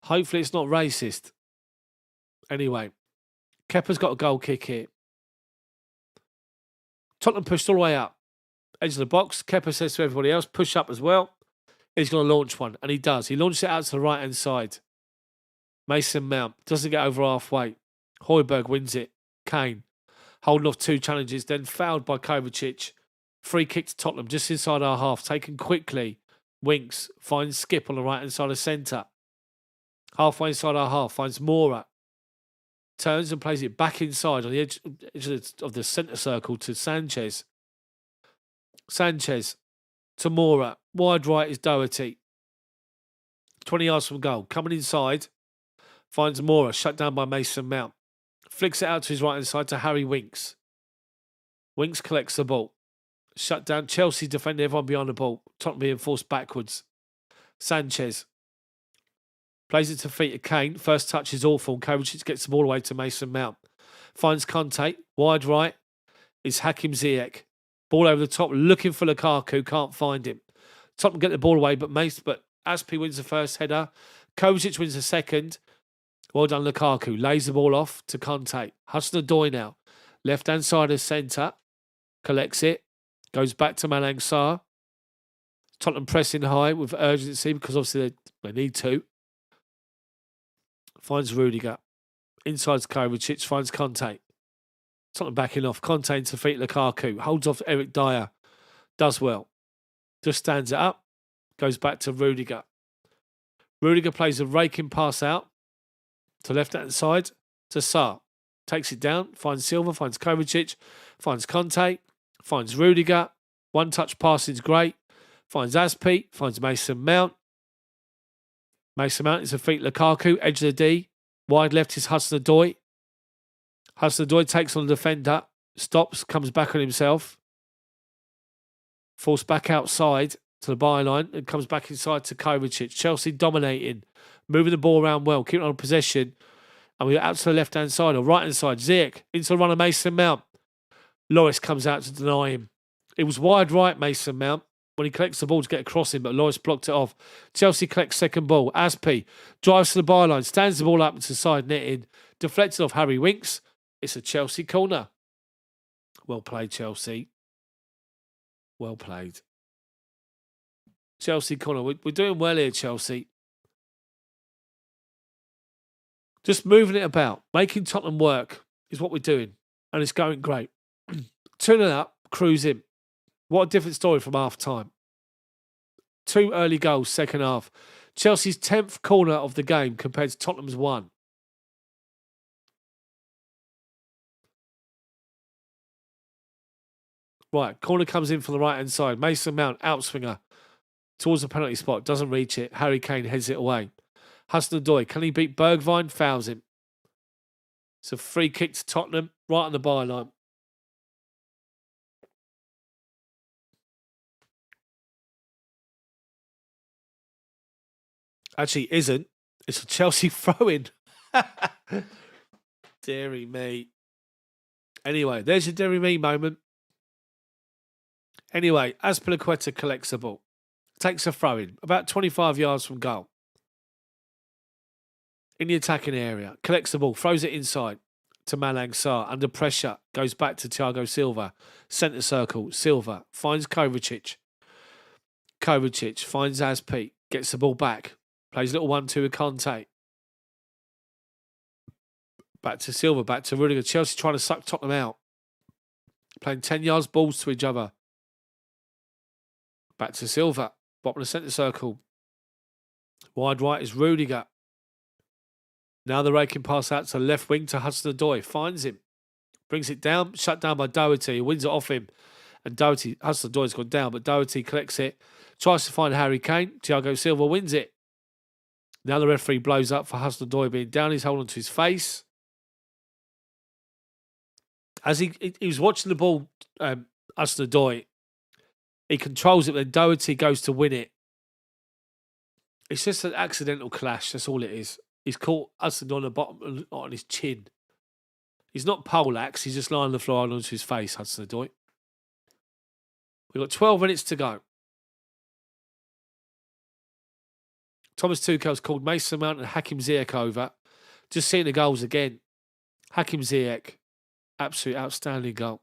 Hopefully it's not racist. Anyway, Kepa's got a goal kick here. Tottenham pushed all the way up. Edge of the box. Kepa says to everybody else, push up as well. He's going to launch one. And he does. He launches it out to the right-hand side. Mason Mount doesn't get over halfway. Højbjerg wins it. Kane holding off 2 challenges, then fouled by Kovacic. Free kick to Tottenham just inside our half, taken quickly. Winks finds Skip on the right-hand side of centre. Halfway inside our half, finds Moura. Turns and plays it back inside on the edge of the centre circle to Sanchez. Sanchez to Moura. Wide right is Doherty. 20 yards from goal. Coming inside. Finds Moura. Shut down by Mason Mount. Flicks it out to his right-hand side to Harry Winks. Winks collects the ball. Shut down. Chelsea defending everyone behind the ball. Tottenham being forced backwards. Sanchez. Plays it to feet of Kane. First touch is awful. Kovacic gets the ball away to Mason Mount. Finds Conte. Wide right is Hakim Ziyech. Ball over the top. Looking for Lukaku. Can't find him. Tottenham get the ball away, but Aspi wins the first header. Kovacic wins the second. Well done, Lukaku. Lays the ball off to Conte. Hudson-Odoi now. Left-hand side of centre. Collects it. Goes back to Malang Sarr. Tottenham pressing high with urgency because obviously they need to. Finds Rudiger. Inside Kovacic. Finds Conte. Tottenham backing off. Conte into feet Lukaku. Holds off Eric Dyer. Does well. Just stands it up. Goes back to Rudiger. Rudiger plays a raking pass out to left-hand side to Sarr. Takes it down. Finds Silva. Finds Kovacic. Finds Conte. Finds Rudiger. One-touch passing's great. Finds Aspi. Finds Mason Mount. Mason Mount is a feet Lukaku. Edge of the D. Wide left is Hudson-Odoi. Hudson-Odoi takes on the defender. Stops. Comes back on himself. Forced back outside to the byline and comes back inside to Kovacic. Chelsea dominating. Moving the ball around well. Keeping on possession. And we're out to the left-hand side or right-hand side. Ziyech into the run of Mason Mount. Lloris comes out to deny him. It was wide right, Mason Mount, when he collects the ball to get across him, but Lloris blocked it off. Chelsea collects second ball. Aspi drives to the byline, stands the ball up into side netting, deflected off Harry Winks. It's a Chelsea corner. Well played, Chelsea. Well played. Chelsea corner. We're doing well here, Chelsea. Just moving it about, making Tottenham work is what we're doing, and it's going great. 2-0 up, cruising. What a different story from half time. 2 early goals, second half. Chelsea's 10th corner of the game compared to Tottenham's 1. Right, corner comes in from the right-hand side. Mason Mount, outswinger, towards the penalty spot. Doesn't reach it. Harry Kane heads it away. Hudson-Odoi, can he beat Bergwijn? Fouls him. It's a free kick to Tottenham, right on the byline. Actually, isn't. It's a Chelsea throw-in. Deary me. Anyway, there's your deary me moment. Anyway, Azpilicueta collects the ball. Takes a throw-in, about 25 yards from goal. In the attacking area, collects the ball, throws it inside to Malang Sarr. Under pressure, goes back to Thiago Silva. Centre circle, Silva finds Kovacic. Kovacic finds Aspi, gets the ball back. Plays a little 1-2 with Conte. Back to Silva, back to Rudiger. Chelsea trying to suck Tottenham out. Playing 10 yards balls to each other. Back to Silva, bottom of the centre circle. Wide right is Rudiger. Now the raking pass out to left wing to Hudson-Odoi. Finds him. Brings it down. Shut down by Doherty. He wins it off him. And Doherty, Hudson-Odoi's gone down, but Doherty collects it. Tries to find Harry Kane. Thiago Silva wins it. Now the referee blows up for Hudson-Odoi being down. He's holding to his face. As he was watching the ball, Hudson-Odoi, he controls it, but then Doherty goes to win it. It's just an accidental clash. That's all it is. He's caught Hudson on the bottom, on his chin. He's not poleaxe. He's just lying on the floor onto his face, Hudson-Odoi. We've got 12 minutes to go. Thomas Tuchel's called Mason Mount and Hakim Ziyech over. Just seeing the goals again. Hakim Ziyech, absolute outstanding goal.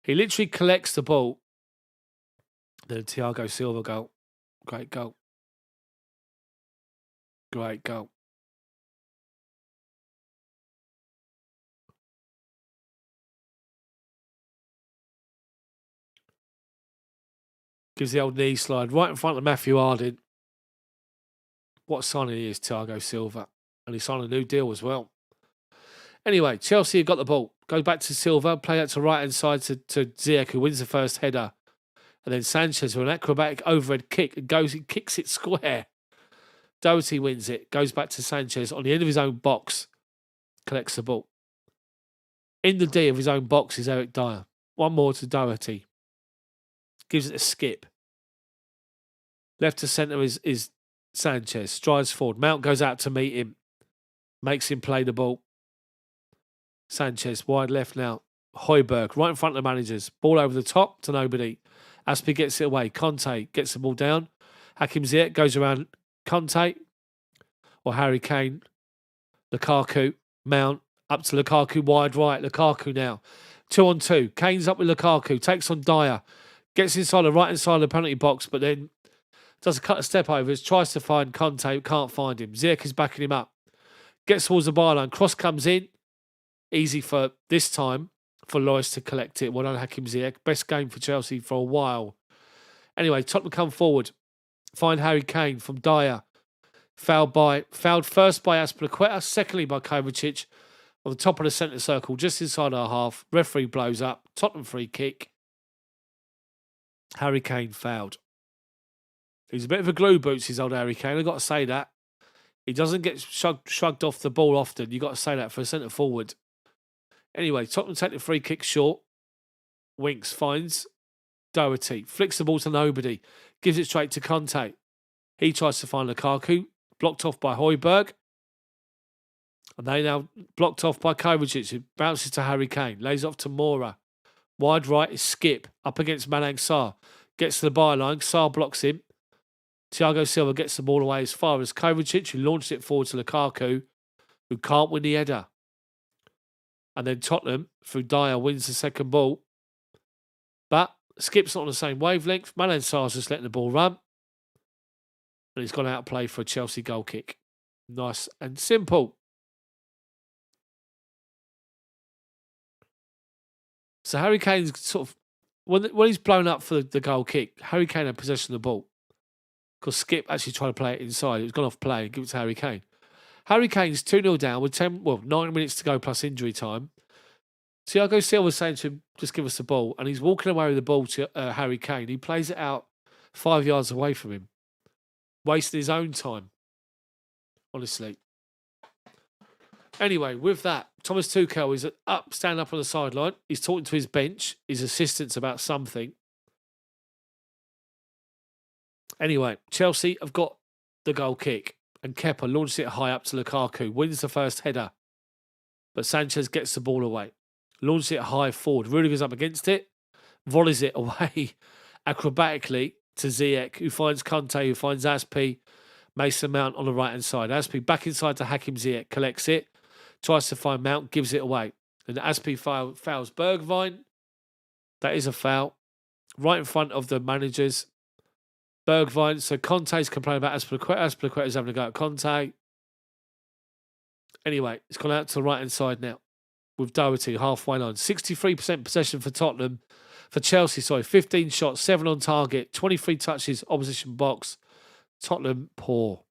He literally collects the ball. Then Thiago Silva goal. Great goal. Great goal. Gives the old knee slide right in front of Matthew Harding. What a signing he is, Thiago Silva. And he signed a new deal as well. Anyway, Chelsea have got the ball. Goes back to Silva. Play out to right-hand side to Ziyech, who wins the first header. And then Sanchez with an acrobatic overhead kick and kicks it square. Doherty wins it. Goes back to Sanchez on the end of his own box. Collects the ball. In the D of his own box is Eric Dyer. One more to Doherty. Gives it a skip. Left to centre is Sanchez. Strides forward. Mount goes out to meet him. Makes him play the ball. Sanchez wide left now. Højbjerg right in front of the managers. Ball over the top to nobody. Aspi gets it away. Conte gets the ball down. Hakim Ziyech goes around Conte. or Harry Kane. Lukaku, Mount, up to Lukaku, wide right. Lukaku now. 2-on-2. Kane's up with Lukaku, takes on Dyer. Gets inside the right-hand side of the penalty box, but then does a cut of step overs, tries to find Conte, can't find him. Ziyech is backing him up. Gets towards the byline. Cross comes in. Easy for this time for Lloris to collect it. Well done, Hakim Ziyech. Best game for Chelsea for a while. Anyway, Tottenham come forward. Find Harry Kane from Dyer. Fouled first by Azpilicueta, secondly by Kovacic on the top of the centre circle, just inside our half. Referee blows up. Tottenham free kick. Harry Kane fouled. He's a bit of a glue boots, his old Harry Kane. I've got to say that. He doesn't get shrugged off the ball often. You've got to say that for a centre forward. Anyway, Tottenham take the free kick short. Winks finds Doherty. Flicks the ball to nobody. Gives it straight to Conte. He tries to find Lukaku. Blocked off by Højbjerg. And they now blocked off by Kovacic, who bounces to Harry Kane. Lays off to Moura. Wide right is Skip. Up against Malang Sarr. Gets to the byline. Sarr blocks him. Thiago Silva gets the ball away as far as Kovacic, who launched it forward to Lukaku, who can't win the header. And then Tottenham, through Dyer, wins the second ball. But Skip's not on the same wavelength. Malang Sarr's just letting the ball run. And he's gone out of play for a Chelsea goal kick. Nice and simple. So Harry Kane's sort of, when he's blown up for the goal kick, Harry Kane had possession of the ball. Because Skip actually tried to play it inside. It was gone off play and give it to Harry Kane. Harry Kane's 2-0 down with 9 minutes to go plus injury time. Thiago Silva was saying to him, just give us the ball. And he's walking away with the ball to Harry Kane. He plays it out 5 yards away from him. Wasting his own time. Honestly. Anyway, with that, Thomas Tuchel is standing up on the sideline. He's talking to his bench, his assistants about something. Anyway, Chelsea have got the goal kick. And Kepa launches it high up to Lukaku. Wins the first header. But Sanchez gets the ball away. Launches it high forward. Rudiger's up against it. Volleys it away acrobatically to Ziyech, who finds Conte, who finds Aspi. Mason Mount on the right-hand side. Aspi back inside to Hakim Ziyech. Collects it. Tries to find Mount. Gives it away. And Aspi fouls Bergwijn. That is a foul. Right in front of the managers. Bergwijn. So Conte's complaining about Azpilicueta. Azpilicueta's having a go at Conte. Anyway, it's gone out to the right-hand side now. With Doherty halfway line. 63% possession for Tottenham. For Chelsea, 15 shots, 7 on target, 23 touches, opposition box. Tottenham poor.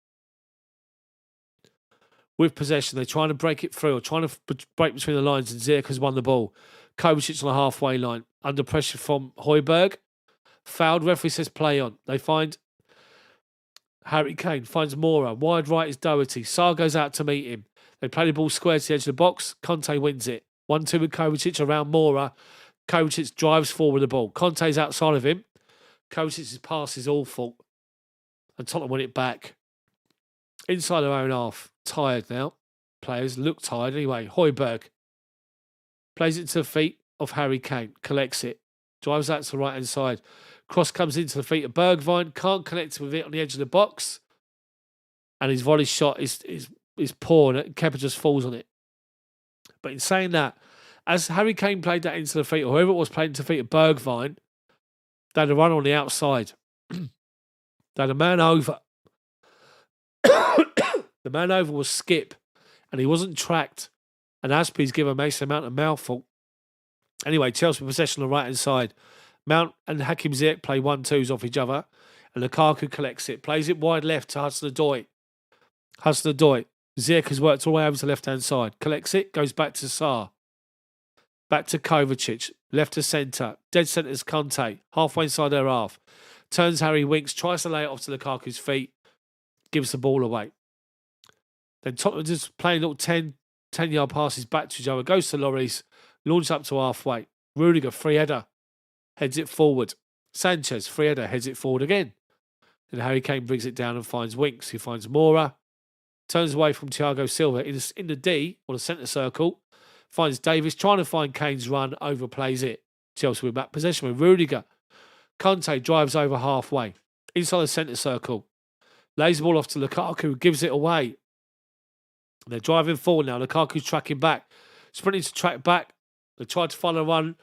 With possession, they're trying to break it through or trying to break between the lines, and Ziyech has won the ball. Kovacic on the halfway line. Under pressure from Højbjerg. Fouled, referee says play on. They find Harry Kane, finds Moura. Wide right is Doherty. Sarr goes out to meet him. They play the ball square to the edge of the box. Conte wins it. 1-2 with Kovacic around Moura. Kovacic drives forward the ball. Conte's outside of him. Kovacic's pass is awful. And Tottenham win it back. Inside their own half. Tired now. Players look tired anyway. Højbjerg plays it to the feet of Harry Kane. Collects it. Drives out to the right-hand side. Cross comes into the feet of Bergwijn. Can't connect with it on the edge of the box. And his volley shot is poor, and Kepa just falls on it. But in saying that, as Harry Kane played that into the feet, or whoever it was played into the feet of Bergwijn, they had a run on the outside. They had a man over. The man over was Skip, and he wasn't tracked. And Aspi's given Mason Mount a mouthful. Anyway, Chelsea possession on the right-hand side. Mount and Hakim Ziyech play 1-2s off each other, and Lukaku collects it. Plays it wide left to Hudson-Odoi. Hudson-Odoi. Ziyech has worked all the way over to the left-hand side. Collects it, goes back to Sarr. Back to Kovacic. Left to centre. Dead centre is Conte. Halfway inside their half. Turns Harry Winks. Tries to lay it off to Lukaku's feet. Gives the ball away. Then Tottenham just playing little 10-yard passes back to each other. Goes to Lloris. Launches up to halfway. Rudiger, free header. Heads it forward. Sanchez, free header. Heads it forward again. Then Harry Kane brings it down and finds Winks. He finds Moura. Turns away from Thiago Silva in the D, or the centre circle. Finds Davis, trying to find Kane's run, overplays it. Chelsea with back possession with Rudiger. Conte drives over halfway. Inside the centre circle. Lays the ball off to Lukaku, gives it away. They're driving forward now. Lukaku's tracking back, sprinting to track back. They tried to find a run.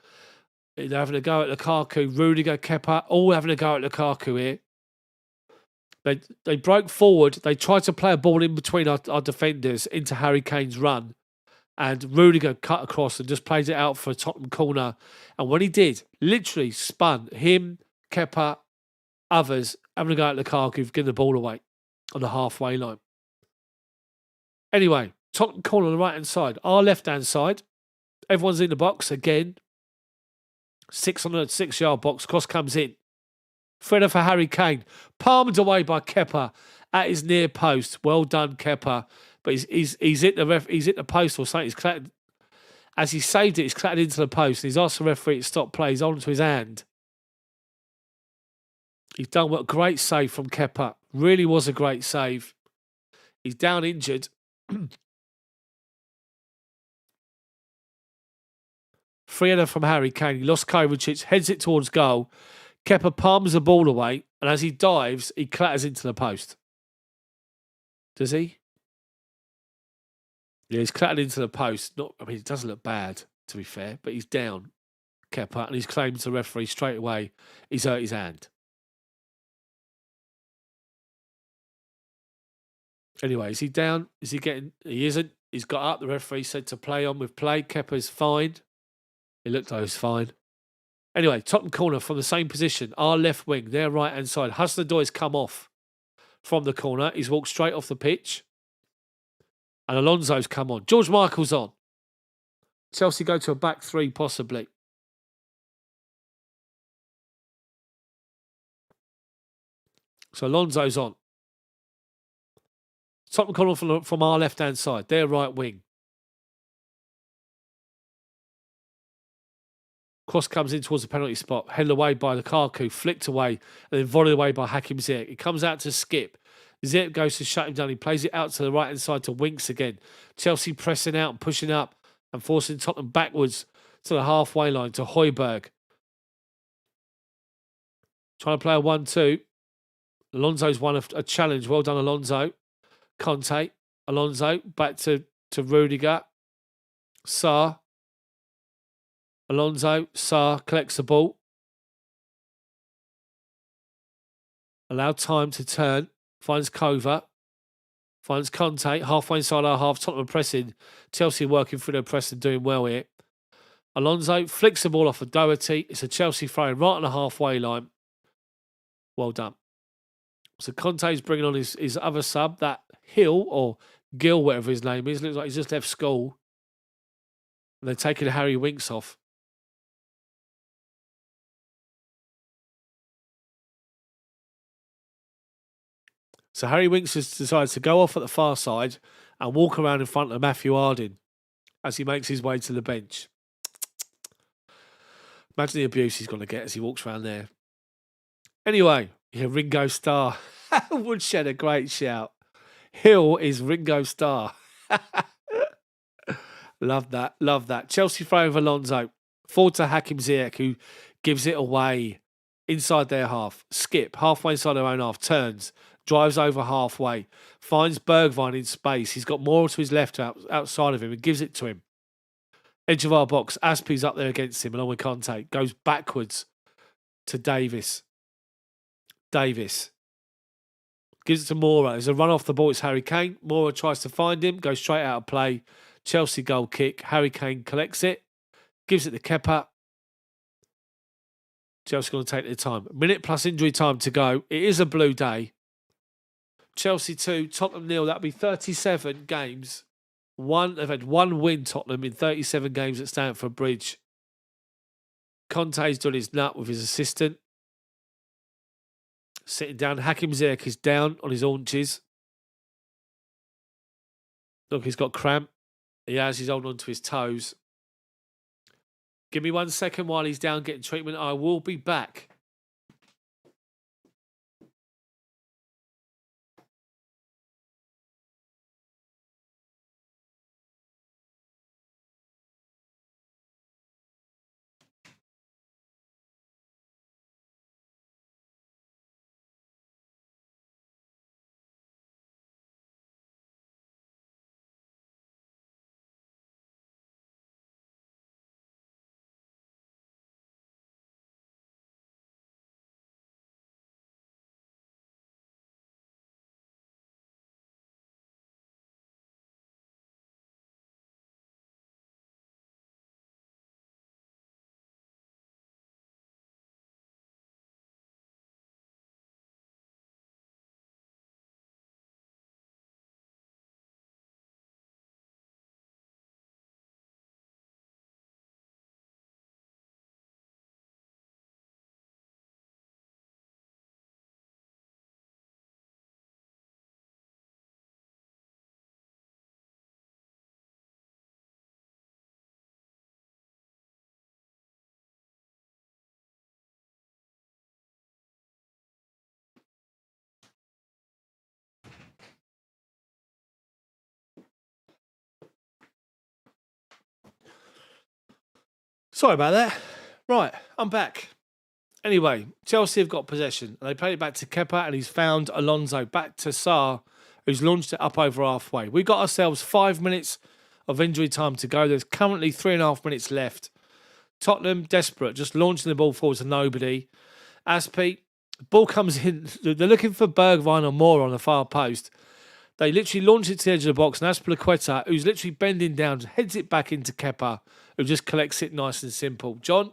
They're having a go at Lukaku. Rudiger, Kepa, all having a go at Lukaku here. They broke forward. They tried to play a ball in between our defenders into Harry Kane's run. And Rudiger cut across and just played it out for a Tottenham corner. And when he did, literally spun him, Kepa, others, having a go at Lukaku, giving the ball away on the halfway line. Anyway, Tottenham corner on the right-hand side. Our left-hand side, everyone's in the box again. 6 on the 6-yard box. Cross comes in. Threader for Harry Kane. Palmed away by Kepa at his near post. Well done, Kepa. But he's hit the post or something. He's clattered, as he saved it, he's clattered into the post. And he's asked the referee to stop play. He's holding to his hand. He's done a great save from Kepa. Really was a great save. He's down injured. Free-header from Harry Kane. He lost Kovacic, heads it towards goal. Kepa palms the ball away, and as he dives, he clatters into the post. Does he? Yeah, he's clattered into the post. It doesn't look bad, to be fair, but he's down, Kepa, and he's claimed to the referee straight away he's hurt his hand. Anyway, is he down? Is he getting... He isn't. He's got up. The referee said to play on with play. Kepa's fine. It looked like he was fine. Anyway, Tottenham corner from the same position. Our left wing, their right-hand side. Hudson-Odoi's come off from the corner. He's walked straight off the pitch. And Alonso's come on. George Michael's on. Chelsea go to a back three, possibly. So Alonso's on. Tottenham corner from our left-hand side. Their right wing. Cross comes in towards the penalty spot, headed away by Lukaku, flicked away, and then volleyed away by Hakim Ziyech. It comes out to Skip. Ziyech goes to shut him down. He plays it out to the right-hand side to Winks again. Chelsea pressing out and pushing up and forcing Tottenham backwards to the halfway line to Højbjerg. Trying to play a 1-2. Alonso's won a challenge. Well done, Alonso. Conte. Alonso back to Rudiger. Sarr. Alonso, Sarr collects the ball. Allowed time to turn. Finds Kova. Finds Conte. Halfway inside our half. Tottenham pressing. Chelsea working through their press and doing well here. Alonso flicks the ball off of Doherty. It's a Chelsea throw right on the halfway line. Well done. So Conte's bringing on his other sub, that Hill or Gill, whatever his name is. Looks like he's just left school. And they're taking Harry Winks off. So Harry Winks has decided to go off at the far side and walk around in front of Matthew Harding as he makes his way to the bench. Imagine the abuse he's going to get as he walks around there. Anyway, yeah, Ringo Starr. Woodshed, a great shout. Hill is Ringo Starr. Love that, love that. Chelsea throw over Alonso. Forward to Hakim Ziyech, who gives it away inside their half. Skip, halfway inside their own half, turns. Drives over halfway, finds Bergwijn in space. He's got more to his left outside of him and gives it to him. Edge of our box, Aspie's up there against him along with Conte. Goes backwards to Davis. Davis gives it to Moura. There's a run off the ball. It's Harry Kane. Moura tries to find him, goes straight out of play. Chelsea goal kick. Harry Kane collects it, gives it to Kepa. Chelsea going to take their time. A minute plus injury time to go. It is a blue day. Chelsea 2, Tottenham 0. That'll be 37 games. They've had one win, Tottenham, in 37 games at Stamford Bridge. Conte's done his nut with his assistant. Sitting down. Hakim Ziyech is down on his haunches. Look, he's got cramp. He has. He's holding on to his toes. Give me 1 second while he's down getting treatment. I will be back. Sorry about that. Right, I'm back. Anyway, Chelsea have got possession and they played it back to Kepa and he's found Alonso back to Sarr, who's launched it up over halfway. We've got ourselves 5 minutes of injury time to go. There's currently 3.5 minutes left. Tottenham, desperate, just launching the ball forward to nobody. Aspi, ball comes in. They're looking for Bergwijn or Moura on the far post. They literally launch it to the edge of the box, and Azpilicueta, who's literally bending down, heads it back into Kepa, who just collects it nice and simple. John,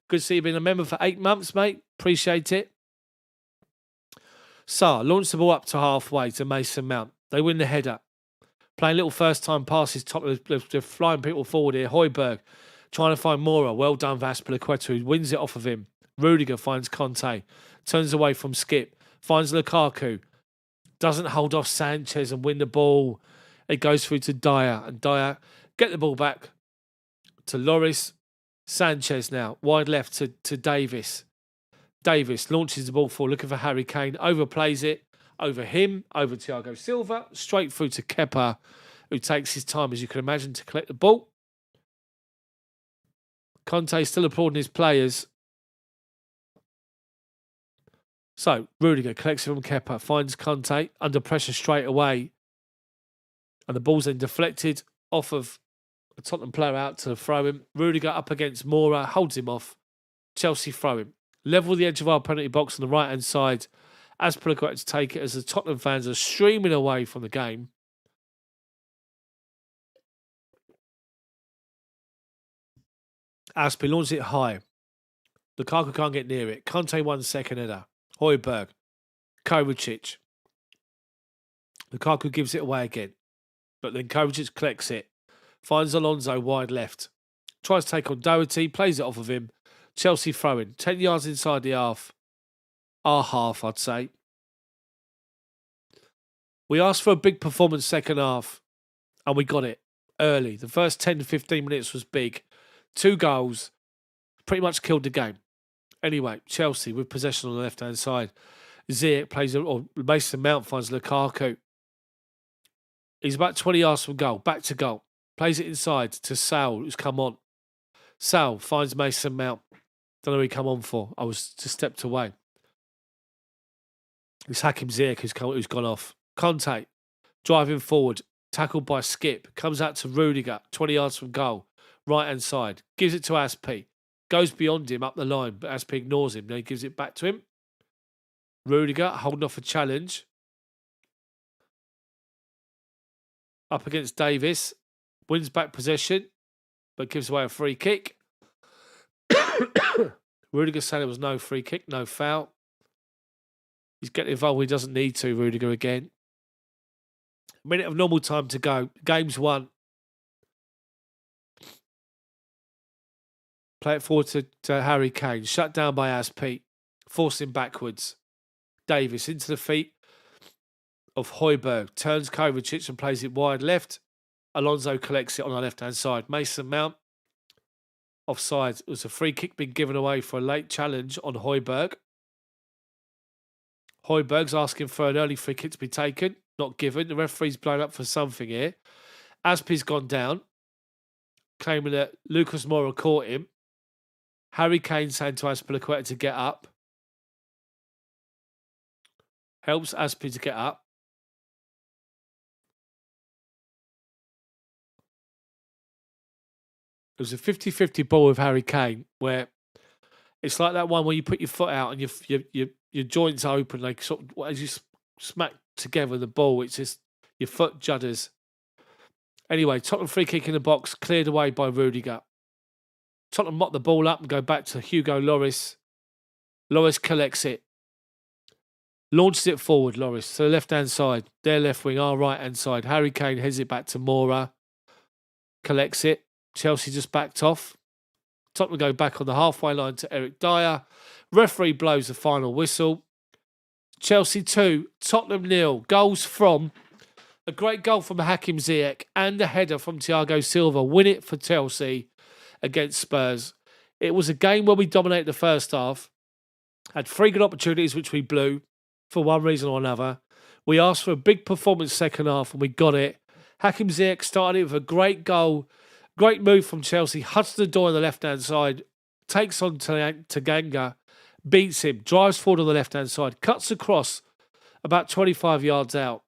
good to see you being a member for 8 months, mate. Appreciate it. Sarr launched the ball up to halfway to Mason Mount. They win the header. Playing little first-time passes. They're flying people forward here. Højbjerg trying to find Moura. Well done for Azpilicueta, who wins it off of him. Rudiger finds Conte. Turns away from Skip. Finds Lukaku. Doesn't hold off Sanchez and win the ball. It goes through to Dyer. And Dyer get the ball back to Lloris. Sanchez now. Wide left to Davis. Davis launches the ball forward, looking for Harry Kane. Overplays it. Over him. Over Thiago Silva. Straight through to Kepa, who takes his time, as you can imagine, to collect the ball. Conte still applauding his players. So, Rudiger collects it from Kepa, finds Conte, under pressure straight away. And the ball's then deflected off of a Tottenham player out to throw him. Rudiger up against Moura, holds him off. Chelsea throw him. Level the edge of our penalty box on the right-hand side. Azpilicueta to take it as the Tottenham fans are streaming away from the game. Aspi launches it high. Lukaku can't get near it. Conte 1 second header. Højbjerg, Kovacic. Lukaku gives it away again. But then Kovacic collects it. Finds Alonso wide left. Tries to take on Doherty. Plays it off of him. Chelsea throwing. 10 yards inside the half. Our half, I'd say. We asked for a big performance second half. And we got it early. The first 10 to 15 minutes was big. 2 goals. Pretty much killed the game. Anyway, Chelsea with possession on the left-hand side. Ziyech plays, or Mason Mount finds Lukaku. He's about 20 yards from goal. Back to goal. Plays it inside to Sal, who's come on. Sal finds Mason Mount. Don't know who he come on for. I was just stepped away. It's Hakim Ziyech who's gone off. Conte driving forward. Tackled by Skip. Comes out to Rudiger. 20 yards from goal. Right-hand side. Gives it to Aspi. Goes beyond him up the line, but Aspi ignores him. Then he gives it back to him. Rudiger holding off a challenge. Up against Davis. Wins back possession, but gives away a free kick. Rudiger saying it was no free kick, no foul. He's getting involved when he doesn't need to, Rudiger again. Minute of normal time to go. Game's won. Play it forward to Harry Kane. Shut down by Aspi. Forcing backwards. Davis into the feet of Højbjerg. Turns Kovacic and plays it wide left. Alonso collects it on the left-hand side. Mason Mount. Offside. It was a free kick being given away for a late challenge on Højbjerg. Højbjerg's asking for an early free kick to be taken. Not given. The referee's blown up for something here. Aspi's gone down. Came in that Lucas Moura caught him. Harry Kane saying to Azpilicueta to get up. Helps Aspi to get up. It was a 50-50 ball with Harry Kane where it's like that one where you put your foot out and your joints are open, like sort of, as you smack together the ball, it's just your foot judders. Anyway, Tottenham free kick in the box, cleared away by Rudiger. Tottenham mop the ball up and go back to Hugo Lloris. Lloris collects it. Launches it forward, Lloris, to the left-hand side. Their left wing, our right-hand side. Harry Kane heads it back to Moura. Collects it. Chelsea just backed off. Tottenham go back on the halfway line to Eric Dyer. Referee blows the final whistle. Chelsea 2, Tottenham 0. Goals from a great goal from Hakim Ziyech and a header from Thiago Silva. Win it for Chelsea against Spurs. It was a game where we dominated the first half. Had 3 good opportunities which we blew for one reason or another. We asked for a big performance second half and we got it. Hakim Ziyech started it with a great goal. Great move from Chelsea. Hudson-Odoi on the left-hand side. Takes on Tanganga. Beats him. Drives forward on the left-hand side. Cuts across about 25 yards out.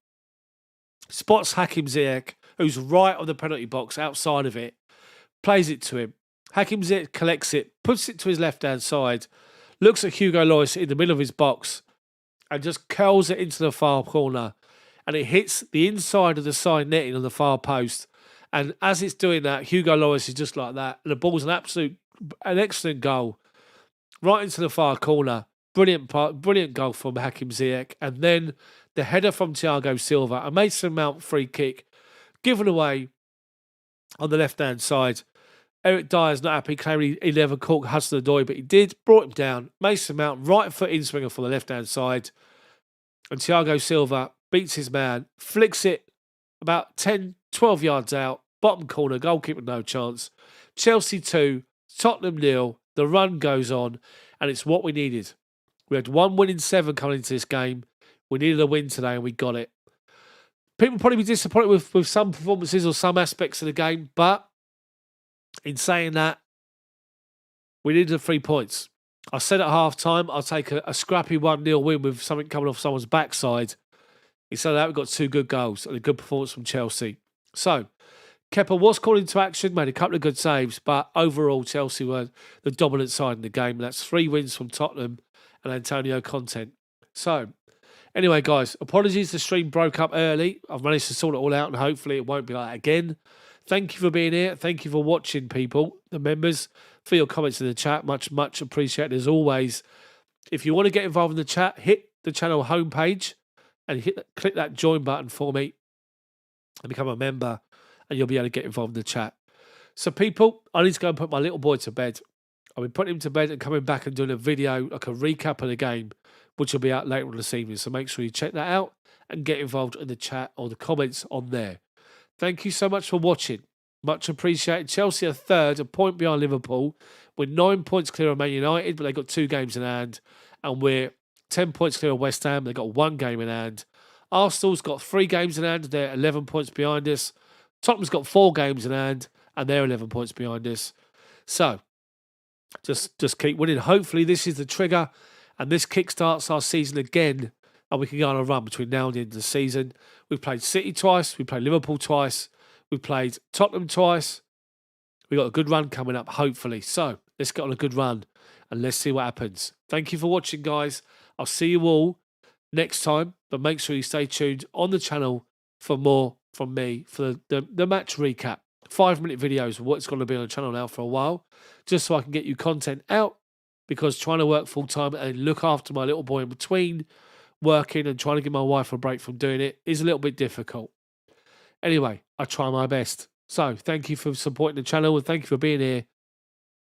Spots Hakim Ziyech, who's right on the penalty box outside of it. Plays it to him. Hakim Ziyech collects it. Puts it to his left-hand side. Looks at Hugo Lloris in the middle of his box. And just curls it into the far corner. And it hits the inside of the side netting on the far post. And as it's doing that, Hugo Lloris is just like that. And the ball's an excellent goal. Right into the far corner. Brilliant goal from Hakim Ziyech. And then the header from Thiago Silva. A Mason Mount free kick. Given away on the left-hand side. Eric Dyer's not happy, claiming he never caught Hudson-Odoi, but he did. Brought him down. Mason Mount, right foot in-swinger for the left-hand side. And Thiago Silva beats his man. Flicks it about 10, 12 yards out. Bottom corner. Goalkeeper no chance. Chelsea 2. Tottenham 0. The run goes on. And it's what we needed. We had 1 win in 7 coming into this game. We needed a win today and we got it. People probably be disappointed with some performances or some aspects of the game, but in saying that, we needed the 3 points. I said at half-time, I'll take a scrappy 1-0 win with something coming off someone's backside. Instead of that, we got 2 good goals and a good performance from Chelsea. So, Kepa was called into action, made a couple of good saves, but overall, Chelsea were the dominant side in the game. And that's 3 wins from Tottenham and Antonio Conte. So, anyway, guys, apologies the stream broke up early. I've managed to sort it all out and hopefully it won't be like that again. Thank you for being here. Thank you for watching, people, the members, for your comments in the chat. Much, much appreciated as always. If you want to get involved in the chat, hit the channel homepage and click that join button for me and become a member and you'll be able to get involved in the chat. So, people, I need to go and put my little boy to bed. I've been putting him to bed and coming back and doing a video, like a recap of the game, which will be out later on this evening. So make sure you check that out and get involved in the chat or the comments on there. Thank you so much for watching. Much appreciated. Chelsea are third, a point behind Liverpool. We're 9 points clear of Man United, but they've got 2 games in hand. And we're 10 points clear of West Ham. They've got 1 game in hand. Arsenal's got 3 games in hand. They're 11 points behind us. Tottenham's got 4 games in hand, and they're 11 points behind us. So, just keep winning. Hopefully, this is the trigger, and this kickstarts our season again, and we can go on a run between now and the end of the season. We've played City twice. We played Liverpool twice. We've played Tottenham twice. We've got a good run coming up, hopefully. So, let's get on a good run, and let's see what happens. Thank you for watching, guys. I'll see you all next time, but make sure you stay tuned on the channel for more from me for the match recap. 5-minute videos of what's going to be on the channel now for a while, just so I can get you content out, because trying to work full-time and look after my little boy in between working and trying to give my wife a break from doing it is a little bit difficult. Anyway, I try my best. So, thank you for supporting the channel and thank you for being here.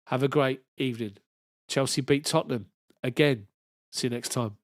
Have a great evening. Chelsea beat Tottenham again. See you next time.